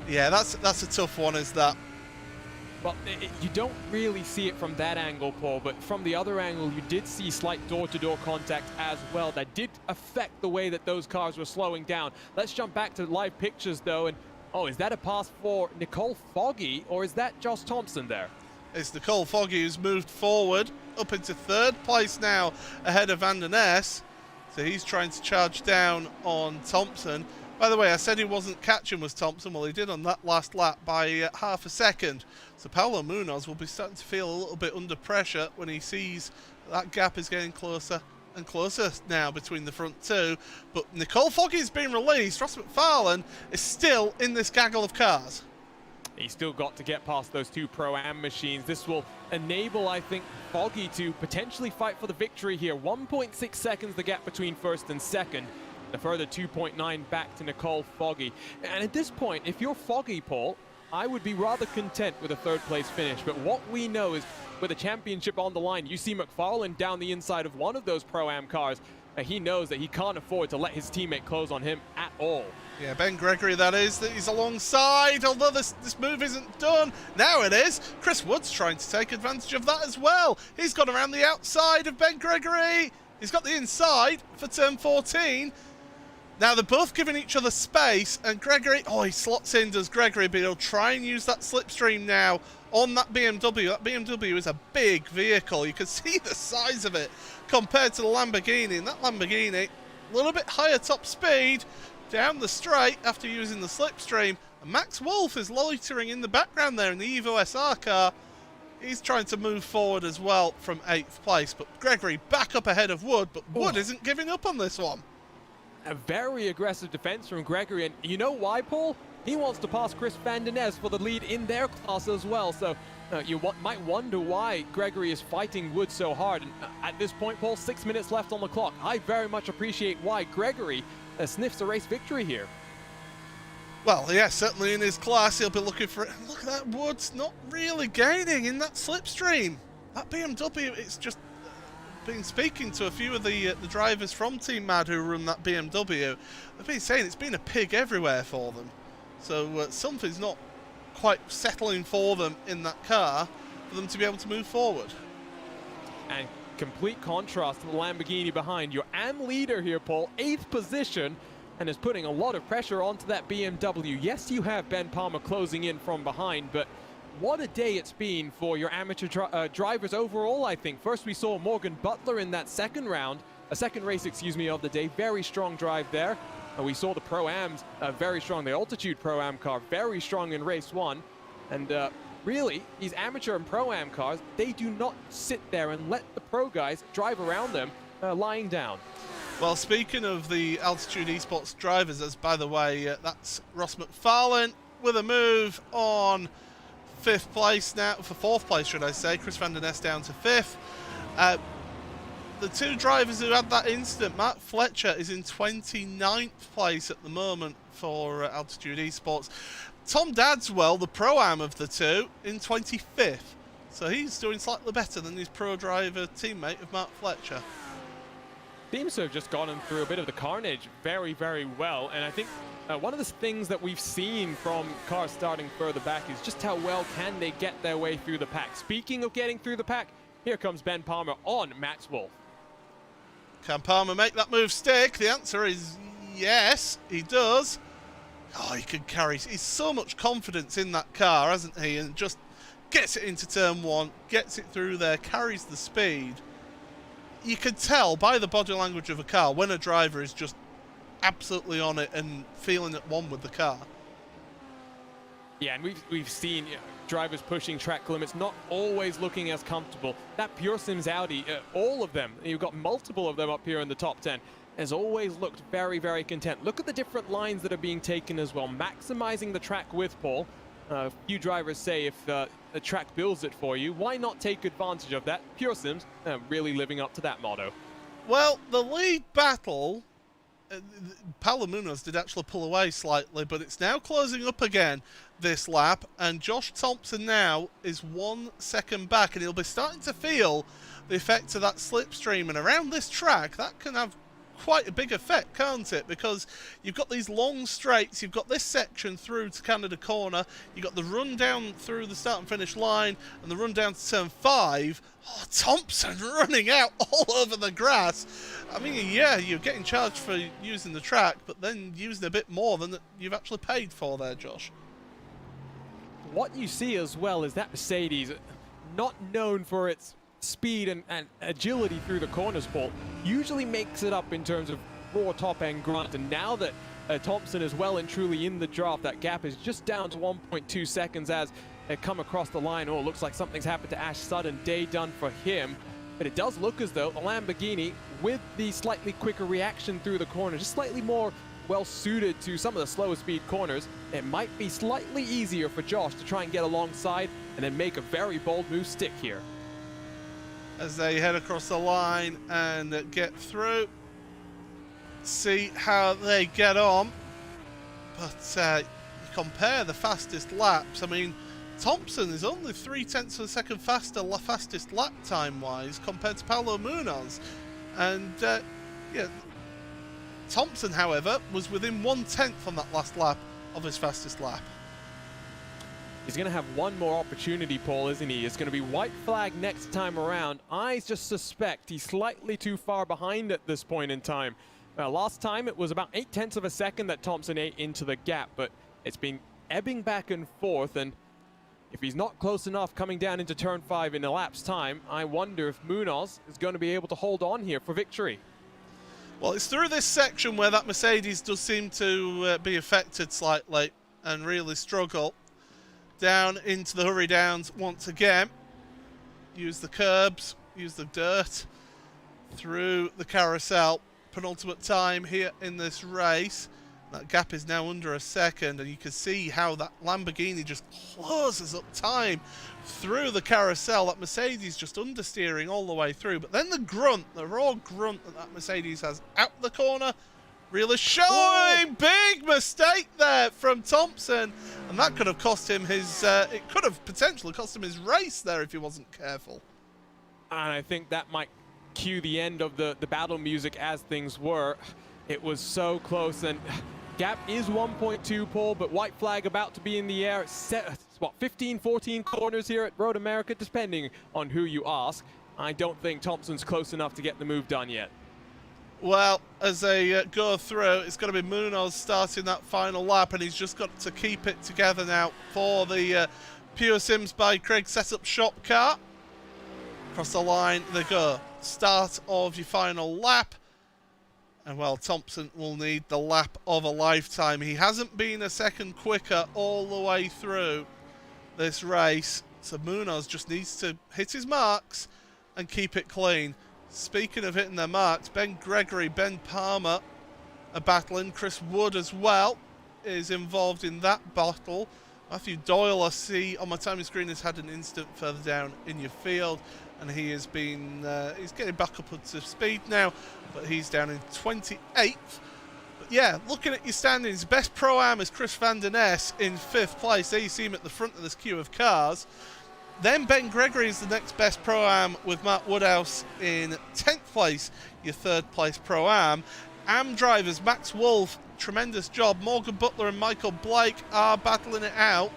yeah, that's a tough one, is that? Well, you don't really see it from that angle, Paul, but from the other angle, you did see slight door-to-door contact as well. That did affect the way that those cars were slowing down. Let's jump back to live pictures, though, and oh, is that a pass for Nicole Foggy, or is that Josh Thompson there? It's Nicole Foggy who's moved forward, up into third place now, ahead of Van der Ness. So he's trying to charge down on Thompson. By the way, I said he wasn't catching was Thompson. Well, he did on that last lap by half a second. So Paulo Munoz will be starting to feel a little bit under pressure when he sees that gap is getting closer and closer now between the front two. But Nicole Foggy has been released. Ross McFarlane is still in this gaggle of cars. He's still got to get past those two Pro-Am machines. This will enable, I think, Foggy to potentially fight for the victory here. 1.6 seconds the gap between first and second. A further 2.9 back to Nicole Foggy. And at this point, if you're Foggy, Paul, I would be rather content with a third place finish. But what we know is with a championship on the line, you see McFarlane down the inside of one of those Pro-Am cars. He knows that he can't afford to let his teammate close on him at all. Yeah, Ben Gregory, that is, that he's alongside, although this move isn't done. Now it is. Chris Wood's trying to take advantage of that as well. He's gone around the outside of Ben Gregory. He's got the inside for turn 14. Now they're both giving each other space, and Gregory, oh, he slots in, does Gregory, but he'll try and use that slipstream now on that BMW. That BMW is a big vehicle. You can see the size of it compared to the Lamborghini, and that Lamborghini, a little bit higher top speed, down the straight after using the slipstream. And Max Wolf is loitering in the background there in the Evo SR car. He's trying to move forward as well from 8th place, but Gregory back up ahead of Wood, but Wood isn't giving up on this one. A very aggressive defense from Gregory, and you know why, Paul? He wants to pass Chris Van der Ness for the lead in their class as well, so you might wonder why Gregory is fighting Wood so hard. And at this point, Paul, 6 minutes left on the clock. I very much appreciate why Gregory sniffs a race victory here. Well, yeah, certainly in his class, he'll be looking for it. Look at that, Wood's not really gaining in that slipstream. That BMW, it's just been speaking to a few of the drivers from Team Mad who run that BMW. They've been saying it's been a pig everywhere for them. So something's not quite settling for them in that car for them to be able to move forward. And complete contrast to the Lamborghini behind. Your AM leader here, Paul, 8th position. and is putting a lot of pressure onto that BMW. Yes, you have Ben Palmer closing in from behind, but what a day it's been for your amateur drivers overall, I think. First, we saw Morgan Butler in that second race, excuse me, of the day. Very strong drive there. We saw the Pro-Ams very strong. The Altitude Pro-Am car very strong in race 1. And really, these amateur and Pro-Am cars, they do not sit there and let the pro guys drive around them lying down. Well, speaking of the Altitude Esports drivers, as by the way, that's Ross McFarlane with a move on 5th place now, for 4th place should I say. Chris Van Der Nest down to 5th. The two drivers who had that incident, Matt Fletcher is in 29th place at the moment for Altitude Esports. Tom Dadswell, the Pro-Am of the two, in 25th. So he's doing slightly better than his pro driver teammate of Matt Fletcher. Seems to have just gotten through a bit of the carnage very, very well. And I think one of the things that we've seen from cars starting further back is just how well can they get their way through the pack. Speaking of getting through the pack, here comes Ben Palmer on Max Wolf. Can Palmer make that move stick? The answer is yes, he does. Oh, he can carry. He's so much confidence in that car, hasn't he? And just gets it into turn 1, gets it through there, carries the speed. You can tell by the body language of a car when a driver is just absolutely on it and feeling at one with the car. Yeah, and we've seen drivers pushing track limits, not always looking as comfortable. That Pure Sims Audi, all of them, you've got multiple of them up here in the top 10, has always looked very, very content. Look at the different lines that are being taken as well, maximizing the track with Paul. A few drivers say if the track builds it for you, why not take advantage of that? Pure Sims really living up to that motto. Well, the lead battle, Paulo Munoz did actually pull away slightly, but it's now closing up again this lap, and Josh Thompson now is 1 second back, and he'll be starting to feel the effect of that slipstream, and around this track that can have quite a big effect, can't it? Because you've got these long straights, you've got this section through to Canada Corner, you've got the run down through the start and finish line, and the run down to turn 5. Oh, Thompson running out all over the grass. I mean, yeah, you're getting charged for using the track, but then using a bit more than you've actually paid for there, Josh. What you see as well is that Mercedes, not known for its speed and agility through the corners, Paul, usually makes it up in terms of raw top-end grunt. And now that Thompson is well and truly in the draft, that gap is just down to 1.2 seconds as they come across the line. Oh, looks like something's happened to Ash Sutton. Day done for him. But it does look as though the Lamborghini, with the slightly quicker reaction through the corner, just slightly more well-suited to some of the slower speed corners, it might be slightly easier for Josh to try and get alongside and then make a very bold move stick here. As they head across the line and get through, see how they get on. But you compare the fastest laps. I mean, Thompson is only 0.3 of a second faster, fastest lap time-wise compared to Paulo Munoz. And yeah, Thompson, however, was within 1/10 on that last lap of his fastest lap. He's going to have one more opportunity, Paul, isn't he? It's going to be white flag next time around. I just suspect he's slightly too far behind at this point in time. Last time it was about 0.8 of a second that Thompson ate into the gap, but it's been ebbing back and forth, and if he's not close enough coming down into turn 5 in a lap's time, I wonder if Munoz is going to be able to hold on here for victory. Well, it's through this section where that Mercedes does seem to be affected slightly and really struggle. Down into the hurry downs once again. Use the curbs, use the dirt. Through the carousel. Penultimate time here in this race. That gap is now under a second, and you can see how that Lamborghini just closes up time through the carousel. That Mercedes just understeering all the way through. But then the grunt, the raw grunt that Mercedes has out the corner, really showing. Big mistake there from Thompson, and that could have cost him his, it could have potentially cost him his race there if he wasn't careful. And I think that might cue the end of the battle music as things were. It was so close, and gap is 1.2, Paul, but white flag about to be in the air. It's what, 15, 14 corners here at Road America, depending on who you ask. I don't think Thompson's close enough to get the move done yet. Well, as they go through, it's going to be Munoz starting that final lap, and he's just got to keep it together now for the Pure Sims by Craig setup shop car. Across the line they go. Start of your final lap. And, well, Thompson will need the lap of a lifetime. He hasn't been a second quicker all the way through this race. So Munoz just needs to hit his marks and keep it clean. Speaking of hitting their marks, Ben Gregory, Ben Palmer are battling. Chris Wood as well is involved in that battle. Matthew Doyle, I see on my timing screen, has had an instant further down in your field, and he has been he's getting back up to speed now, but he's down in 28th. But yeah, looking at your standings, best Pro-Am is Chris Van Der Ness in 5th place. There you see him at the front of this queue of cars. Then Ben Gregory is the next best Pro-Am with Matt Woodhouse in 10th place, your 3rd place Pro-Am. Am drivers, Max Wolf, tremendous job. Morgan Butler and Michael Blake are battling it out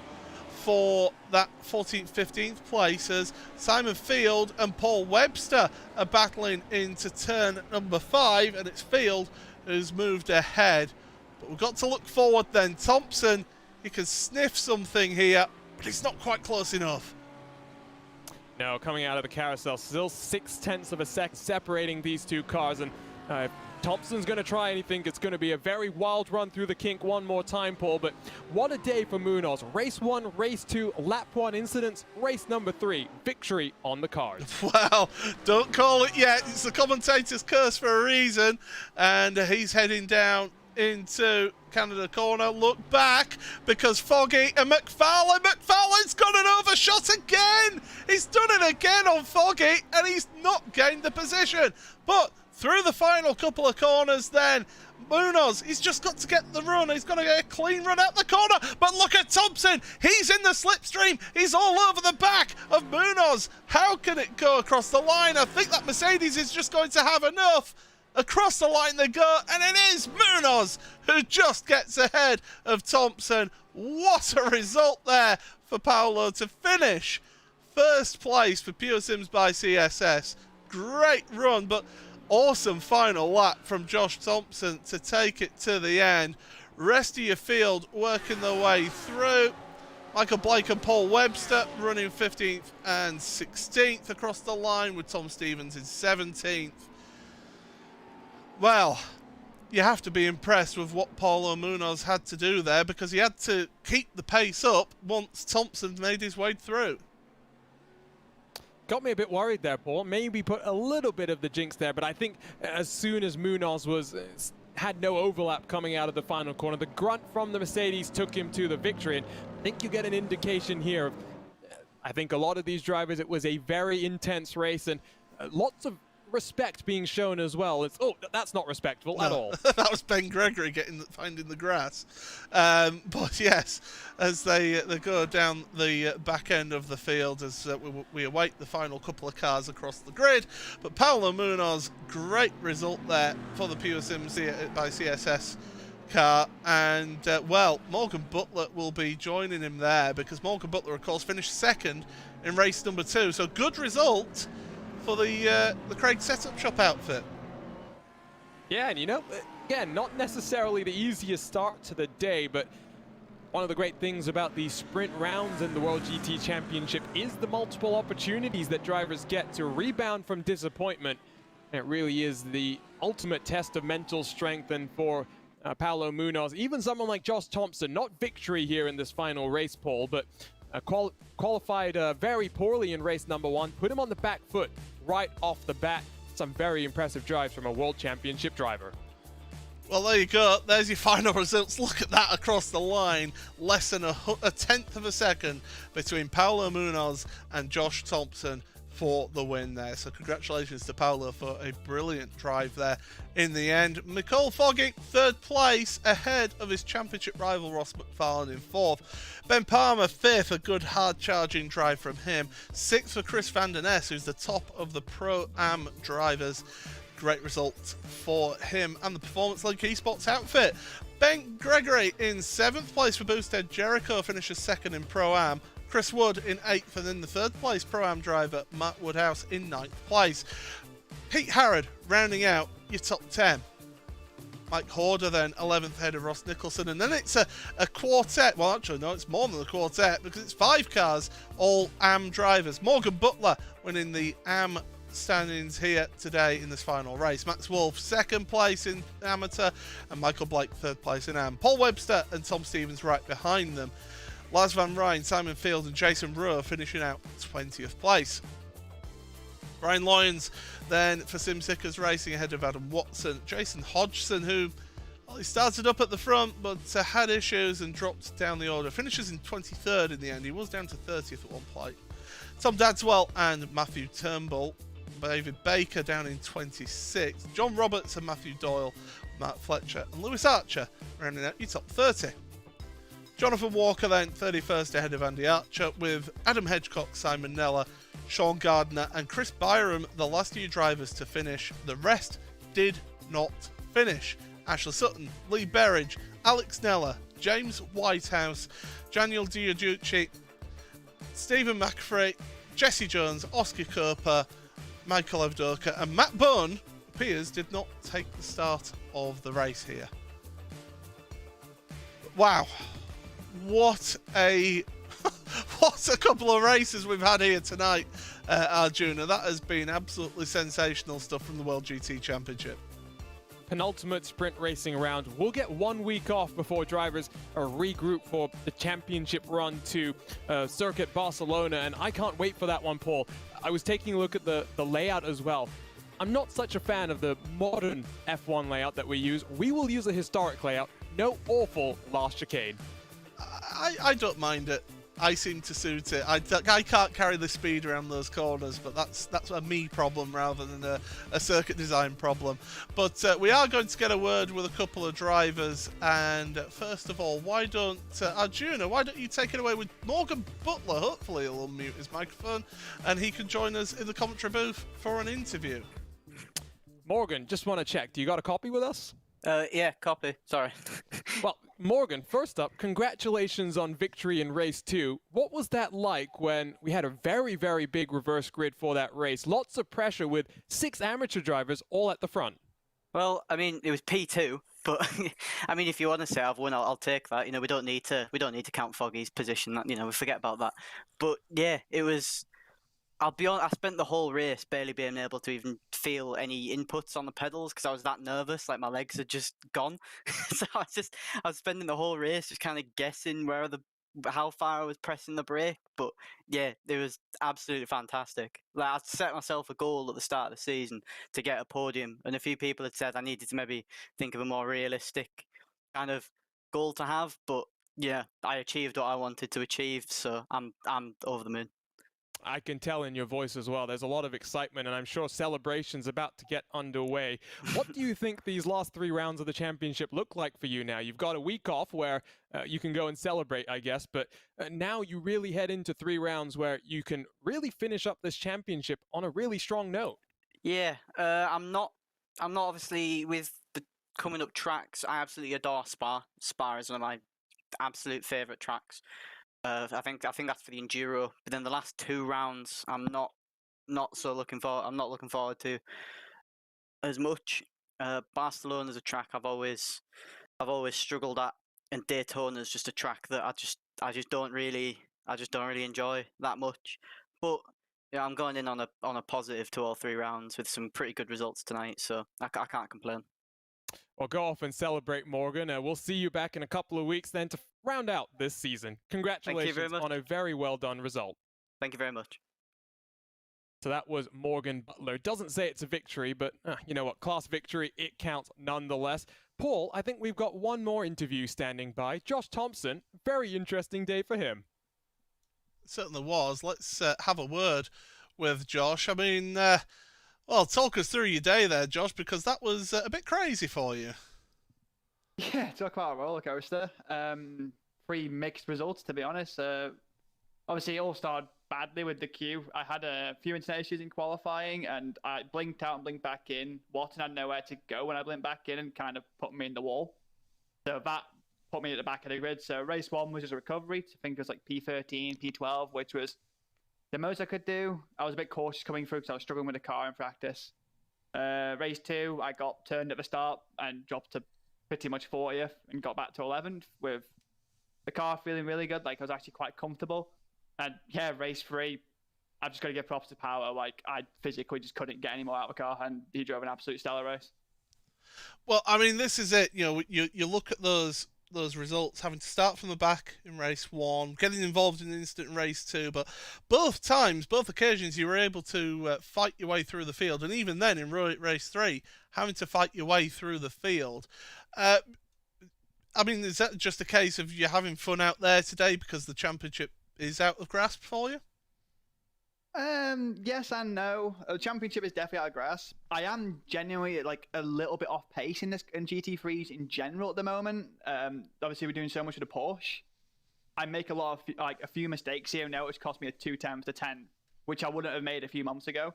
for that 14th, 15th places. Simon Field and Paul Webster are battling into turn number 5, and it's Field who's moved ahead. But we've got to look forward then. Thompson, he can sniff something here, but it's not quite close enough. No, coming out of the carousel, still 0.6 of a second separating these two cars, and if Thompson's going to try anything, it's going to be a very wild run through the kink one more time, Paul. But what a day for Munoz. Race 1, Race 2, Lap 1 incidents, Race number 3, victory on the cards. Well, don't call it yet. It's the commentator's curse for a reason, and he's heading down into Canada corner. Look back, because Foggy and McFarlane's got an overshot again. He's done it again on Foggy, and he's not gained the position. But through the final couple of corners then, Munoz, he's just got to get the run. He's got to get a clean run out the corner. But look at Thompson. He's in the slipstream. He's all over the back of Munoz. How can it go across the line? I think that Mercedes is just going to have enough. Across the line they go, and it is Munoz who just gets ahead of Thompson. What a result there for Paolo to finish 1st place for Pure Sims by CSS. Great run, but awesome final lap from Josh Thompson to take it to the end. Rest of your field working their way through. Michael Blake and Paul Webster running 15th and 16th across the line, with Tom Stevens in 17th. Well, you have to be impressed with what Paulo Munoz had to do there, because he had to keep the pace up once Thompson made his way through. Got me a bit worried there, Paul. Maybe put a little bit of the jinx there, but I think as soon as Munoz had no overlap coming out of the final corner, the grunt from the Mercedes took him to the victory. And I think you get an indication here of, I think a lot of these drivers, it was a very intense race, and lots of respect being shown as well. That's not respectful at all. That was Ben Gregory finding the grass. But yes, as they go down the back end of the field, as we await the final couple of cars across the grid. But Paulo Munoz, great result there for the Pure Sims by CSS car. And well, Morgan Butler will be joining him there, because Morgan Butler, of course, finished 2nd in race number 2. So good result for the Craig Setup Shop outfit. Yeah, and again, not necessarily the easiest start to the day, but one of the great things about these sprint rounds in the World GT Championship is the multiple opportunities that drivers get to rebound from disappointment. And it really is the ultimate test of mental strength, and for Paulo Munoz, even someone like Josh Thompson, not victory here in this final race, Paul, but qualified very poorly in race number 1, put him on the back foot right off the bat. Some very impressive drives from a World Championship driver. Well, there you go. There's your final results. Look at that across the line. Less than a 10th of a second between Paulo Munoz and Josh Thompson for the win there. So congratulations to Paulo for a brilliant drive there in the end. Nicole Foggy, 3rd place, ahead of his championship rival Ross McFarlane in 4th. Ben Palmer, 5th, a good hard charging drive from him. 6th for Chris Van Der Ness, who's the top of the Pro-Am drivers. Great result for him and the Performance Link Esports outfit. Ben Gregory in 7th place for Boosted Jericho, finishes 2nd in Pro-Am. Chris Wood in 8th, and then the 3rd place Pro-Am driver Matt Woodhouse in 9th place. Pete Harrod rounding out your top 10. Mike Horder then 11th ahead of Ross Nicholson, and then it's a quartet. Well, actually, no, it's more than a quartet because it's 5 cars, all AM drivers. Morgan Butler winning the AM standings here today in this final race. Max Wolf 2nd place in amateur, and Michael Blake 3rd place in AM. Paul Webster and Tom Stevens right behind them. Lars Van Rijn, Simon Field and Jason Ruhr finishing out 20th place. Brian Lyons then for SimSickers Racing ahead of Adam Watson. Jason Hodgson, who, well, he started up at the front but had issues and dropped down the order. Finishes in 23rd in the end. He was down to 30th at one point. Tom Dadswell and Matthew Turnbull. David Baker down in 26th. John Roberts and Matthew Doyle, Matt Fletcher and Lewis Archer rounding out your top 30. Jonathan Walker then 31st ahead of Andy Archer, with Adam Hedgecock, Simon Neller, Sean Gardner and Chris Byram the last few drivers to finish. The rest did not finish. Ashley Sutton, Lee Berridge, Alex Neller, James Whitehouse, Daniel Diaducci, Stephen McAfee, Jesse Jones, Oscar Cooper, Michael Avdoka and Matt Bunn appears did not take the start of the race here. Wow, what a what a couple of races we've had here tonight, Arjuna. That has been absolutely sensational stuff from the World GT Championship. Penultimate sprint racing round. We'll get 1 week off before drivers regroup for the championship run to Circuit Barcelona, and I can't wait for that one, Paul. I was taking a look at the layout as well. I'm not such a fan of the modern F1 layout that we use. We will use a historic layout. No awful last chicane. I don't mind it. I seem to suit it. I can't carry the speed around those corners, but that's a me problem rather than a circuit design problem. But we are going to get a word with a couple of drivers, and first of all, why don't Arjuna, why don't you take it away with Morgan Butler? Hopefully he'll unmute his microphone and he can join us in the commentary booth for an interview. Morgan, just want to check, do you got a copy with us? Yeah, copy. Sorry. Well, Morgan, first up, congratulations on victory in race 2. What was that like when we had a very, very big reverse grid for that race? Lots of pressure with 6 amateur drivers all at the front. Well, I mean, it was P2, but I mean, if you want to say I've won, I'll take that. You know, we don't need to count Foggy's position. That, you know, we forget about that. But yeah, it was. I'll be honest, I spent the whole race barely being able to even feel any inputs on the pedals because I was that nervous, like my legs had just gone. So I was spending the whole race just kind of guessing how far I was pressing the brake. But yeah, it was absolutely fantastic. Like, I set myself a goal at the start of the season to get a podium, and a few people had said I needed to maybe think of a more realistic kind of goal to have. But yeah, I achieved what I wanted to achieve, so I'm over the moon. I can tell in your voice as well. There's a lot of excitement, and I'm sure celebration's about to get underway. What do you think these last 3 rounds of the championship look like for you now? You've got a week off where you can go and celebrate, I guess, but now you really head into 3 rounds where you can really finish up this championship on a really strong note. Yeah, I'm not obviously with the coming up tracks. I absolutely adore Spa. Spa is one of my absolute favourite tracks. I think that's for the enduro. But then the last 2 rounds, I'm not looking forward to as much. Barcelona is a track I've always struggled at, and Daytona is just a track that I just don't really enjoy that much. But yeah, I'm going in on a positive to all 3 rounds with some pretty good results tonight, so I can't complain. Well, go off and celebrate, Morgan. We'll see you back in a couple of weeks then to round out this season. Congratulations on a very well done result. Thank you very much. So that was Morgan Butler. Doesn't say it's a victory, but you know what? Class victory, it counts nonetheless. Paul, I think we've got one more interview standing by. Josh Thompson, very interesting day for him. It certainly was. Let's have a word with Josh. I mean, well, talk us through your day there, Josh, because that was a bit crazy for you. Yeah, talk about a roller coaster. 3 mixed results, to be honest. Obviously, it all started badly with the queue. I had a few internet issues in qualifying, and I blinked out and blinked back in. Watson had nowhere to go when I blinked back in and kind of put me in the wall. So that put me at the back of the grid. So race 1 was just a recovery. I think it was like P13, P12, which was the most I could do. I was a bit cautious coming through because I was struggling with the car in practice. Race 2, I got turned at the start and dropped to pretty much 40th and got back to 11th with the car feeling really good. Like, I was actually quite comfortable. And yeah, race 3, I've just got to give props to Power. Like, I physically just couldn't get any more out of the car, and he drove an absolute stellar race. Well, I mean, this is it. You know, you look at those results, having to start from the back in race 1, getting involved in instant in race 2, but both occasions, you were able to fight your way through the field, and even then in race 3, having to fight your way through the field. I mean, is that just a case of you having fun out there today because the championship is out of grasp for you? Yes and no. The championship is definitely out of grasp. I am genuinely like a little bit off pace in GT3s in general at the moment. Obviously we're doing so much with the Porsche. I make a few mistakes here and now, which cost me a 2/10 to 10, which I wouldn't have made a few months ago.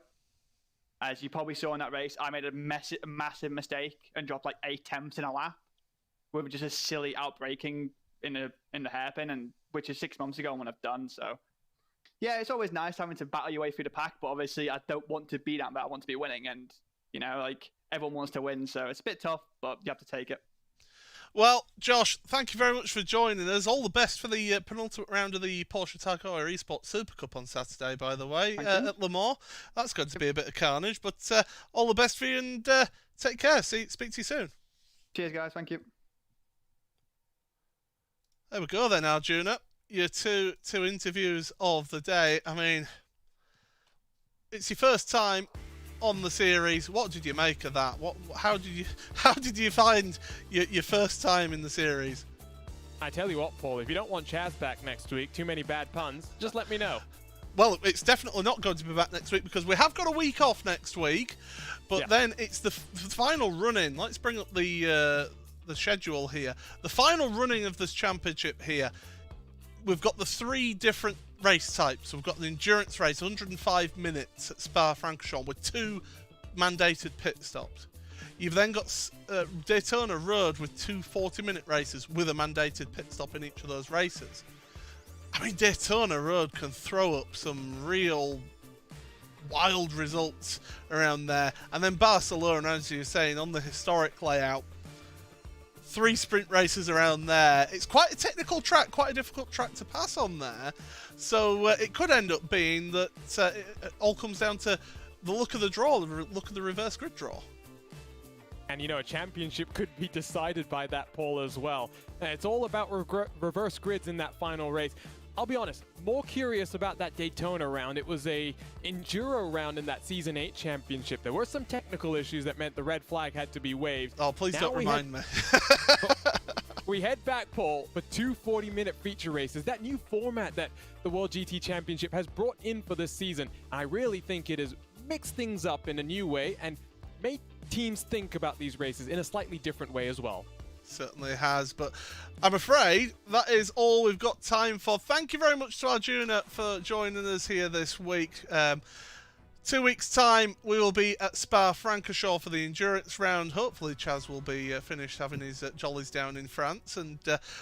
As you probably saw in that race, I made a massive mistake and dropped like 8/10 in a lap with just a silly outbraking in the hairpin, and which is 6 months ago and what I've done. So yeah, it's always nice having to battle your way through the pack, but obviously I don't want to be that, but I want to be winning, and you know, like, everyone wants to win, so it's a bit tough, but you have to take it. Well, Josh, thank you very much for joining us. All the best for the penultimate round of the Porsche Taycan Esports Super Cup on Saturday, by the way, at Le Mans. That's going to be a bit of carnage, but all the best for you, and take care. Speak to you soon. Cheers, guys. Thank you. There we go then, Arjuna. Your two interviews of the day. I mean, it's your first time on the series. What did you make of that? How did you find your first time in the series? I tell you what, Paul, if you don't want Chaz back next week, too many bad puns, just let me know. Well, it's definitely not going to be back next week because we have got a week off next week, but then it's the final run-in. Let's bring up the schedule here. The final running of this championship here. We've got the 3 different race types. We've got the endurance race, 105 minutes at Spa-Francorchamps with 2 mandated pit stops. You've then got Daytona Road with 2 40-minute races with a mandated pit stop in each of those races. I mean, Daytona Road can throw up some real wild results around there. And then Barcelona, as you were saying, on the historic layout, 3 sprint races around there. It's quite a technical track, quite a difficult track to pass on there. So it could end up being that it all comes down to the look of the draw, the look of the reverse grid draw. And, you know, a championship could be decided by that, Paul, as well. It's all about reverse grids in that final race. I'll be honest, more curious about that Daytona round. It was a enduro round in that Season 8 championship. There were some technical issues that meant the red flag had to be waved. Oh, please don't remind me. We head back, Paul, for 2 40-minute feature races. That new format that the World GT Championship has brought in for this season. I really think it has mixed things up in a new way and made teams think about these races in a slightly different way as well. Certainly has, but I'm afraid that is all we've got time for. Thank you very much to Arjuna for joining us here this week. 2 weeks' time, we will be at Spa-Francorchamps for the endurance round. Hopefully, Chaz will be finished having his jollies down in France, and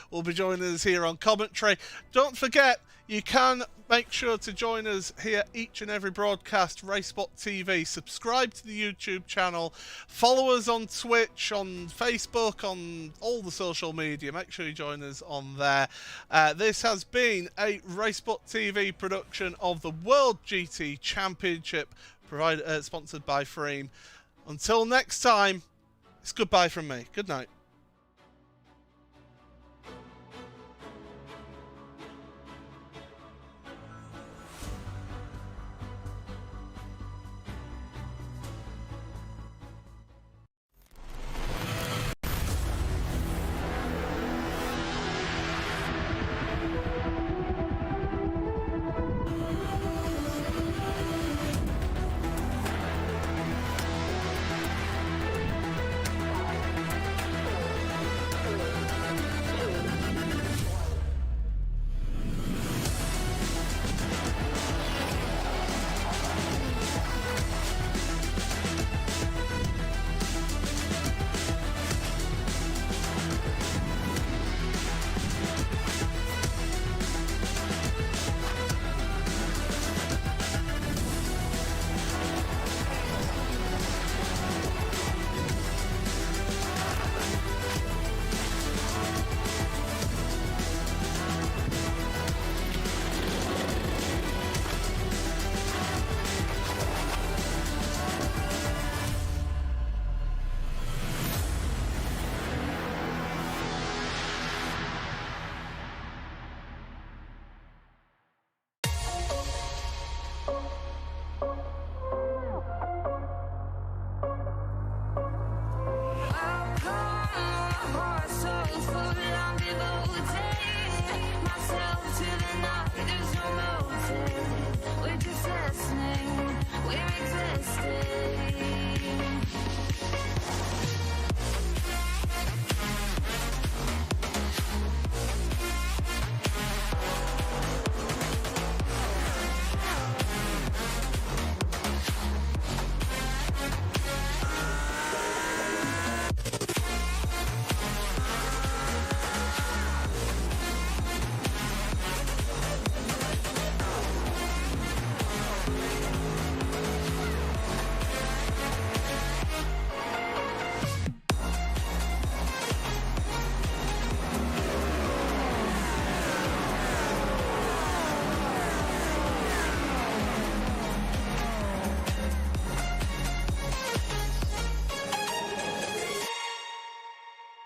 will be joining us here on commentary. Don't forget, you can make sure to join us here each and every broadcast, RaceSpotTV. Subscribe to the YouTube channel. Follow us on Twitch, on Facebook, on all the social media. Make sure you join us on there. This has been a RaceSpotTV production of the World GT Championship, sponsored by Freem. Until next time, it's goodbye from me. Good night. exist.